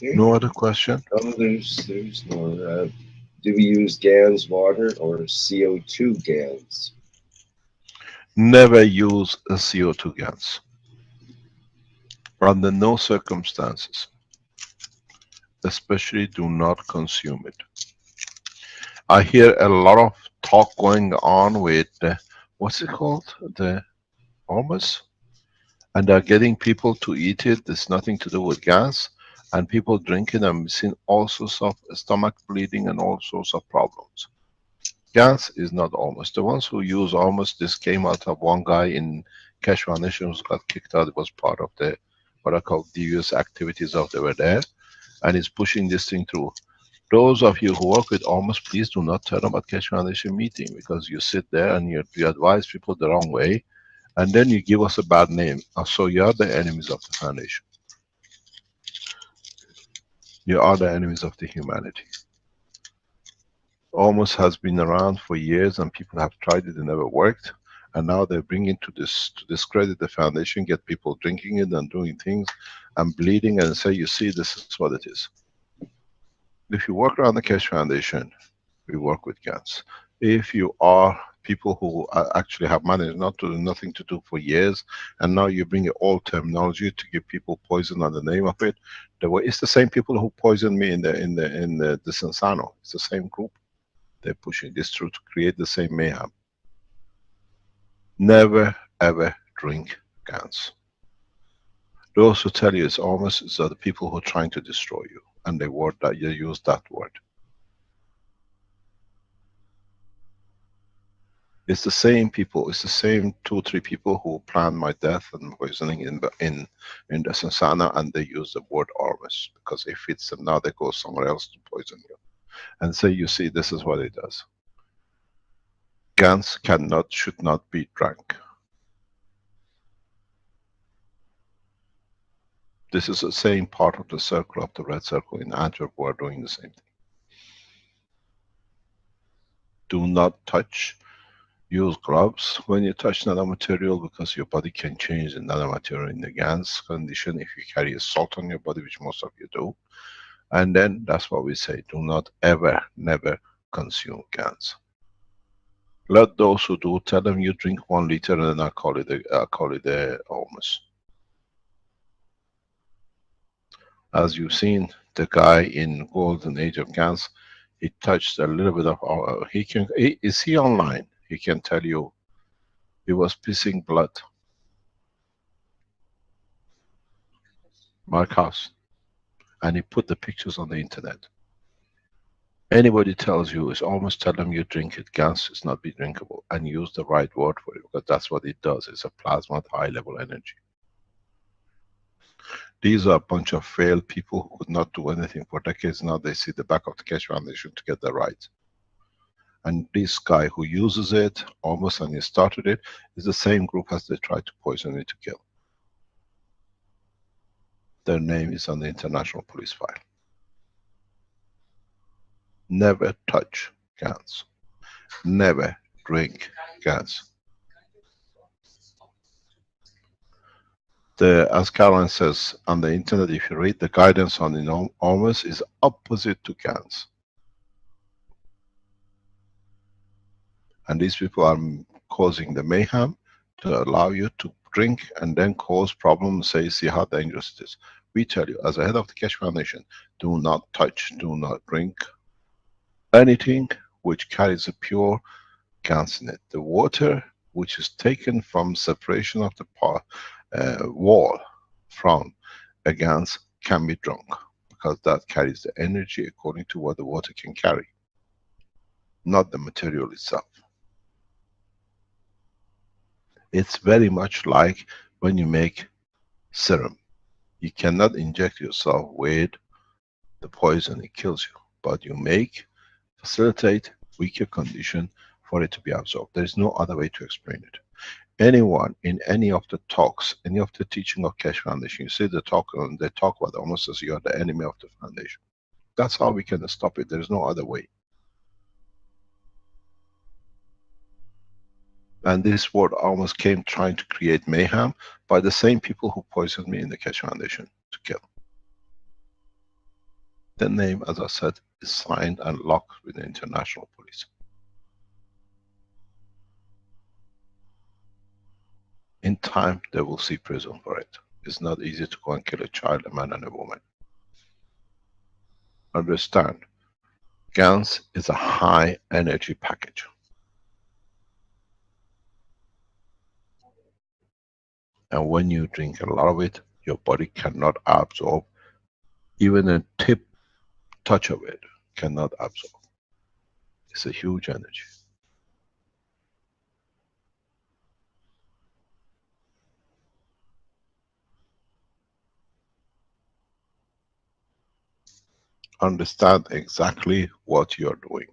Okay. No other question? Oh, there's more. Do we use GANs water or CO2 GANs? Never use a CO2 gas. Under no circumstances. Especially do not consume it. I hear a lot of talk going on with, what's it called? The almost? And they're getting people to eat it. There's nothing to do with gas. And people drink it and seeing all sorts of stomach bleeding and all sorts of problems. Gas is not almost. The ones who use almost, this came out of one guy in Keshe Foundation who got kicked out. It was part of the, what I call devious activities of they were there. And he's pushing this thing through. Those of you who work with almost, please do not turn up at Keshe Foundation meeting, because you sit there and you advise people the wrong way. And then you give us a bad name. So you are the enemies of the foundation. You are the enemies of the humanity. Almost has been around for years and people have tried it, it never worked. And now they're bringing to discredit the foundation, get people drinking it and doing things and bleeding and say, you see, this is what it is. If you work around the Keshe Foundation, we work with GANs. If you are people who actually have managed nothing to do for years, and now you bring old terminology to give people poison on the name of it, it's the same people who poisoned me in the Sensano. It's the same group. They're pushing this through to create the same mayhem. Never ever drink GANs. Those who tell you it's almost, are the people who are trying to destroy you, and they use that word. It's the same people, it's the same 2-3 people who planned my death and poisoning in the Sansana, and they use the word Ormus, because if it's now they go somewhere else to poison you. And say, you see, this is what it does. Gans cannot, should not be drank. This is the same part of the circle, of the red circle in Antwerp, who are doing the same thing. Do not touch. Use gloves when you touch nanomaterial, because your body can change the nanomaterial in the Gans condition if you carry a salt on your body, which most of you do. And then that's what we say, do not ever, never consume Gans. Let those who do, tell them you drink 1 liter, and then I call it a almost. As you've seen, the guy in golden age of Gans, he touched a little bit of our, is he online? He can tell you he was pissing blood. Mark House. And he put the pictures on the internet. Anybody tells you, it's almost, tell them you drink it, Gans is not be drinkable, and use the right word for it, because that's what it does. It's a plasma at high level energy. These are a bunch of failed people who could not do anything for decades. Now they see the back of the Keshe Foundation to get that right. And this guy who uses it, almost, and he started it, is the same group as they tried to poison me to kill. Their name is on the international police file. Never touch Gans. Never drink Gans. As Caroline says on the internet, if you read the guidance on the almost, is opposite to Gans. And these people are causing the mayhem to allow you to drink and then cause problems, say, see how dangerous it is. We tell you, as a head of the Keshe Foundation, do not touch, do not drink anything which carries a pure Gans in it. The water which is taken from separation of the wall from a Gans can be drunk, because that carries the energy according to what the water can carry, not the material itself. It's very much like when you make serum. You cannot inject yourself with the poison, it kills you. But you facilitate weaker condition for it to be absorbed. There is no other way to explain it. Anyone in any of the talks, any of the teaching of Keshe Foundation, you see the talk, and they talk about almost as you are the enemy of the foundation. That's how we can stop it. There is no other way. And this word almost came trying to create mayhem by the same people who poisoned me in the Keshe Foundation to kill. The name, as I said, is signed and locked with the international police. In time, they will see prison for it. It's not easy to go and kill a child, a man and a woman. Understand, Gans is a high energy package. And when you drink a lot of it, your body cannot absorb. Even a touch of it cannot absorb. It's a huge energy. Understand exactly what you're doing.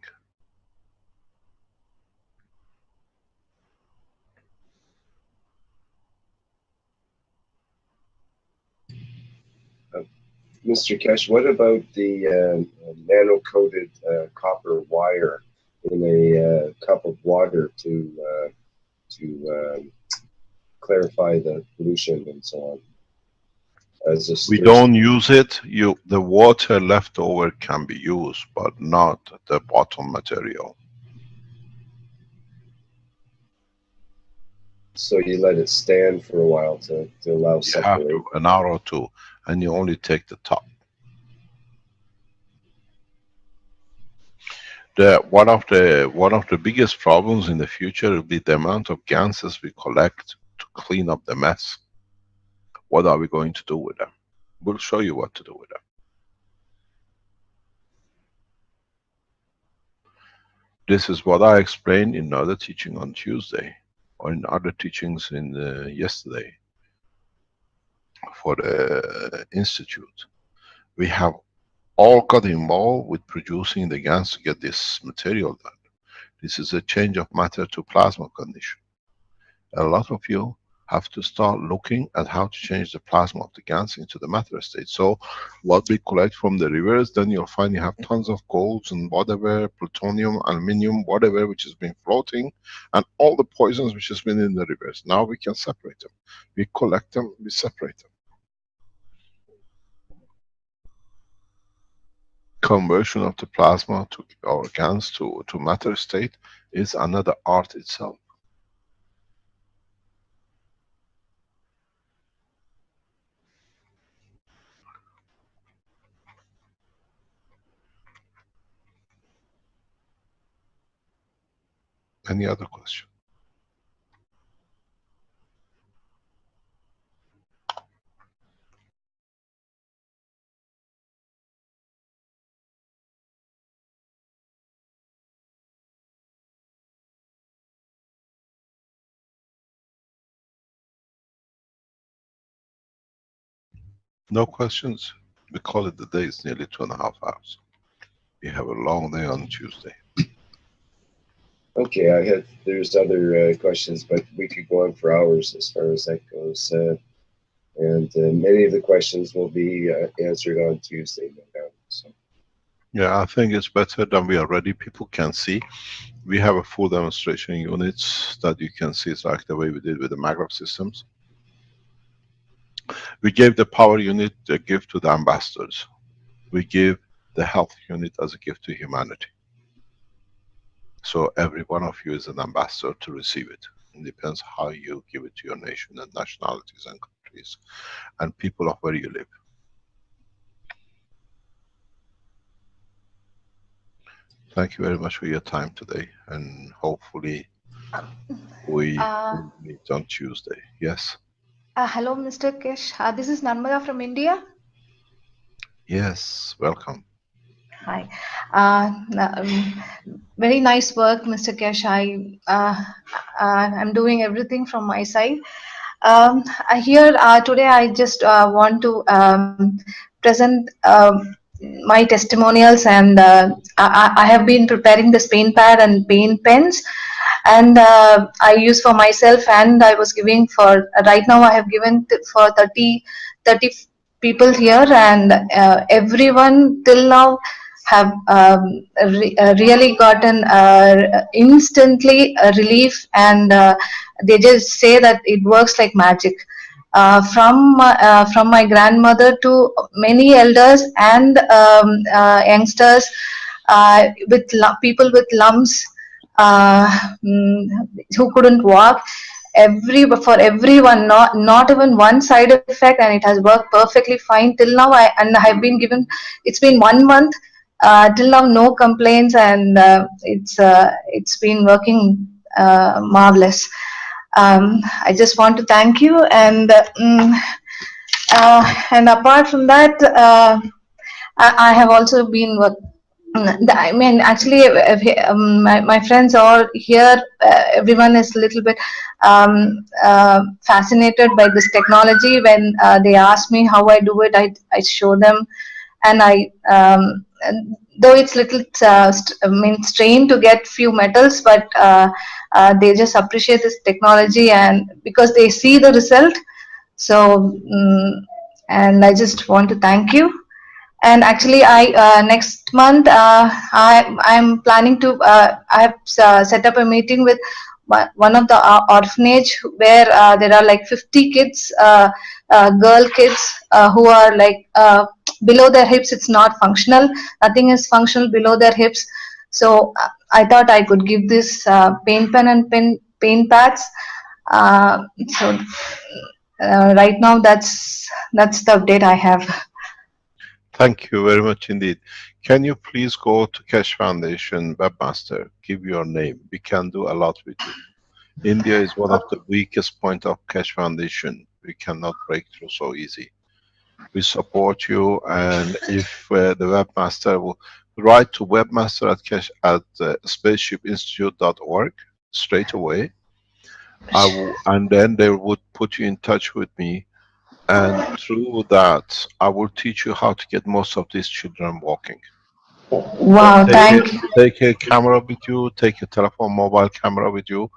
Mr. Keshe, what about the nano-coated copper wire in a cup of water to clarify the pollution and so on? We don't use it. The water left over can be used, but not the bottom material. So you let it stand for a while to allow separation. You have to, an hour or two, and you only take the top. One of the biggest problems in the future will be the amount of ganses we collect to clean up the mess. What are we going to do with them? We'll show you what to do with them. This is what I explained in other teaching on Tuesday, or in other teachings in yesterday for the Institute. We have all got involved with producing the GANs to get this material done. This is a change of matter to plasma condition. A lot of you have to start looking at how to change the plasma of the GANs into the matter state. So what we collect from the rivers, then you'll find you have tons of golds and whatever, plutonium, aluminium, whatever, which has been floating, and all the poisons which has been in the rivers. Now we can separate them. We collect them, we separate them. Conversion of the plasma to our GANs to matter state is another art itself. Any other question? No questions? We call it the day. It's nearly 2.5 hours. We have a long day on Tuesday. Okay, there's other questions, but we could go on for hours as far as that goes. And many of the questions will be answered on Tuesday, no doubt. So. Yeah, I think it's better than we are ready. People can see. We have a full demonstration units that you can see. It's like the way we did with the maglev systems. We gave the power unit a gift to the ambassadors. We give the health unit as a gift to humanity. So every one of you is an ambassador to receive it. It depends how you give it to your nation and nationalities and countries and people of where you live. Thank you very much for your time today, and hopefully we meet on Tuesday. Yes? Hello, Mr. Keshe. This is Narmada from India. Yes, welcome. Hi. Very nice work, Mr. Keshe. I'm doing everything from my side. Here today I just want to present my testimonials, and I have been preparing this paint pad and paint pens, and I use for myself, and I was giving for, right now I have given for 30 people here, and everyone till now have really gotten instantly relief, and they just say that it works like magic. From my grandmother to many elders and youngsters, with people with lumps, who couldn't walk, for everyone, not even one side effect, and it has worked perfectly fine till now. I've been given, it's been 1 month, till now no complaints, and it's been working marvelous. I just want to thank you, and apart from that, I have also been I mean, actually, my friends are here. Everyone is a little bit fascinated by this technology. When they ask me how I do it, I show them, and though it's little strange to get few metals, but they just appreciate this technology, and because they see the result. So, and I just want to thank you. And actually, next month I'm planning to. I have set up a meeting with one of the orphanage where there are like 50 kids, girl kids, who are like below their hips. It's not functional. Nothing is functional below their hips. So I thought I could give this paint pen and paint pads. So right now, that's the update I have. Thank you very much indeed. Can you please go to Keshe Foundation Webmaster, give your name. We can do a lot with you. India is one of the weakest point of Keshe Foundation. We cannot break through so easy. We support you, and if the webmaster will write to webmaster at spaceshipinstitute.org straight away. And then they would put you in touch with me, and through that I will teach you how to get most of these children walking. Wow, thank you. Take a camera with you, take a telephone mobile camera with you.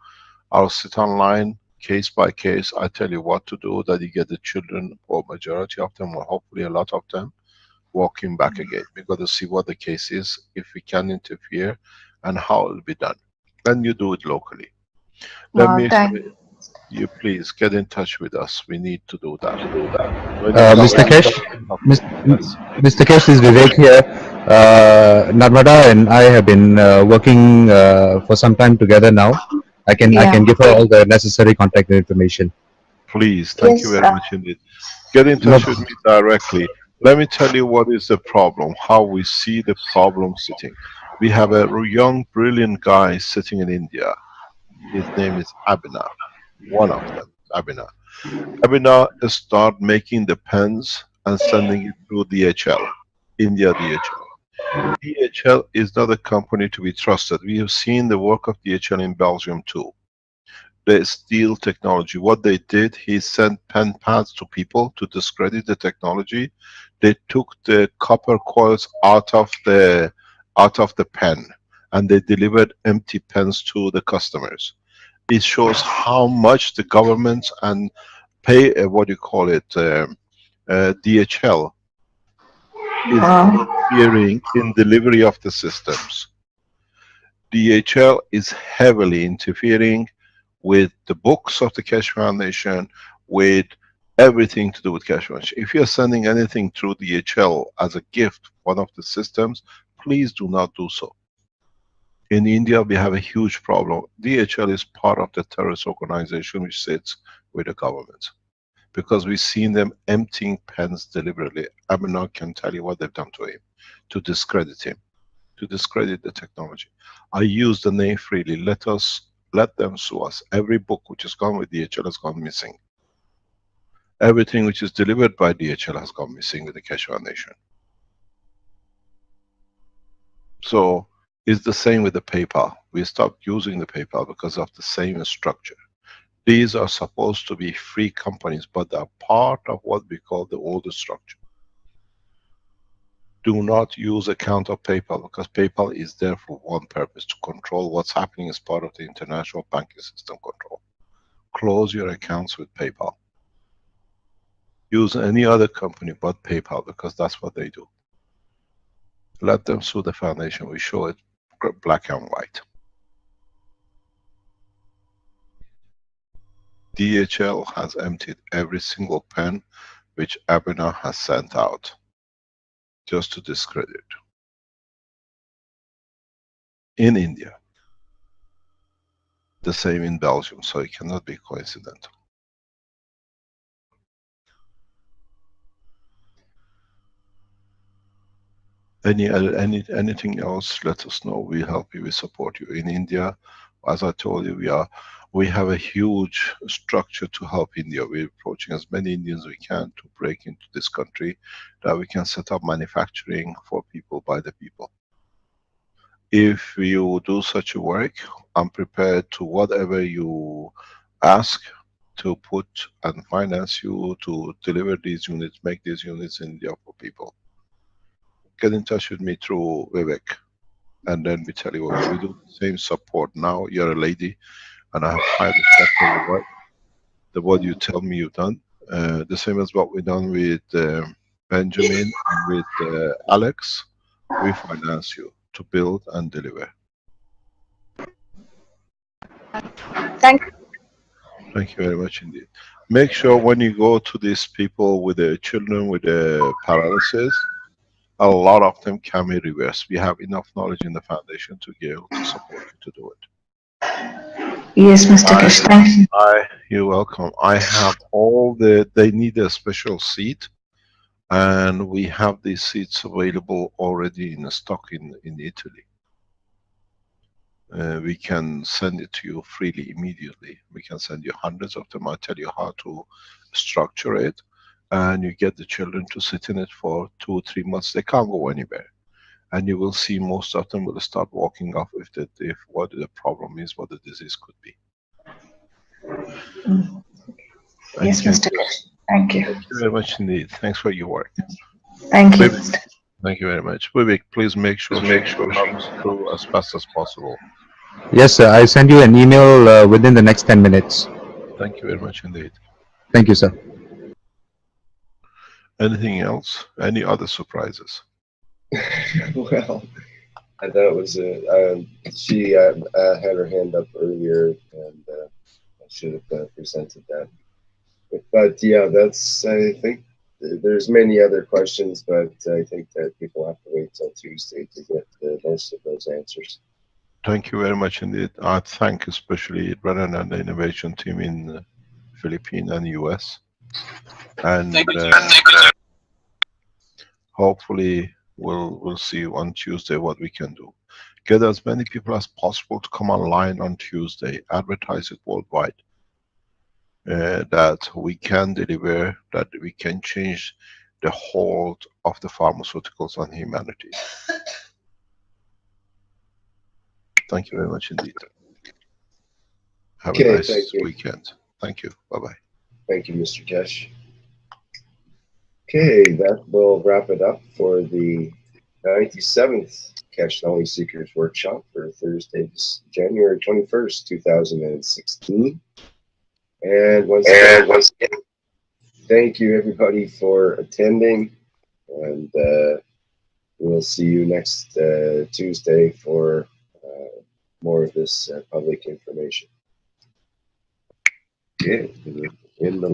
I'll sit online case by case. I tell you what to do, that you get the children, or majority of them, or hopefully a lot of them, walking back again. We got to see what the case is, if we can interfere, and how it will be done. And you do it locally. Let me explain. You please get in touch with us. We need to do that. Mr. Keshe, Mr. Keshe, this is Vivek here. Narmada and I have been working for some time together now. I can give her all the necessary contact information. Please, thank you very much indeed. Get in touch with me directly. Let me tell you what is the problem, how we see the problem sitting. We have a young, brilliant guy sitting in India. His name is Abhinav. One of them, Abhinav. Abhinav start making the pens and sending it through DHL, India DHL. DHL is not a company to be trusted. We have seen the work of DHL in Belgium too. They steal technology. What they did, he sent pen pads to people to discredit the technology. They took the copper coils out of the pen, and they delivered empty pens to the customers. It shows how much the government and DHL is interfering in delivery of the systems. DHL is heavily interfering with the books of the Keshe Foundation, with everything to do with Keshe Foundation. If you're sending anything through DHL as a gift, one of the systems, please do not do so. In India, we have a huge problem. DHL is part of the terrorist organization which sits with the government, because we've seen them emptying pens deliberately. Abhinav can tell you what they've done to him, to discredit him, to discredit the technology. I use the name freely. Let them sue us. Every book which has gone with DHL has gone missing. Everything which is delivered by DHL has gone missing with the Keshe Foundation. So it's the same with the PayPal. We stopped using the PayPal because of the same structure. These are supposed to be free companies, but they are part of what we call the older structure. Do not use account of PayPal, because PayPal is there for one purpose, to control what's happening as part of the international banking system control. Close your accounts with PayPal. Use any other company but PayPal, because that's what they do. Let them sue the foundation. We show it black and white. DHL has emptied every single pen which Abhinav has sent out, just to discredit. In India. The same in Belgium, so it cannot be coincidental. Anything else, let us know. We help you, we support you. In India, as I told you, we have a huge structure to help India. We're approaching as many Indians we can to break into this country, that we can set up manufacturing for people, by the people. If you do such a work, I'm prepared to whatever you ask, to put and finance you to deliver these units, make these units in India for people. Get in touch with me through Vivek, and then we tell you what we do. Same support. Now you're a lady, and I have high respect for your work. What you tell me you've done. The same as what we've done with Benjamin and with Alex. We finance you to build and deliver. Thank you. Thank you very much indeed. Make sure when you go to these people with the children with the paralysis, a lot of them can be reversed. We have enough knowledge in the foundation to be able to support you to do it. Yes, Mr. Keshe, thank you. You're welcome. I have all they need a special seat, and we have these seats available already in stock in Italy. We can send it to you freely, immediately. We can send you hundreds of them. I'll tell you how to structure it, and you get the children to sit in it for 2 or 3 months. They can't go anywhere. and you will see most of them will start walking off if what the problem is, what the disease could be. Yes, Mr. Keshe. Thank you. Thank you very much indeed. Thanks for your work. Thank you. Thank you very much. Vivek, please make sure comes through as fast as possible. Yes, sir. I send you an email within the next 10 minutes. Thank you very much indeed. Thank you, sir. Anything else? Any other surprises? Well, that was she had her hand up earlier, and I should have presented that. But yeah, that's, I think there's many other questions, but I think that people have to wait till Tuesday to get most of those answers. Thank you very much indeed. I thank especially Brennan and the innovation team in Philippines and US. And hopefully we'll see on Tuesday what we can do. Get as many people as possible to come online on Tuesday, advertise it worldwide. That we can deliver, that we can change the hold of the pharmaceuticals on humanity. Thank you very much indeed. Have a nice weekend. Thank you. Bye-bye. Thank you, Mr. Keshe. Okay, that will wrap it up for the 97th Keshe Knowledge Seekers Workshop for Thursday, January 21st, 2016. And once again, thank you everybody for attending, and we'll see you next Tuesday for more of this public information. Okay, in the